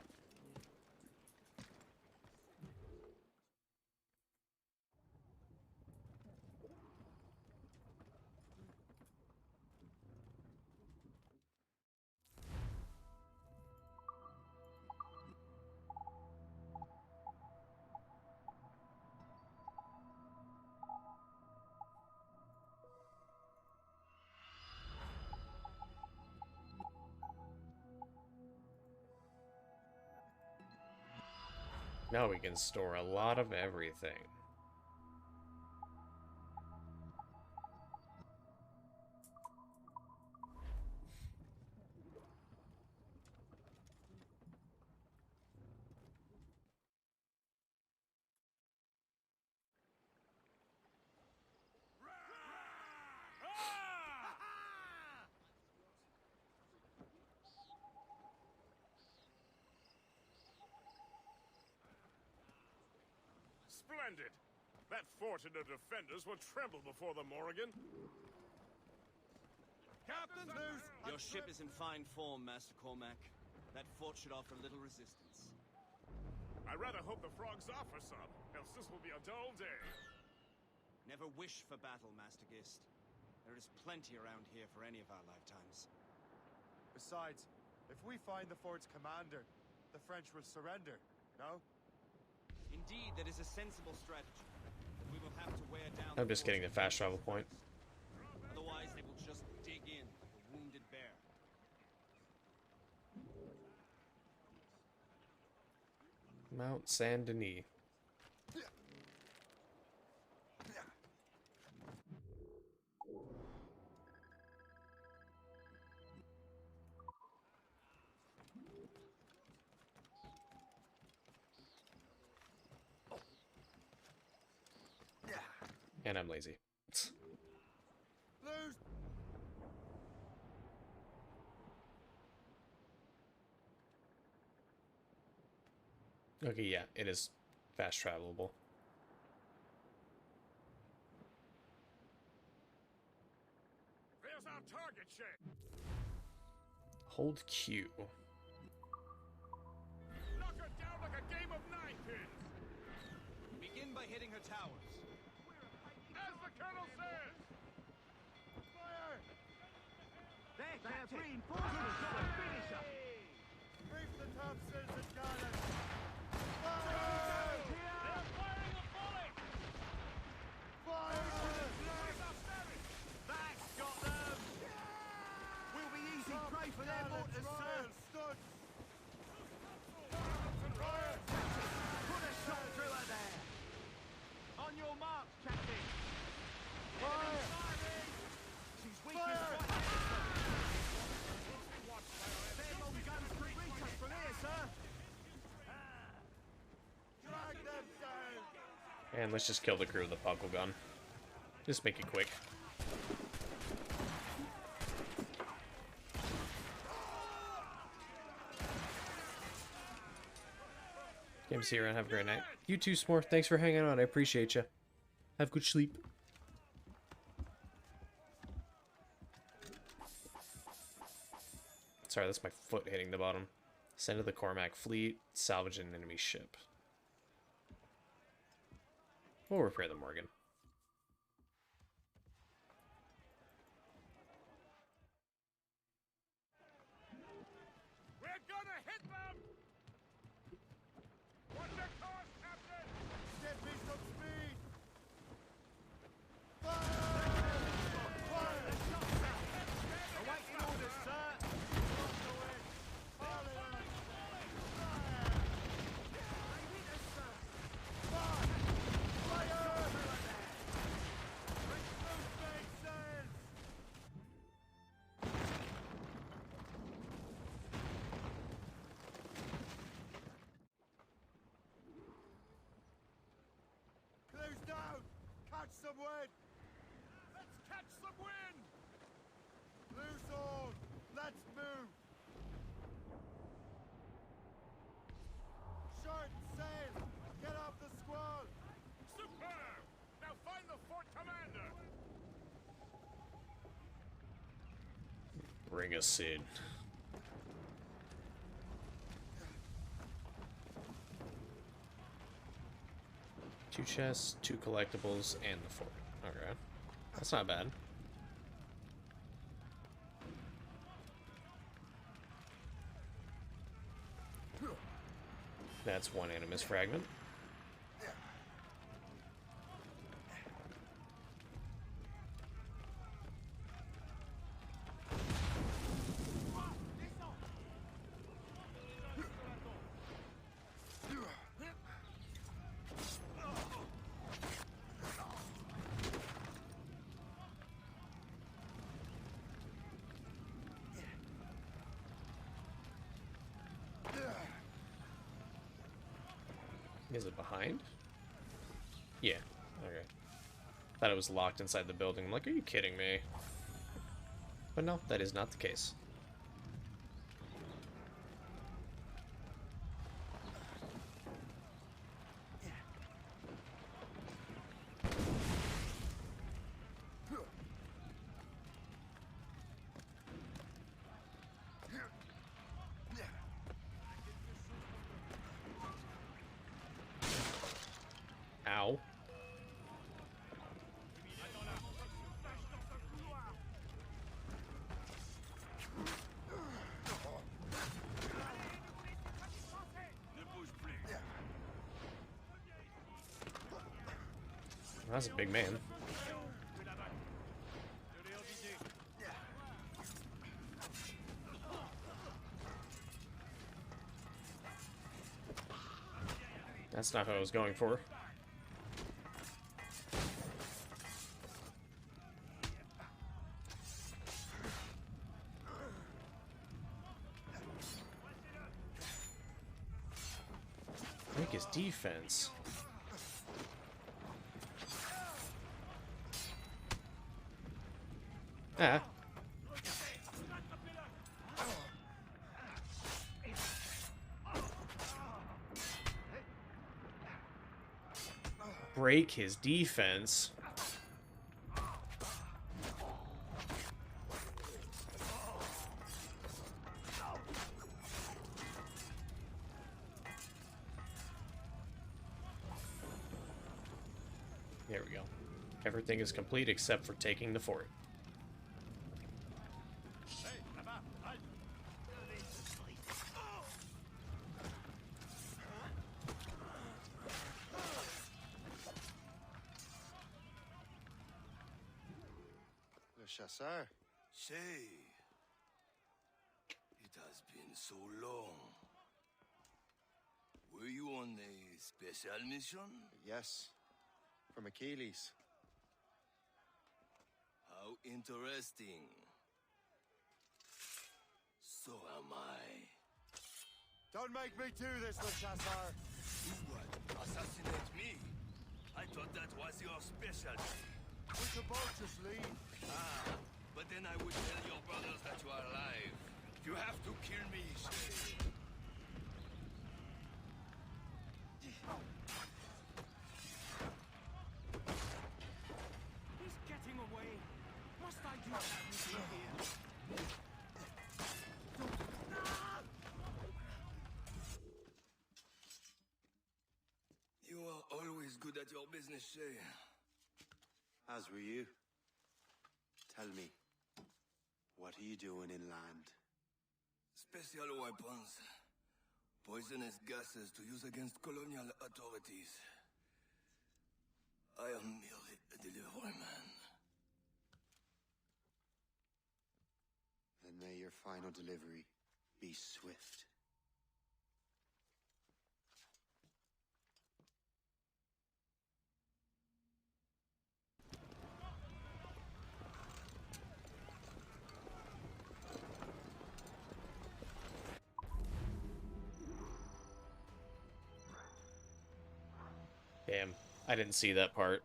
Now we can store a lot of everything. Splendid! That fort and the defenders will tremble before the Morrigan. Captain Zeus! Your ship is in fine form, Master Cormac. That fort should offer little resistance. I rather hope the frogs offer some, else this will be a dull day. Never wish for battle, Master Gist. There is plenty around here for any of our lifetimes. Besides, if we find the fort's commander, the French will surrender, no? Indeed, that is a sensible strategy. But we will have to wear down. I'm just getting the fast travel point. Otherwise, they will just dig in like a wounded bear. Mount Saint Denis. And I'm lazy. Okay, yeah, it is fast travelable. There's our target, Shay. Hold Q. Knock her down like a game of ninepins. Begin by hitting her towers. As the colonel says. Fire! That's reinforcements for the finisher. Brief the topsails and gunners. Fire! They're firing a volley. Fire! That's got them. We'll be easy prey for their mortars, sir. Put a shot through her there. On your mark, Captain. Fire! She's weak as quite their long guns could reach us from here, sir. Drag them down! And let's just kill the crew with the puckle gun. Just make it quick. Game's here and have a great night. You too, S'more. Thanks for hanging out. I appreciate you. Have good sleep. Sorry, that's my foot hitting the bottom. Send to the Cormac fleet. Salvage an enemy ship. We'll repair the Morgan. We're gonna hit them! What's your course, Captain? Get me some speed! Awaiting orders, sir. Close down! Catch some wind! Let's catch some wind! Loose all! Let's move! Short sail! Get off the squall! Superb! Now find the fort commander! Bring us in. 2 chests, 2 collectibles, and the fort. Okay. That's not bad. That's 1 animus fragment. Is it behind? Yeah. Okay. Thought it was locked inside the building. I'm like, are you kidding me? But no, that is not the case. Ow. That's a big man. That's not what I was going for. Break his defense. Ah. Break his defense. There we go. Everything is complete except for taking the fort. Le chasseur. Shay, it has been so long. Were you on a special mission? Yes, from Achilles. How interesting. So am I. Don't make me do this, Le Chasseur. You what? Assassinate me? I thought that was your specialty. We could both just leave. Ah, but then I would tell your brothers that you are alive. You have to kill me, Shay. He's getting away. Must I do everything here? You are always good at your business, Shay. As were you. Tell me, what are you doing inland? Special weapons. Poisonous gases to use against colonial authorities. I am merely a delivery man. Then may your final delivery be swift. Damn, I didn't see that part.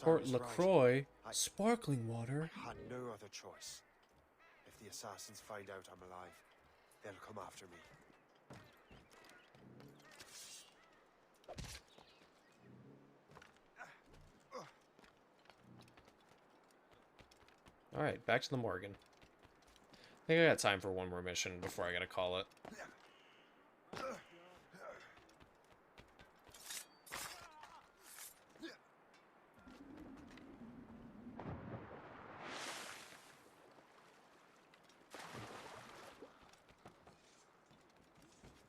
Port LaCroix, sparkling water. I had no other choice. If the assassins find out I'm alive, they'll come after me. Alright, back to the Morgan. I think I got time for one more mission before I gotta call it.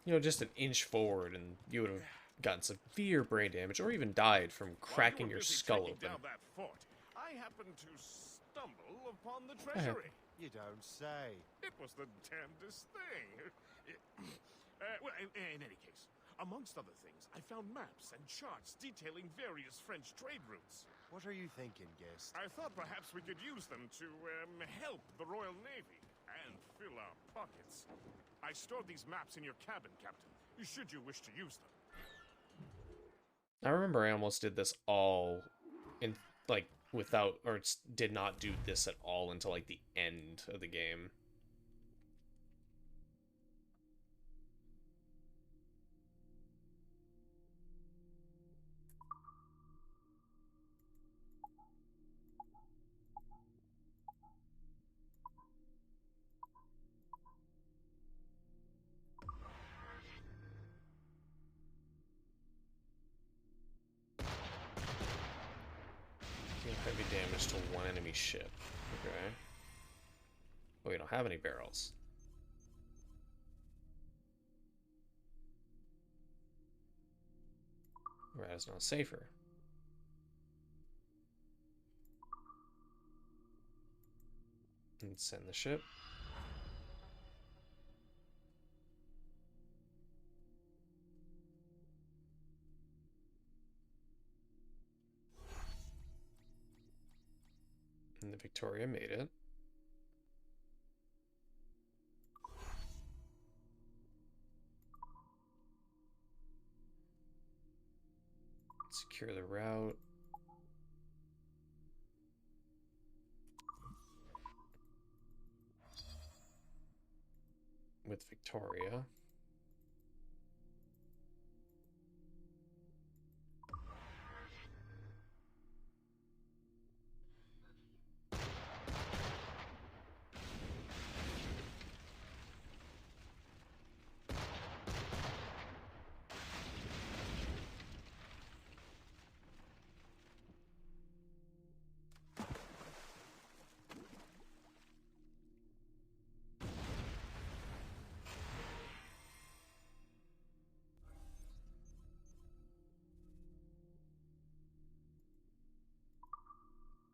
You know, just an inch forward and you would have gotten severe brain damage or even died from cracking your skull open. Down that fort, I happened to stumble upon the treasury. You don't say. It was the damnedest thing. Well, in any case, amongst other things, I found maps and charts detailing various French trade routes. What are you thinking, Gist? I thought perhaps we could use them to help the Royal Navy and fill our pockets. I stored these maps in your cabin, Captain, should you wish to use them. I remember I almost did this all in, like, without, or did not do this at all until, like, the end of the game. Heavy damage to one enemy ship. Okay. Oh, we don't have any barrels. That is now safer. And send the ship. And the Victoria made it. Secure the route. With Victoria.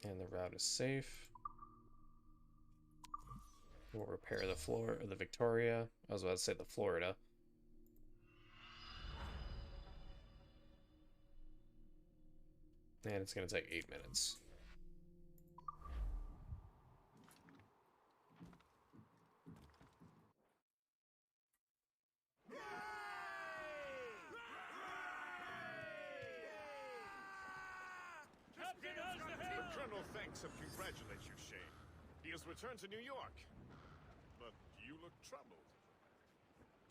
And the route is safe. We'll repair the Victoria. I was about to say the Florida. And it's going to take 8 minutes. The Colonel thanks and congratulates you, Shane. He has returned to New York. But you look troubled.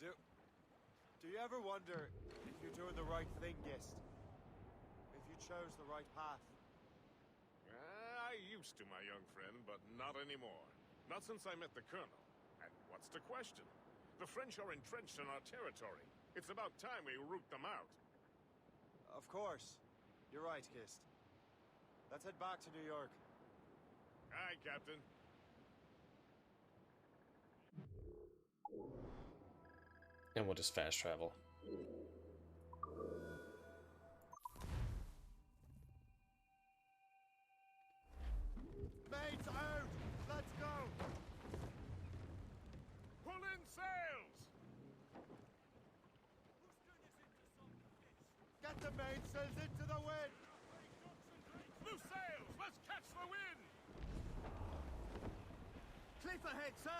Do you ever wonder if you're doing the right thing, Gist? If you chose the right path? I used to, my young friend, but not anymore. Not since I met the Colonel. And what's the question? The French are entrenched in our territory. It's about time we root them out. Of course. You're right, Gist. Let's head back to New York. Aye, Captain. And we'll just fast travel. Mates out! Let's go! Pull in sails! Get the mainsails into the wind! Loose sails! Let's catch the wind! Cliff ahead, sir!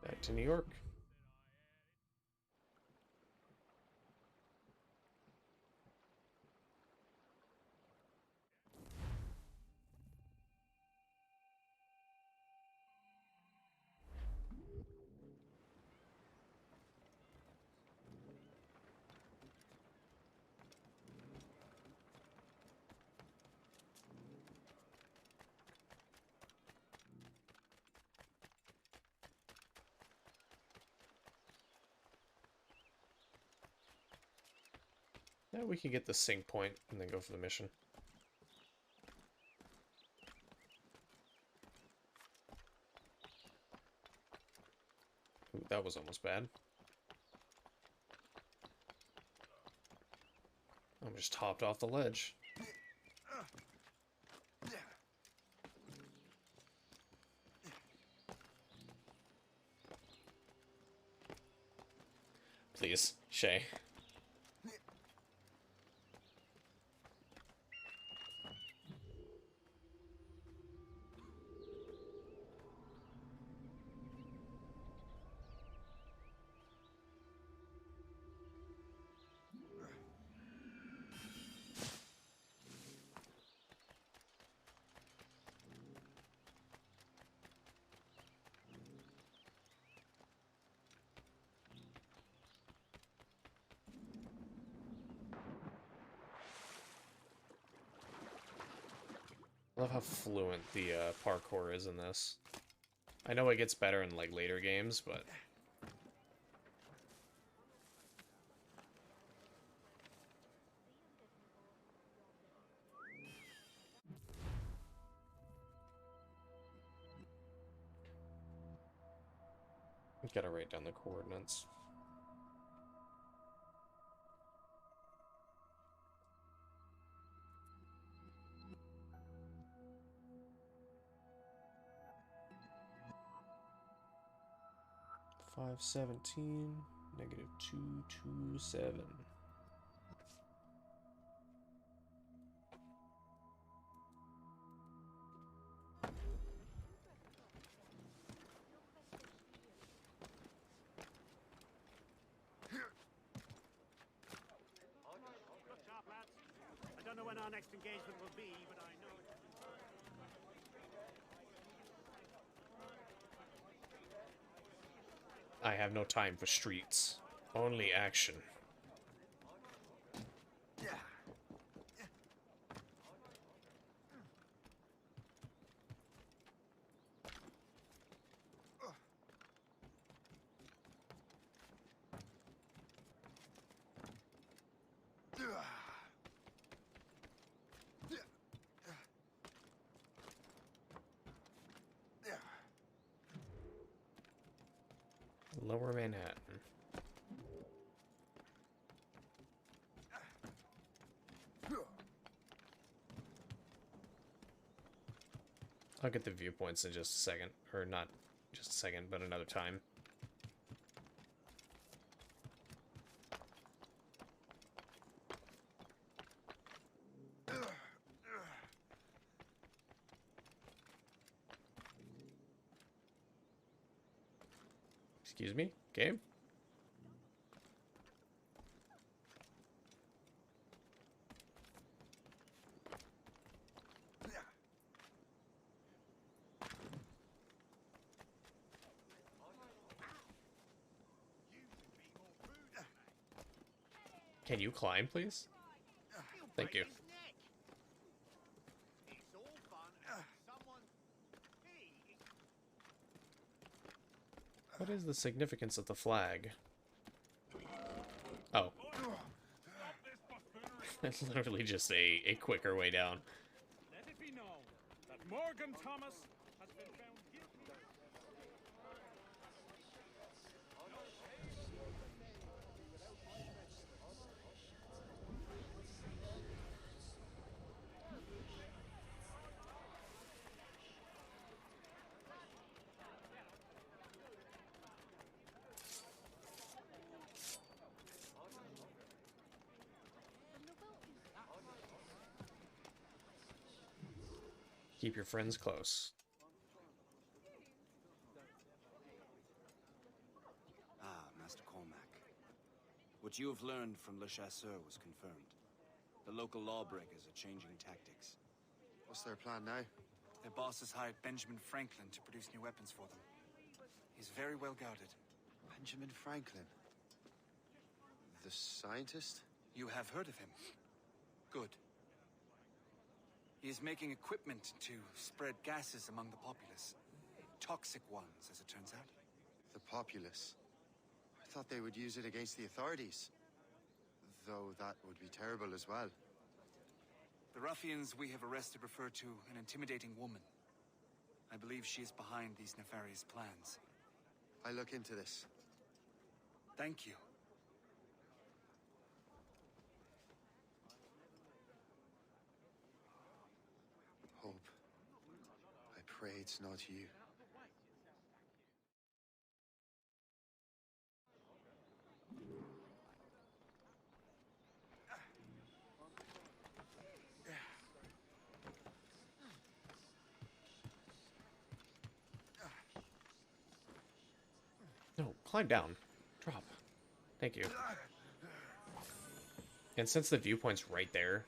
Back to New York. We can get the sync point and then go for the mission. Ooh, that was almost bad. I'm just hopped off the ledge. Please, Shay. I love how fluent the parkour is in this. I know it gets better in like later games, but gotta write down the coordinates. -517, -227. Good job, lads. I don't know when our next engagement will be, but I know it. I have no time for streets. Only action. Lower Manhattan. I'll get the viewpoints in just a second. Or not just a second, but another time. Excuse me? Game? Can you climb, please? Thank you. What is the significance of the flag? Oh. It's literally just a quicker way down. Let it be known that Morgan Thomas has been found guilty. Keep your friends close. Ah, Master Cormac. What you have learned from Le Chasseur was confirmed. The local lawbreakers are changing tactics. What's their plan now? Their boss has hired Benjamin Franklin to produce new weapons for them. He's very well guarded. Benjamin Franklin? The scientist? You have heard of him? Good. He is making equipment to spread gases among the populace. Toxic ones, as it turns out. The populace? I thought they would use it against the authorities. though that would be terrible as well. The ruffians we have arrested refer to an intimidating woman. I believe she is behind these nefarious plans. I'll look into this. Thank you. Hope. I pray it's not you. No, climb down. Drop. Thank you. And since the viewpoint's right there...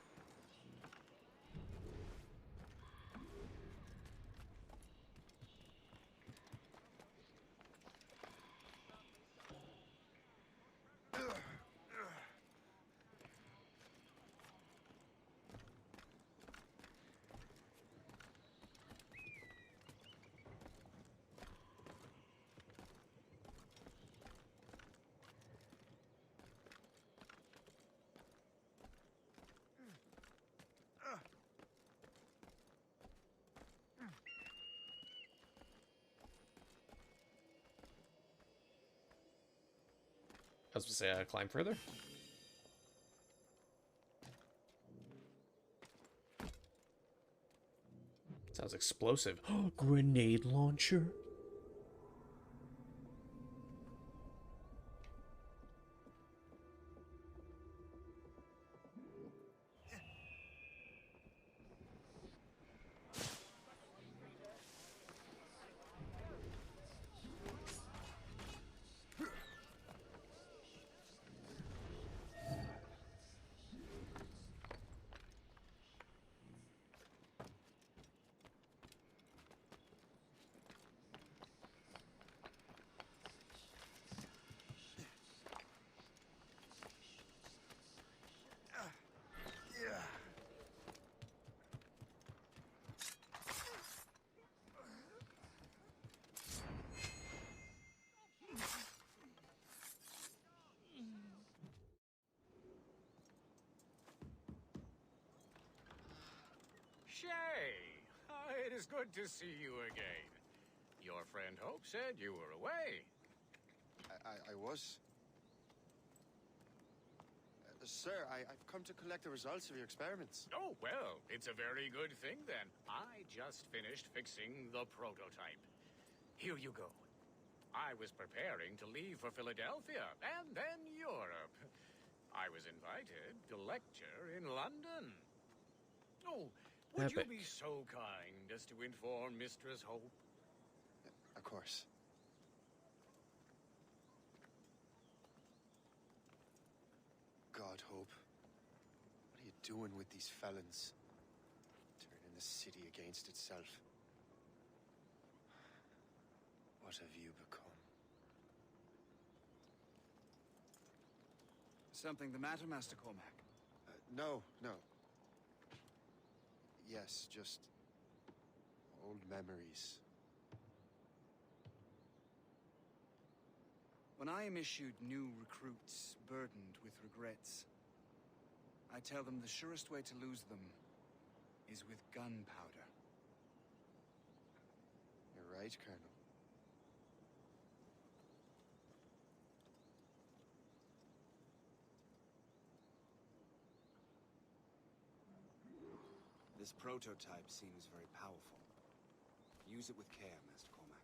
I was going to say, climb further. Sounds explosive. Grenade launcher. Shay! It is good to see you again. Your friend Hope said you were away. I was. Sir, I've come to collect the results of your experiments. Oh, well, it's a very good thing then. I just finished fixing the prototype. Here you go. I was preparing to leave for Philadelphia and then Europe. I was invited to lecture in London. Oh, would you be so kind as to inform Mistress Hope? Of course. God, Hope. What are you doing with these felons? Turning the city against itself. What have you become? Something the matter, Master Cormac? No. Yes, just old memories. When I am issued new recruits burdened with regrets, I tell them the surest way to lose them is with gunpowder. You're right, Colonel. This prototype seems very powerful. Use it with care, Master Cormac.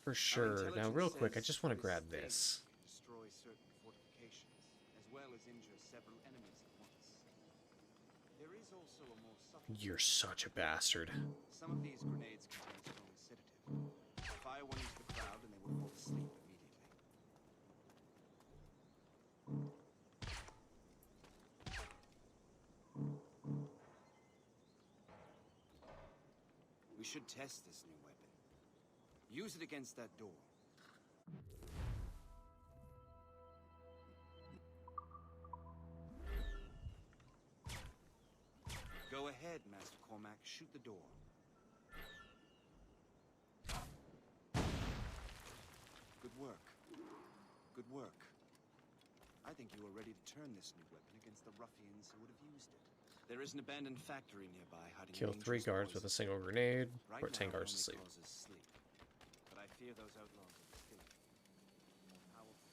For sure. Now, real quick, I just want to grab this. Destroy certain fortifications, as well as injure several enemies at once. There is also a more subtle... You're such a bastard. Some of these grenades contain strong sedative. Fire one into the crowd and they will fall asleep immediately. We should test this new weapon. Use it against that door. Go ahead, Master Cormac. Shoot the door. Good work. Good work. I'd think you were ready to turn this new weapon against the ruffians who would have used it. There is an abandoned factory nearby hiding Kill 3 dangerous guards with a poison. single grenade, Right put 10 now, it guards to only sleep. causes sleep. But I fear those outlaws will kill it. More powerful.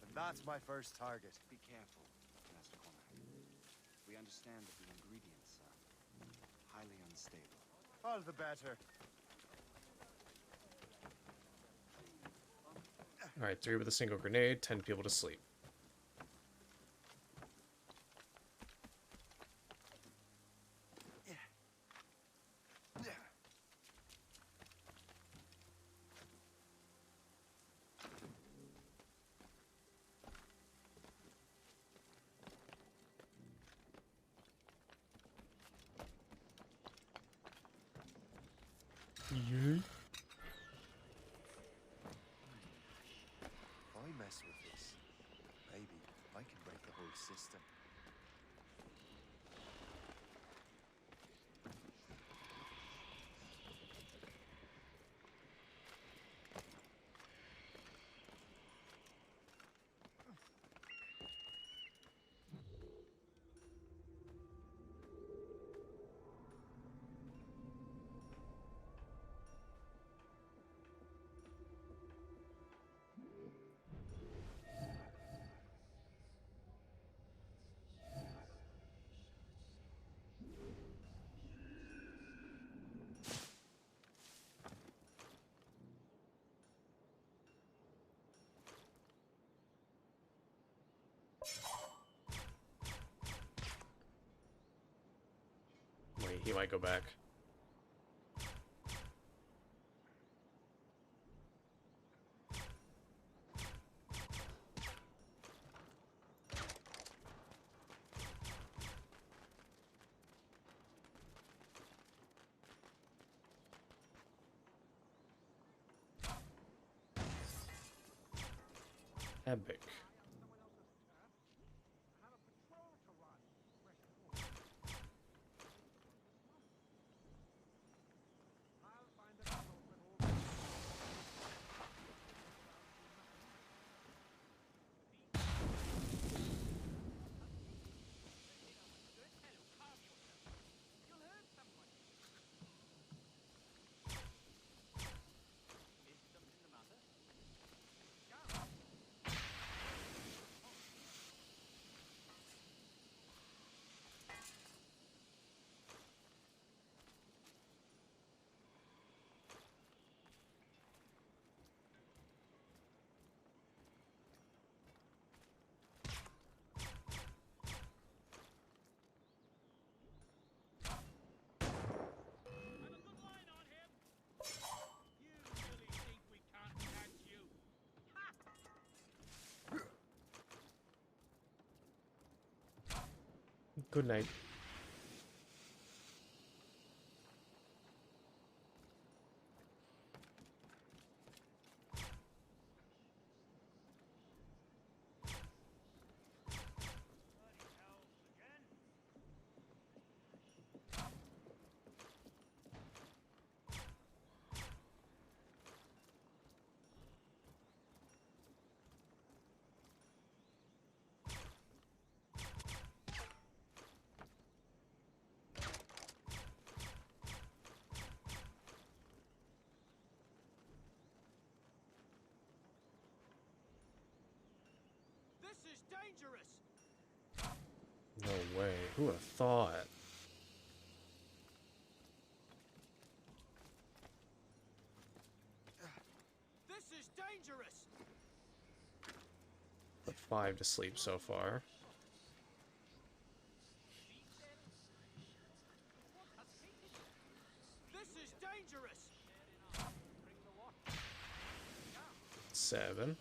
And that's my first target. Be careful, Master Cormac. We understand that the ingredients are highly unstable. All the better. Alright, 3 with a single grenade, 10 people to sleep. Yeah. If I mess with this, maybe I can break the whole system. Wait, he might go back. Epic. Good night. This is dangerous. No way. Who would have thought? This is dangerous. Put 5 to sleep so far. This is dangerous. 7.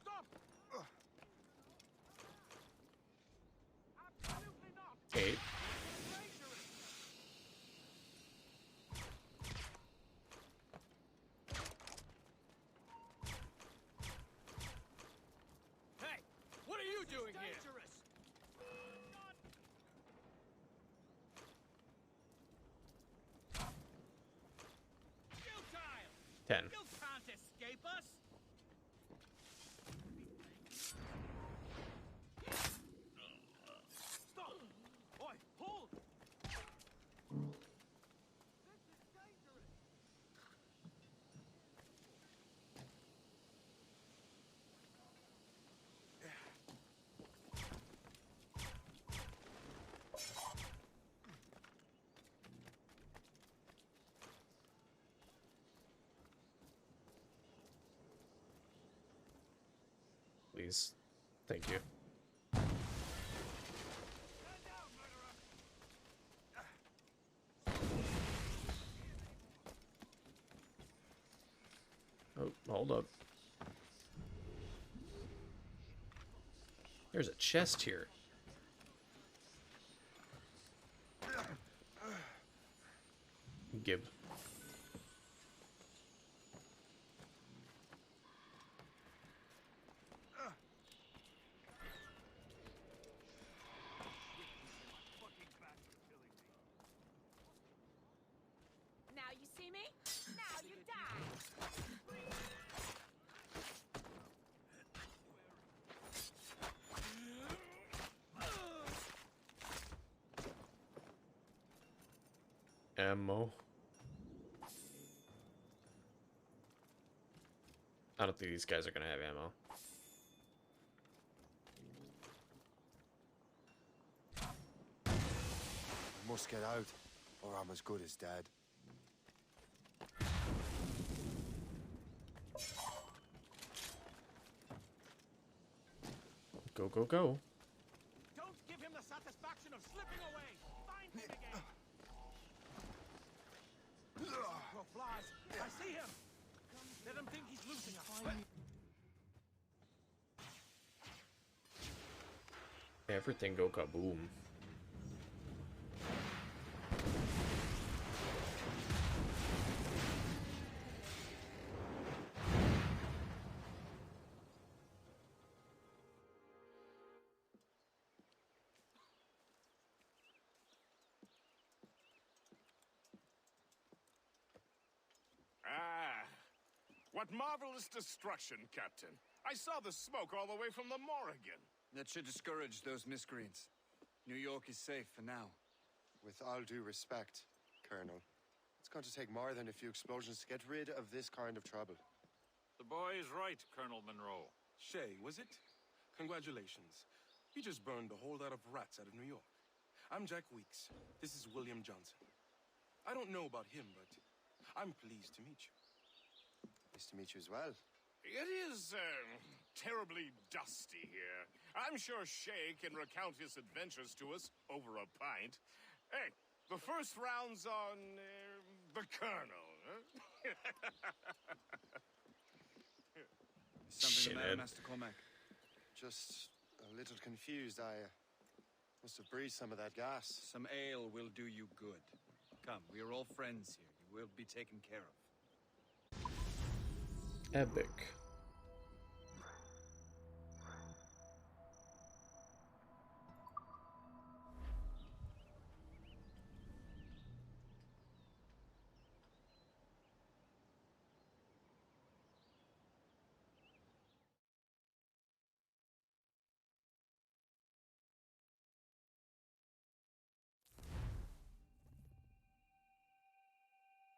Stop. 8. Hey, what are you doing here? please. Thank you. Oh, hold up. There's a chest here. Gib. Now you see me? Now you die! Ammo. I don't think these guys are gonna have ammo. I must get out, or I'm as good as dead. Go, go, go. Don't give him the satisfaction of slipping away. Find him again. Crow flies. I see him. Let him think he's losing us. Everything go kaboom. Ah, what marvelous destruction, Captain. I saw the smoke all the way from the Morrigan. That should discourage those miscreants. New York is safe for now. With all due respect, Colonel, it's going to take more than a few explosions to get rid of this kind of trouble. The boy is right, Colonel Monroe. Shay, was it? Congratulations. You just burned a whole lot of rats out of New York. I'm Jack Weeks. This is William Johnson. I don't know about him, but I'm pleased to meet you. Nice to meet you as well. It is, terribly dusty here. I'm sure Shay can recount his adventures to us over a pint. Hey, the first round's on, the Colonel, huh? Something the matter, Master Cormac? Just a little confused. I must have breathed some of that gas. Some ale will do you good. Come, we are all friends here. You will be taken care of. Epic.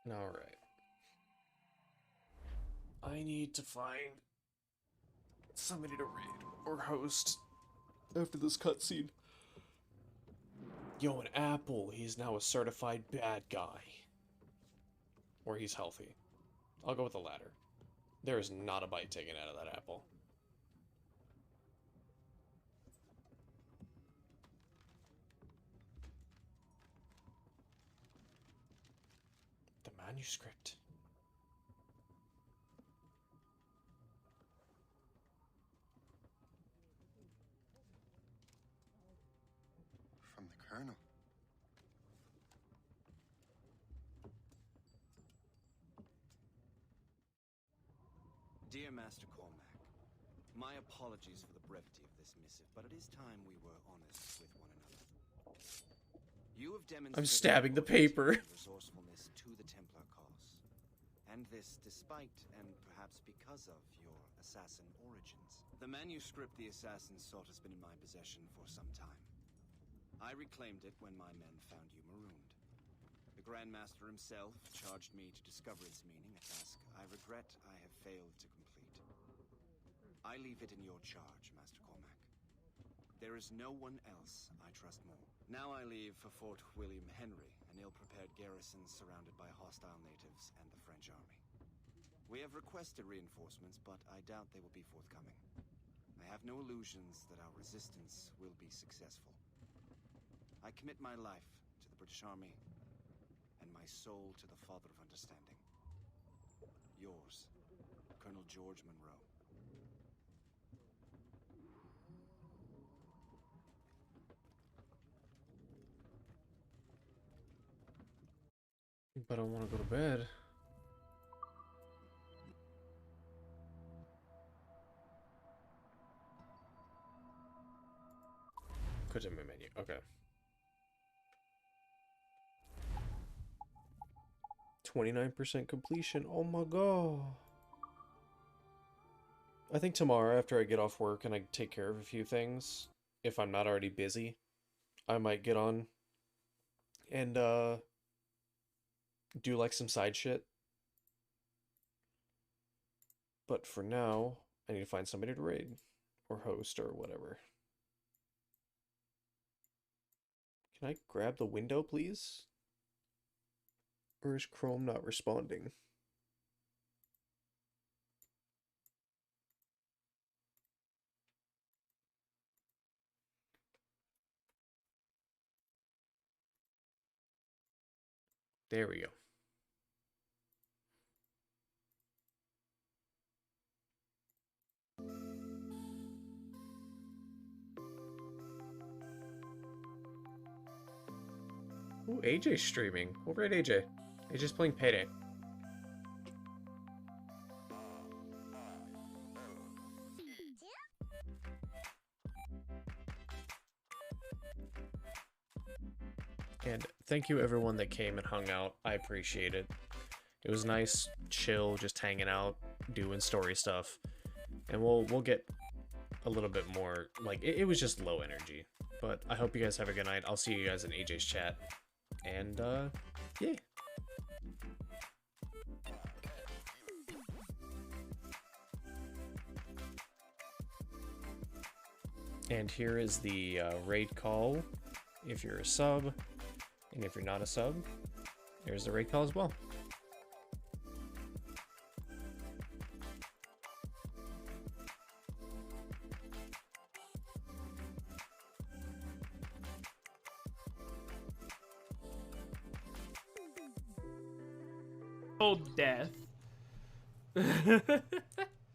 All right. I need to find somebody to read or host after this cutscene. Yo, an apple. He's now a certified bad guy. Or he's healthy. I'll go with the latter. There is not a bite taken out of that apple. The manuscript. From the Colonel. Dear Master Cormac, my apologies for the brevity of this missive, but it is time we were honest with one another. You have demonstrated I'm stabbing the paper. resourcefulness to the Templar cause, and this despite and perhaps because of your assassin origins. The manuscript the assassin sought has been in my possession for some time. I reclaimed it when my men found you marooned. The Grand Master himself charged me to discover its meaning, a task I regret I have failed to complete. I leave it in your charge, Master Cormac. There is no one else I trust more. Now I leave for Fort William Henry, an ill-prepared garrison surrounded by hostile natives and the French army. We have requested reinforcements, but I doubt they will be forthcoming. I have no illusions that our resistance will be successful. I commit my life to the British Army, and my soul to the Father of Understanding. Yours, Colonel George Monroe. But I want to go to bed. Quit in my menu. Okay. 29% completion. Oh my god. I think tomorrow, after I get off work and I take care of a few things, if I'm not already busy, I might get on and do like some side shit. But for now, I need to find somebody to raid or host or whatever. Can I grab the window, please? Or is Chrome not responding? There we go. Ooh, AJ's streaming. Over at AJ. AJ's playing Payday. And thank you everyone that came and hung out. I appreciate it. It was nice, chill, just hanging out, doing story stuff. And we'll get a little bit more, like, it was just low energy. But I hope you guys have a good night. I'll see you guys in AJ's chat. And, yeah. And here is the raid call if you're a sub. And if you're not a sub, there's the raid call as well. Oh, death.